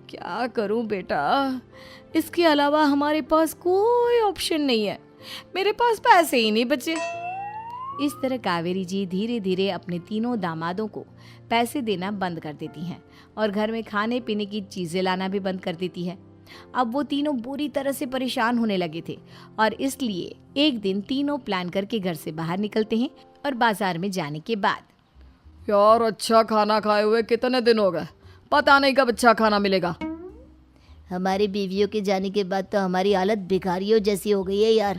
क्या करूं बेटा, इसके अलावा हमारे पास कोई ऑप्शन नहीं है। मेरे पास पैसे ही नहीं बचे। इस तरह कावेरी जी धीरे धीरे अपने तीनों दामादों को पैसे देना बंद कर देती हैं और घर में खाने पीने की चीज़ें लाना भी बंद कर देती है। अब वो तीनों बुरी तरह से परेशान होने लगे थे और इसलिए एक दिन तीनों प्लान करके घर से बाहर निकलते हैं और बाजार में जाने के बाद, यार अच्छा खाना खाए हुए कितने दिन हो गए, पता नहीं कब अच्छा खाना मिलेगा। हमारी बीवियों के जाने के बाद तो हमारी हालत भिखारियों जैसी हो गई है यार।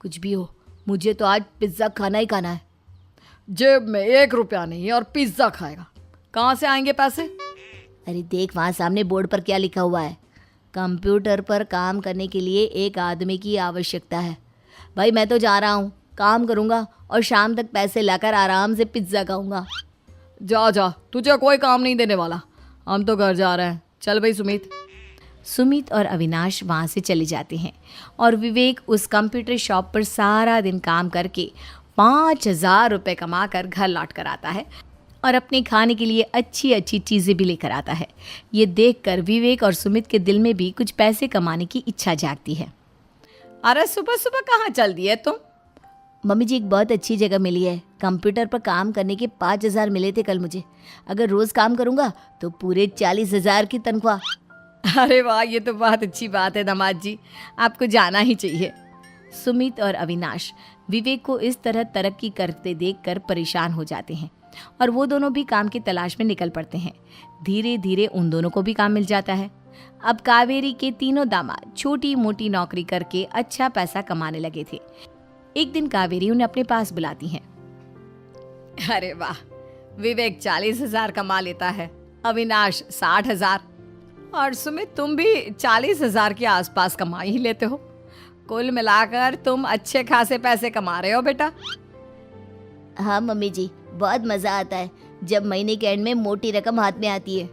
कुछ भी हो, मुझे तो आज पिज्ज़ा खाना ही खाना है। जेब में 1 रुपया नहीं और पिज्ज़ा खाएगा, कहाँ से आएंगे पैसे? अरे देख वहाँ सामने बोर्ड पर क्या लिखा हुआ है, कंप्यूटर पर काम करने के लिए एक आदमी की आवश्यकता है। भाई मैं तो जा रहा हूँ, काम करूँगा और शाम तक पैसे लाकर आराम से पिज्ज़ा खाऊंगा। जा जा, तुझे कोई काम नहीं देने वाला, हम तो घर जा रहे हैं। चल भाई सुमित। सुमित और अविनाश वहाँ से चले जाते हैं और विवेक उस कंप्यूटर शॉप पर सारा दिन काम करके 5,000 रुपये कमा कर घर लौट कर आता है और अपने खाने के लिए अच्छी अच्छी चीज़ें भी लेकर आता है। ये देखकर विवेक और सुमित के दिल में भी कुछ पैसे कमाने की इच्छा जागती है। अरे सुबह सुबह कहाँ चल दिए तुम? मम्मी जी एक बहुत अच्छी जगह मिली है, कंप्यूटर पर काम करने के 5,000 मिले थे कल मुझे। अगर रोज़ काम करूँगा तो पूरे 40,000 की तनख्वाह। अरे वाह, ये तो बहुत अच्छी बात है दामाद जी, आपको जाना ही चाहिए। सुमित और अविनाश विवेक को इस तरह तरक्की करते देखकर परेशान हो जाते हैं और वो दोनों भी काम की तलाश में निकल पड़ते हैं। धीरे धीरे उन दोनों को भी काम मिल जाता है। अब कावेरी के तीनों दामाद छोटी मोटी नौकरी करके अच्छा पैसा कमाने लगे थे। एक दिन कावेरी उन्हें अपने पास बुलाती है। अरे वाह, विवेक 40,000 कमा लेता है, अविनाश 60,000 और सुमित तुम भी 40,000 के आसपास कमा ही लेते हो। कुल मिलाकर तुम अच्छे खासे पैसे कमा रहे हो बेटा। हाँ मम्मी जी, बहुत मज़ा आता है जब महीने के एंड में मोटी रकम हाथ में आती है।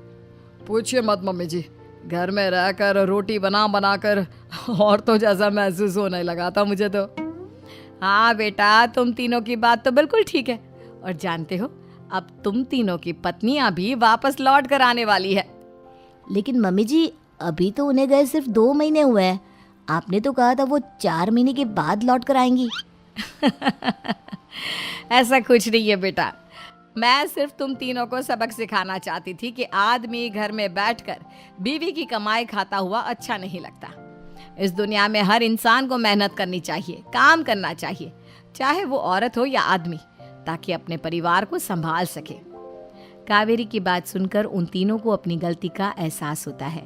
पूछिए मत मम्मी जी, घर में रहकर रोटी बना बना कर और तो जैसा महसूस होने लगा था मुझे तो। हाँ बेटा, तुम तीनों की बात तो बिल्कुल ठीक है। और जानते हो, अब तुम तीनों की पत्नियां भी वापस लौट कर आने वाली है। लेकिन मम्मी जी अभी तो उन्हें गए सिर्फ 2 महीने हुए हैं, आपने तो कहा था वो 4 महीने के बाद लौट कर आएंगी। ऐसा कुछ नहीं है बेटा, मैं सिर्फ तुम तीनों को सबक सिखाना चाहती थी कि आदमी घर में बैठकर बीवी की कमाई खाता हुआ अच्छा नहीं लगता। इस दुनिया में हर इंसान को मेहनत करनी चाहिए, काम करना चाहिए, चाहे वो औरत हो या आदमी, ताकि अपने परिवार को संभाल सके। कावेरी की बात सुनकर उन तीनों को अपनी गलती का एहसास होता है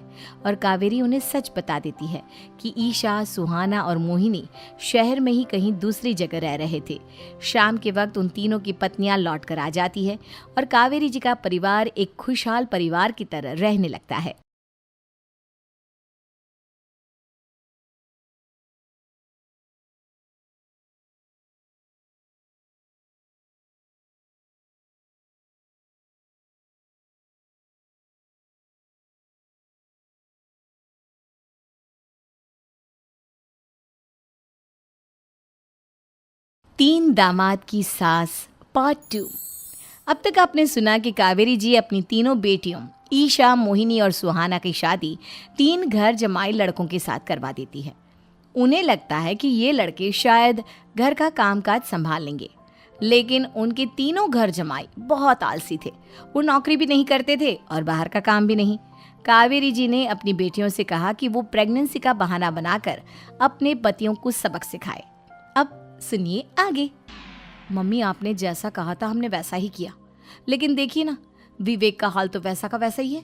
और कावेरी उन्हें सच बता देती है कि ईशा, सुहाना और मोहिनी शहर में ही कहीं दूसरी जगह रह रहे थे। शाम के वक्त उन तीनों की पत्नियां लौट कर आ जाती है और कावेरी जी का परिवार एक खुशहाल परिवार की तरह रहने लगता है। तीन दामाद की सास पार्ट 2। अब तक आपने सुना कि कावेरी जी अपनी तीनों बेटियों ईशा, मोहिनी और सुहाना की शादी 3 घर जमाई लड़कों के साथ करवा देती है। उन्हें लगता है कि ये लड़के शायद घर का कामकाज संभाल लेंगे, लेकिन उनके तीनों घर जमाई बहुत आलसी थे। वो नौकरी भी नहीं करते थे और बाहर का काम भी नहीं। कावेरी जी ने अपनी बेटियों से कहा कि वो प्रेगनेंसी का बहाना बनाकर अपने पतियों को सबक सिखाए। अब सुनिए आगे। मम्मी, आपने जैसा कहा था हमने वैसा ही किया, लेकिन देखिए ना, विवेक का हाल तो वैसा का वैसा ही है।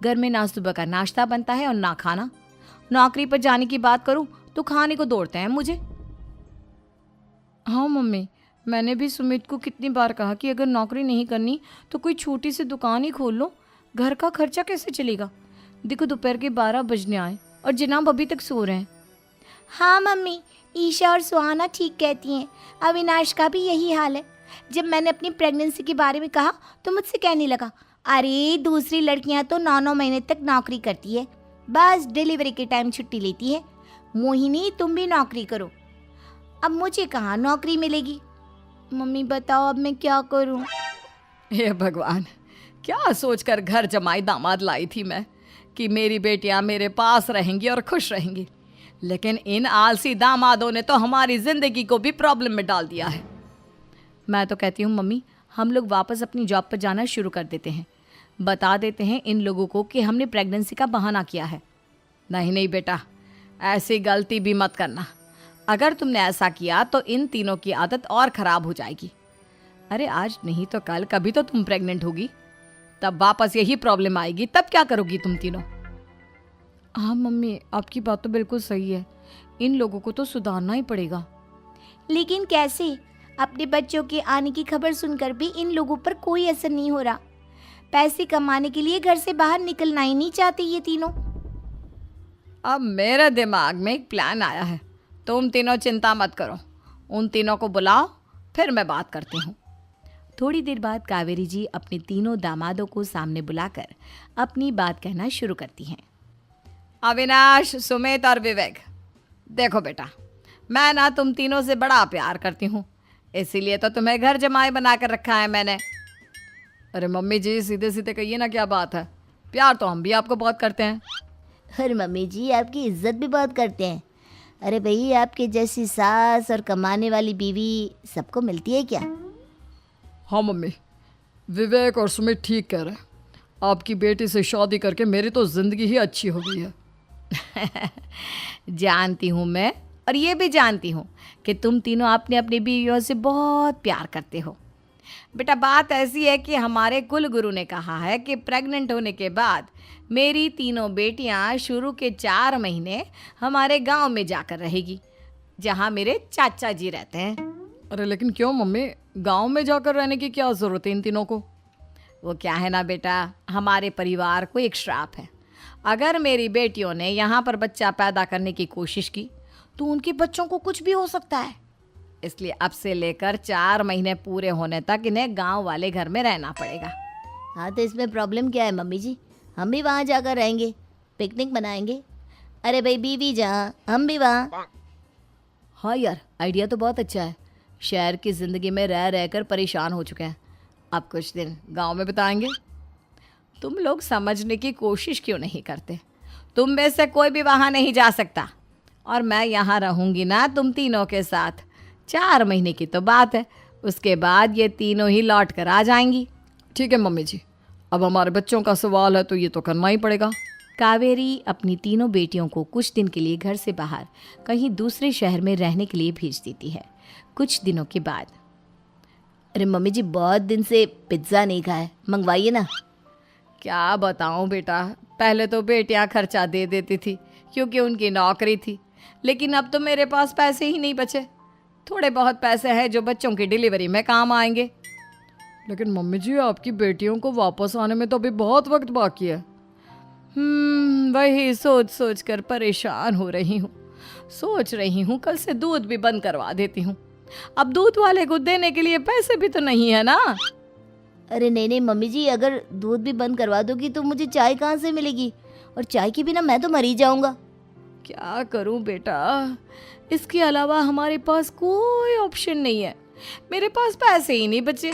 घर में ना सुबह का नाश्ता बनता है और ना खाना। नौकरी पर जाने की बात करूं तो खाने को दौड़ते हैं मुझे। हाँ मम्मी, मैंने भी सुमित को कितनी बार कहा कि अगर नौकरी नहीं करनी तो कोई छोटी सी दुकान ही खोल लो। घर का खर्चा कैसे चलेगा? देखो दोपहर के 12 बजने आए और जनाब अभी तक सो रहे हैं। हाँ मम्मी, ईशा और सुहाना ठीक कहती हैं। अविनाश का भी यही हाल है। जब मैंने अपनी प्रेगनेंसी के बारे में कहा तो मुझसे कहने लगा, अरे दूसरी लड़कियां तो 9-9 महीने तक नौकरी करती है, बस डिलीवरी के टाइम छुट्टी लेती है। मोहिनी, तुम भी नौकरी करो। अब मुझे कहाँ नौकरी मिलेगी? मम्मी बताओ, अब मैं क्या करूँ? हे भगवान, क्या सोचकर घर जमाई दामाद लाई थी मैं कि मेरी बेटियां मेरे पास रहेंगी और खुश रहेंगी, लेकिन इन आलसी दामादों ने तो हमारी जिंदगी को भी प्रॉब्लम में डाल दिया है। मैं तो कहती हूँ मम्मी, हम लोग वापस अपनी जॉब पर जाना शुरू कर देते हैं। बता देते हैं इन लोगों को कि हमने प्रेगनेंसी का बहाना किया है। नहीं नहीं बेटा, ऐसी गलती भी मत करना। अगर तुमने ऐसा किया तो इन तीनों की आदत और ख़राब हो जाएगी। अरे आज नहीं तो कल कभी तो तुम प्रेग्नेंट होगी, तब वापस यही प्रॉब्लम आएगी। तब क्या करोगी तुम तीनों? हाँ मम्मी, आपकी बात तो बिल्कुल सही है। इन लोगों को तो सुधारना ही पड़ेगा। लेकिन कैसे? अपने बच्चों के आने की खबर सुनकर भी इन लोगों पर कोई असर नहीं हो रहा। पैसे कमाने के लिए घर से बाहर निकलना ही नहीं चाहते ये तीनों। अब मेरे दिमाग में एक प्लान आया है। तुम तीनों चिंता मत करो, उन तीनों को बुलाओ, फिर मैं बात करती हूँ। थोड़ी देर बाद कावेरी जी अपने तीनों दामादों को सामने बुलाकर अपनी बात कहना शुरू करती हैं। अविनाश, सुमित और विवेक, देखो बेटा, मैं ना तुम तीनों से बड़ा प्यार करती हूँ, इसीलिए तो तुम्हें घर जमाई बना कर रखा है मैंने। अरे मम्मी जी, सीधे सीधे कहिए ना, क्या बात है? प्यार तो हम भी आपको बहुत करते हैं। अरे मम्मी जी, आपकी इज्जत भी बहुत करते हैं। अरे भाई, आपके जैसी सास और कमाने वाली बीवी सबको मिलती है क्या? हाँ मम्मी, विवेक और सुमित ठीक कह रहे हैं। आपकी बेटी से शादी करके मेरी तो ज़िंदगी ही अच्छी हो गई है। जानती हूँ मैं, और ये भी जानती हूँ कि तुम तीनों अपने अपनी बीवियों से बहुत प्यार करते हो। बेटा, बात ऐसी है कि हमारे कुल गुरु ने कहा है कि प्रेग्नेंट होने के बाद मेरी तीनों बेटियां शुरू के 4 महीने हमारे गांव में जाकर रहेगी, जहां मेरे चाचा जी रहते हैं। अरे लेकिन क्यों मम्मी, गांव में जाकर रहने की क्या ज़रूरत है इन तीनों को? वो क्या है ना बेटा, हमारे परिवार को एक श्राप है। अगर मेरी बेटियों ने यहाँ पर बच्चा पैदा करने की कोशिश की तो उनके बच्चों को कुछ भी हो सकता है। इसलिए अब से लेकर 4 महीने पूरे होने तक इन्हें गांव वाले घर में रहना पड़ेगा। हाँ, तो इसमें प्रॉब्लम क्या है मम्मी जी? हम भी वहाँ जाकर रहेंगे, पिकनिक मनाएंगे। अरे भाई, बीवी जहाँ हम भी वहाँ। हाँ यार, आइडिया तो बहुत अच्छा है। शहर की ज़िंदगी में रह रहकर परेशान हो चुके हैं, अब कुछ दिन गांव में बिताएंगे। तुम लोग समझने की कोशिश क्यों नहीं करते? तुम में से कोई भी वहाँ नहीं जा सकता, और मैं यहाँ रहूँगी ना तुम तीनों के साथ। 4 महीने की तो बात है, उसके बाद ये तीनों ही लौट कर आ जाएंगी। ठीक है मम्मी जी, अब हमारे बच्चों का सवाल है तो ये तो करना ही पड़ेगा। कावेरी अपनी तीनों बेटियों को कुछ दिन के लिए घर से बाहर कहीं दूसरे शहर में रहने के लिए भेज देती है। कुछ दिनों के बाद, अरे मम्मी जी, बहुत दिन से पिज्ज़ा नहीं खाया, मंगवाइए ना। क्या बताऊं बेटा, पहले तो बेटियां खर्चा दे देती थी क्योंकि उनकी नौकरी थी, लेकिन अब तो मेरे पास पैसे ही नहीं बचे। थोड़े बहुत पैसे हैं जो बच्चों की डिलीवरी में काम आएंगे। लेकिन मम्मी जी, आपकी बेटियों को वापस आने में तो अभी बहुत वक्त बाकी है। वही सोच सोच कर परेशान हो रही हूँ। सोच रही हूँ कल से दूध भी बंद करवा देती हूँ। अब दूध वाले को देने के लिए पैसे भी तो नहीं है ना। अरे नहीं नहीं मम्मी जी, अगर दूध भी बंद करवा दोगी तो मुझे चाय कहाँ से मिलेगी? और चाय के बिना मैं तो मर ही जाऊंगा। क्या करूं बेटा, इसके अलावा हमारे पास कोई ऑप्शन नहीं है। मेरे पास पैसे ही नहीं बचे।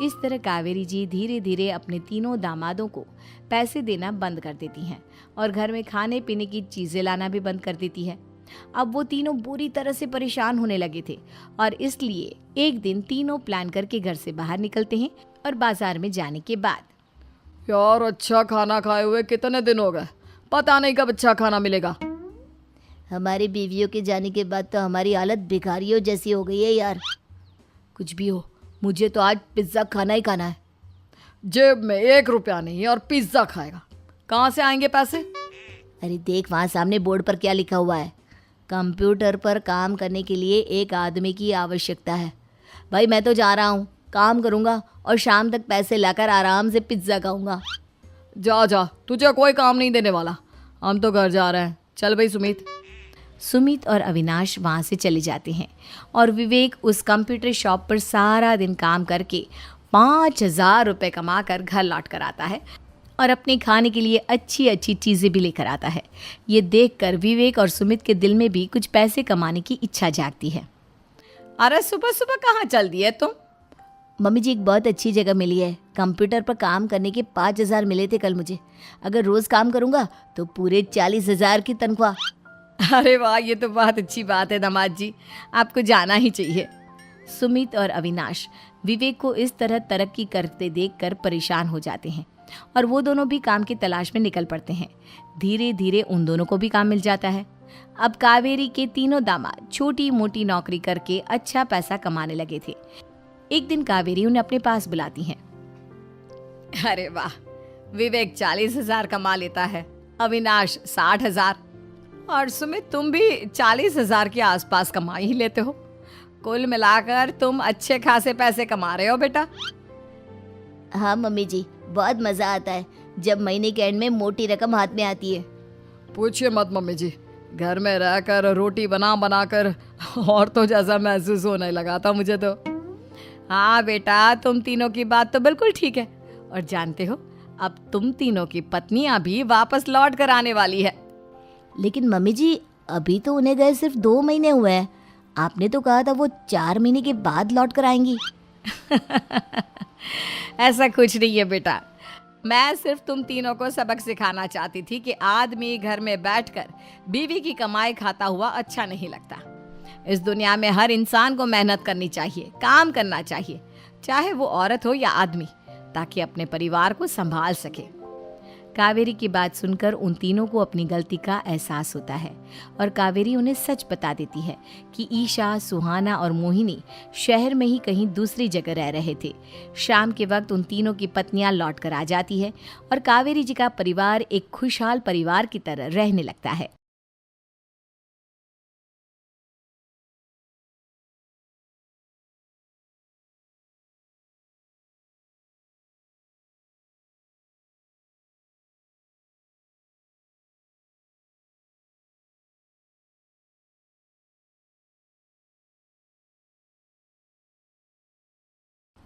इस तरह कावेरी जी धीरे धीरे अपने तीनों दामादों को पैसे देना बंद कर देती हैं और घर में खाने पीने की चीज़ें लाना भी बंद कर देती है। अब वो तीनों बुरी तरह से परेशान होने लगे थे और इसलिए एक दिन तीनों प्लान करके घर से बाहर निकलते हैं और बाजार में जाने के बाद यार अच्छा खाना खाए हुए कितने दिन हो गए, पता नहीं कब अच्छा खाना मिलेगा। हमारी बीवियों के जाने के बाद तो हमारी हालत भिखारियों जैसी हो गई है यार। कुछ भी हो, मुझे तो आज पिज्ज़ा खाना ही खाना है। जेब में 1 रुपया नहीं और पिज्ज़ा खाएगा, कहाँ से आएंगे पैसे? अरे देख वहाँ सामने बोर्ड पर क्या लिखा हुआ है, कंप्यूटर पर काम करने के लिए एक आदमी की आवश्यकता है। भाई मैं तो जा रहा हूँ, काम करूँगा और शाम तक पैसे लाकर आराम से पिज्ज़ा खाऊंगा। जा जा, तुझे कोई काम नहीं देने वाला, हम तो घर जा रहे हैं। चल भाई सुमित। सुमित और अविनाश वहाँ से चले जाते हैं और विवेक उस कंप्यूटर शॉप पर सारा दिन काम करके 5,000 रुपये कमा कर घर लौट कर आता है और अपने खाने के लिए अच्छी अच्छी चीज़ें भी लेकर आता है। ये देखकर विवेक और सुमित के दिल में भी कुछ पैसे कमाने की इच्छा जागती है। अरे सुबह सुबह कहाँ चल दिए तुम? मम्मी जी एक बहुत अच्छी जगह मिली है, कंप्यूटर पर काम करने के 5,000 मिले थे कल मुझे। अगर रोज़ काम करूँगा तो पूरे 40,000 की तनख्वाह। अरे वाह, ये तो बहुत अच्छी बात है दामाद जी, आपको जाना ही चाहिए। सुमित और अविनाश विवेक को इस तरह तरक्की करते देखकर परेशान हो जाते हैं और वो दोनों भी काम की तलाश में निकल पड़ते हैं। धीरे धीरे उन दोनों को भी काम मिल जाता है। अब कावेरी के तीनों दामाद छोटी मोटी नौकरी करके अच्छा पैसा कमाने लगे थे। एक दिन कावेरी उन्हें अपने पास बुलाती हैं। अरे वाह, विवेक 40,000 कमा लेता है, अविनाश 60,000 और सुमित तुम भी 40,000 के आसपास कमा ही लेते हो। कुल मिलाकर तुम अच्छे खासे पैसे कमा रहे हो बेटा। हाँ मम्मी जी, बहुत मज़ा आता है जब महीने के एंड में मोटी रकम हाथ में आती है। पूछिए मत मम्मी जी, घर में रहकर रोटी बना बना कर और तो जैसा महसूस होने लगा था मुझे तो। हाँ बेटा, तुम तीनों की बात तो बिल्कुल ठीक है। और जानते हो, अब तुम तीनों की पत्नियां भी वापस लौट कर आने वाली है। लेकिन मम्मी जी अभी तो उन्हें गए सिर्फ 2 महीने हुए हैं, आपने तो कहा था वो 4 महीने के बाद लौट कर आएंगी। ऐसा कुछ नहीं है बेटा, मैं सिर्फ तुम तीनों को सबक सिखाना चाहती थी कि आदमी घर में बैठकर बीवी की कमाई खाता हुआ अच्छा नहीं लगता। इस दुनिया में हर इंसान को मेहनत करनी चाहिए, काम करना चाहिए, चाहे वो औरत हो या आदमी, ताकि अपने परिवार को संभाल सके। कावेरी की बात सुनकर उन तीनों को अपनी गलती का एहसास होता है और कावेरी उन्हें सच बता देती है कि ईशा, सुहाना और मोहिनी शहर में ही कहीं दूसरी जगह रह रहे थे। शाम के वक्त उन तीनों की पत्नियां लौट कर आ जाती है और कावेरी जी का परिवार एक खुशहाल परिवार की तरह रहने लगता है।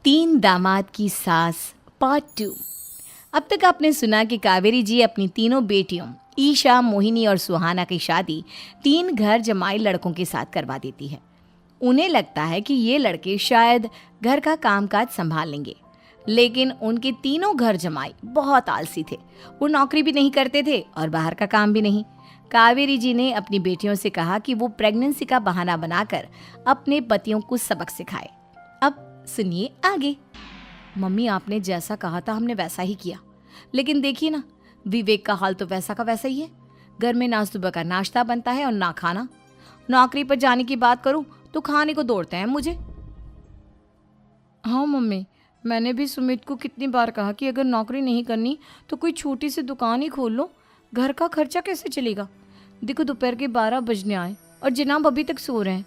तीन दामाद की सास पार्ट 2। अब तक आपने सुना कि कावेरी जी अपनी तीनों बेटियों ईशा, मोहिनी और सुहाना की शादी 3 घर जमाई लड़कों के साथ करवा देती है। उन्हें लगता है कि ये लड़के शायद घर का कामकाज संभाल लेंगे, लेकिन उनके तीनों घर जमाई बहुत आलसी थे। वो नौकरी भी नहीं करते थे और बाहर का काम भी नहीं। कावेरी जी ने अपनी बेटियों से कहा कि वो प्रेगनेंसी का बहाना बनाकर अपने पतियों को सबक सिखाए। अब सुनिए आगे। मम्मी, आपने जैसा कहा था हमने वैसा ही किया, लेकिन देखिए ना, विवेक का हाल तो वैसा का वैसा ही है। घर में ना सुबह का नाश्ता बनता है और ना खाना। नौकरी पर जाने की बात करूं तो खाने को दौड़ते हैं मुझे। हाँ मम्मी, मैंने भी सुमित को कितनी बार कहा कि अगर नौकरी नहीं करनी तो कोई छोटी सी दुकान ही खोल लो, घर का खर्चा कैसे चलेगा। देखो दोपहर के 12 बजने आए और जनाब अभी तक सो रहे हैं।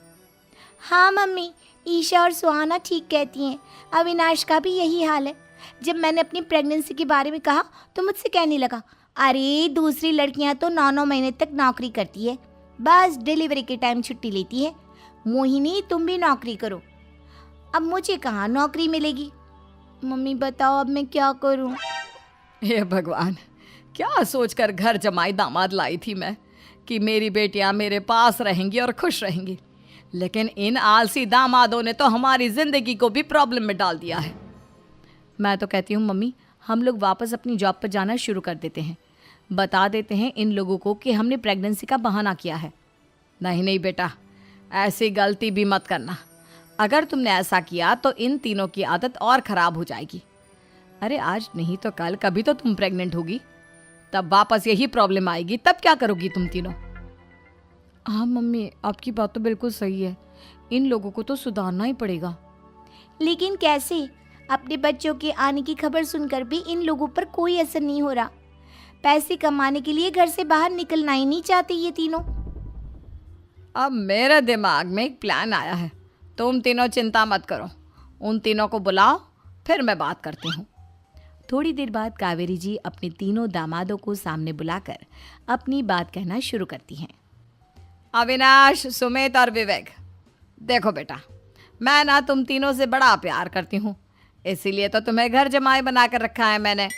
हाँ मम्मी, ईशा और सुहाना ठीक कहती हैं। अविनाश का भी यही हाल है। जब मैंने अपनी प्रेगनेंसी के बारे में कहा तो मुझसे कहने लगा, अरे दूसरी लड़कियां तो 9-9 महीने तक नौकरी करती है, बस डिलीवरी के टाइम छुट्टी लेती है। मोहिनी तुम भी नौकरी करो। अब मुझे कहाँ नौकरी मिलेगी। मम्मी बताओ अब मैं क्या करूँ। हे भगवान, क्या सोचकर घर जमाई दामाद लाई थी मैं कि मेरी बेटियां मेरे पास रहेंगी और खुश रहेंगी, लेकिन इन आलसी दामादों ने तो हमारी ज़िंदगी को भी प्रॉब्लम में डाल दिया है। मैं तो कहती हूँ मम्मी, हम लोग वापस अपनी जॉब पर जाना शुरू कर देते हैं। बता देते हैं इन लोगों को कि हमने प्रेगनेंसी का बहाना किया है। नहीं नहीं बेटा, ऐसी गलती भी मत करना। अगर तुमने ऐसा किया तो इन तीनों की आदत और ख़राब हो जाएगी। अरे आज नहीं तो कल कभी तो तुम प्रेग्नेंट होगी। तब वापस यही प्रॉब्लम आएगी, तब क्या करोगी तुम तीनों? हाँ मम्मी, आपकी बात तो बिल्कुल सही है। इन लोगों को तो सुधारना ही पड़ेगा। लेकिन कैसे? अपने बच्चों के आने की खबर सुनकर भी इन लोगों पर कोई असर नहीं हो रहा। पैसे कमाने के लिए घर से बाहर निकलना ही नहीं चाहते ये तीनों। अब मेरे दिमाग में एक प्लान आया है। तुम तीनों चिंता मत करो, उन तीनों को बुलाओ, फिर मैं बात करती हूँ। थोड़ी देर बाद कावेरी जी अपने तीनों दामादों को सामने बुलाकर अपनी बात कहना शुरू करती हैं। अविनाश, सुमित और विवेक, देखो बेटा, मैं ना तुम तीनों से बड़ा प्यार करती हूँ, इसीलिए तो तुम्हें घर जमाई बना कर रखा है मैंने।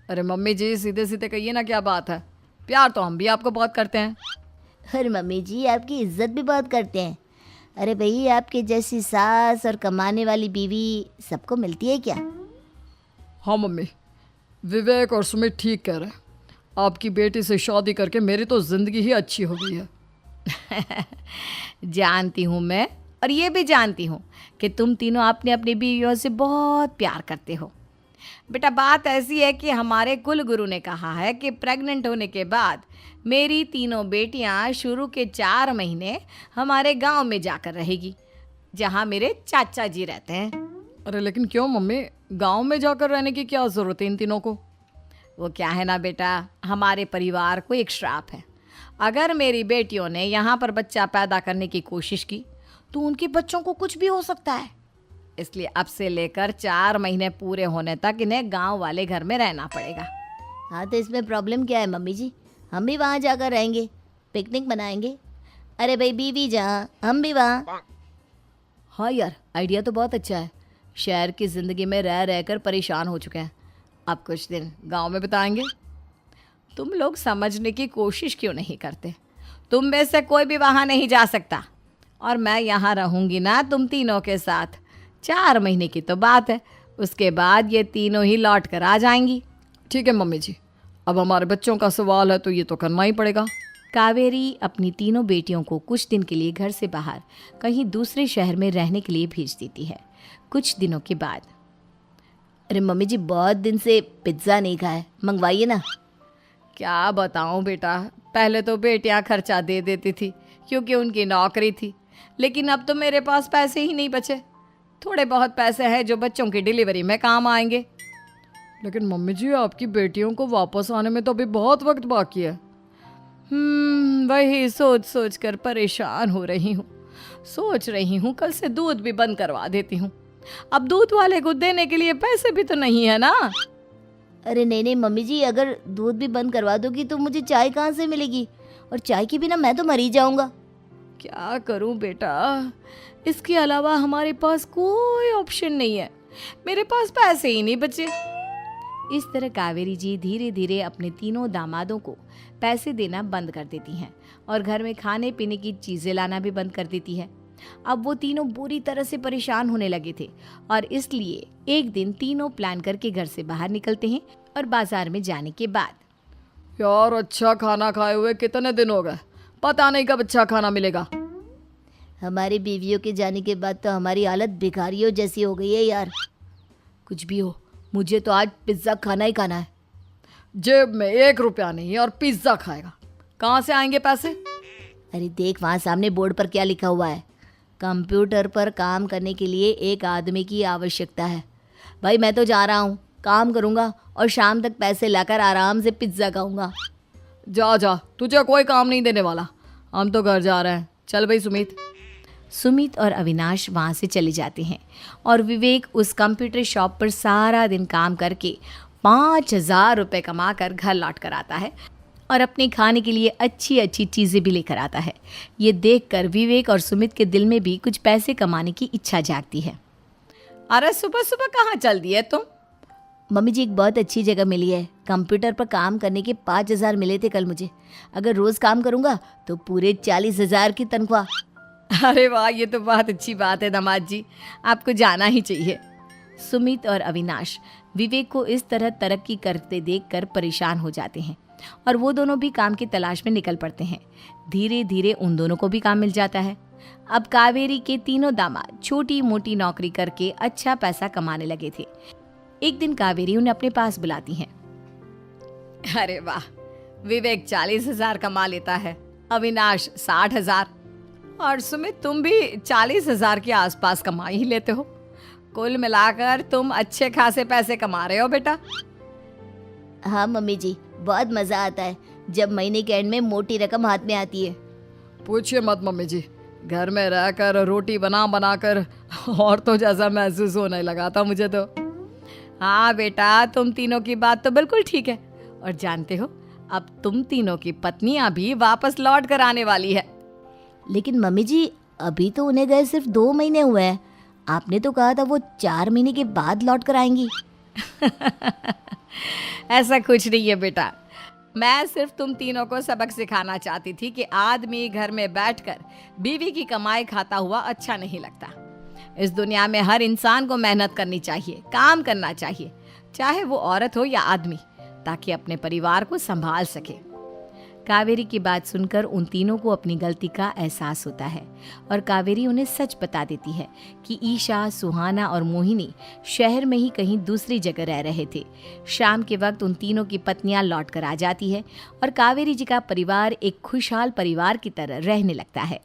अरे मम्मी जी, सीधे सीधे कहिए ना, क्या बात है? प्यार तो हम भी आपको बहुत करते हैं। अरे मम्मी जी, आपकी इज्जत भी बहुत करते हैं। अरे भाई, आपके जैसी सास और कमाने वाली बीवी सबको मिलती है क्या? हाँ मम्मी, विवेक और सुमित ठीक कह रहे हैं। आपकी बेटी से शादी करके मेरी तो ज़िंदगी ही अच्छी हो गई है। जानती हूँ मैं, और ये भी जानती हूँ कि तुम तीनों अपने अपनी बीवियों से बहुत प्यार करते हो। बेटा, बात ऐसी है कि हमारे कुल गुरु ने कहा है कि प्रेग्नेंट होने के बाद मेरी तीनों बेटियां शुरू के 4 महीने हमारे गांव में जाकर रहेगी, जहां मेरे चाचा जी रहते हैं। अरे लेकिन क्यों मम्मी, गांव में जाकर रहने की क्या ज़रूरत है इन तीनों को? वो क्या है ना बेटा, हमारे परिवार को एक श्राप है। अगर मेरी बेटियों ने यहाँ पर बच्चा पैदा करने की कोशिश की तो उनके बच्चों को कुछ भी हो सकता है। इसलिए अब से लेकर 4 महीने पूरे होने तक इन्हें गांव वाले घर में रहना पड़ेगा। हाँ, तो इसमें प्रॉब्लम क्या है मम्मी जी? हम भी वहाँ जाकर रहेंगे, पिकनिक मनाएंगे। अरे भाई, बीवी जहाँ, हम भी वहाँ। हाँ यार, आइडिया तो बहुत अच्छा है। शहर की ज़िंदगी में रह रहकर परेशान हो चुके हैं, अब कुछ दिन गांव में बिताएंगे। तुम लोग समझने की कोशिश क्यों नहीं करते? तुम में से कोई भी वहाँ नहीं जा सकता, और मैं यहाँ रहूँगी ना तुम तीनों के साथ। 4 महीने की तो बात है, उसके बाद ये तीनों ही लौट कर आ जाएंगी। ठीक है मम्मी जी, अब हमारे बच्चों का सवाल है तो ये तो करना ही पड़ेगा। कावेरी अपनी तीनों बेटियों को कुछ दिन के लिए घर से बाहर कहीं दूसरे शहर में रहने के लिए भेज देती है। कुछ दिनों के बाद, अरे मम्मी जी, बहुत दिन से पिज्ज़ा नहीं खाया, मंगवाइए ना। क्या बताऊं बेटा, पहले तो बेटियां खर्चा दे देती थी क्योंकि उनकी नौकरी थी, लेकिन अब तो मेरे पास पैसे ही नहीं बचे। थोड़े बहुत पैसे हैं जो बच्चों की डिलीवरी में काम आएंगे। लेकिन मम्मी जी, आपकी बेटियों को वापस आने में तो अभी बहुत वक्त बाकी है। वही सोच सोच कर परेशान हो रही हूँ। सोच रही हूँ कल से दूध भी बंद करवा देती हूँ। अब दूध वाले को देने के लिए पैसे भी तो नहीं है ना। अरे नहीं नहीं मम्मी जी, अगर दूध भी बंद करवा दोगी तो मुझे चाय कहाँ से मिलेगी? और चाय के बिना मैं तो मर ही जाऊँगा। क्या करूं बेटा, इसके अलावा हमारे पास कोई ऑप्शन नहीं है। मेरे पास पैसे ही नहीं बचे। इस तरह कावेरी जी धीरे धीरे अपने तीनों दामादों को पैसे देना बंद कर देती हैं और घर में खाने पीने की चीज़ें लाना भी बंद कर देती है। अब वो तीनों बुरी तरह से परेशान होने लगे थे और इसलिए एक दिन तीनों प्लान करके घर से बाहर निकलते हैं और बाजार में जाने के बाद, यार अच्छा खाना खाए हुए कितने दिन हो गए, पता नहीं कब अच्छा खाना मिलेगा। हमारी बीवियों के जाने के बाद तो हमारी हालत भिखारियों जैसी हो गई है यार। कुछ भी हो, मुझे तो आज पिज्ज़ा खाना ही खाना है। जेब में 1 रुपया नहीं और पिज्ज़ा खाएगा, कहाँ से आएंगे पैसे? अरे देख, वहाँ सामने बोर्ड पर क्या लिखा हुआ है? कंप्यूटर पर काम करने के लिए एक आदमी की आवश्यकता है। भाई मैं तो जा रहा हूँ, काम करूँगा और शाम तक पैसे लाकर आराम से पिज्ज़ा खाऊंगा। जा जा, तुझे कोई काम नहीं देने वाला, हम तो घर जा रहे हैं। चल भाई सुमित। सुमित और अविनाश वहाँ से चले जाते हैं और विवेक उस कंप्यूटर शॉप पर सारा दिन काम करके 5,000 रुपये कमा कर घर लौट कर आता है और अपने खाने के लिए अच्छी अच्छी चीज़ें भी लेकर आता है। ये देखकर विवेक और सुमित के दिल में भी कुछ पैसे कमाने की इच्छा जागती है। अरे सुबह सुबह कहाँ चल दिए तुम? मम्मी जी एक बहुत अच्छी जगह मिली है, कंप्यूटर पर काम करने के 5,000 मिले थे कल मुझे। अगर रोज़ काम करूँगा तो पूरे 40,000 की तनख्वाह। अरे वाह, ये तो बहुत अच्छी बात है दामाद जी, आपको जाना ही चाहिए। सुमित और अविनाश विवेक को इस तरह तरक्की करते देखकर परेशान हो जाते हैं और वो दोनों भी काम की तलाश में निकल पड़ते हैं। धीरे धीरे उन दोनों को भी काम मिल जाता है। अब कावेरी के तीनों दामाद छोटी मोटी नौकरी करके अच्छा पैसा कमाने लगे थे। एक दिन कावेरी उन्हें अपने पास बुलाती हैं। अरे वाह, विवेक 40,000 कमा लेता है, अविनाश 60,000 और सुमित तुम भी 40,000 के आसपास कमा ही लेते हो। कुल मिलाकर तुम अच्छे खासे पैसे कमा रहे हो बेटा। हाँ मम्मी जी, बहुत मज़ा आता है जब महीने के एंड में मोटी रकम हाथ में आती है। पूछिए मत मम्मी जी, घर में रहकर रोटी बना बना कर और तो जैसा महसूस होने लगा था मुझे तो। हाँ बेटा, तुम तीनों की बात तो बिल्कुल ठीक है। और जानते हो, अब तुम तीनों की पत्नियां भी वापस लौट कर आने वाली है। लेकिन मम्मी जी अभी तो उन्हें गए सिर्फ 2 महीने हुए हैं, आपने तो कहा था वो 4 महीने के बाद लौट कर आएंगी। ऐसा कुछ नहीं है बेटा, मैं सिर्फ तुम तीनों को सबक सिखाना चाहती थी कि आदमी घर में बैठकर बीवी की कमाई खाता हुआ अच्छा नहीं लगता। इस दुनिया में हर इंसान को मेहनत करनी चाहिए, काम करना चाहिए, चाहे वो औरत हो या आदमी, ताकि अपने परिवार को संभाल सके। कावेरी की बात सुनकर उन तीनों को अपनी गलती का एहसास होता है और कावेरी उन्हें सच बता देती है कि ईशा, सुहाना और मोहिनी शहर में ही कहीं दूसरी जगह रह रहे थे। शाम के वक्त उन तीनों की पत्नियां लौट कर आ जाती है और कावेरी जी का परिवार एक खुशहाल परिवार की तरह रहने लगता है।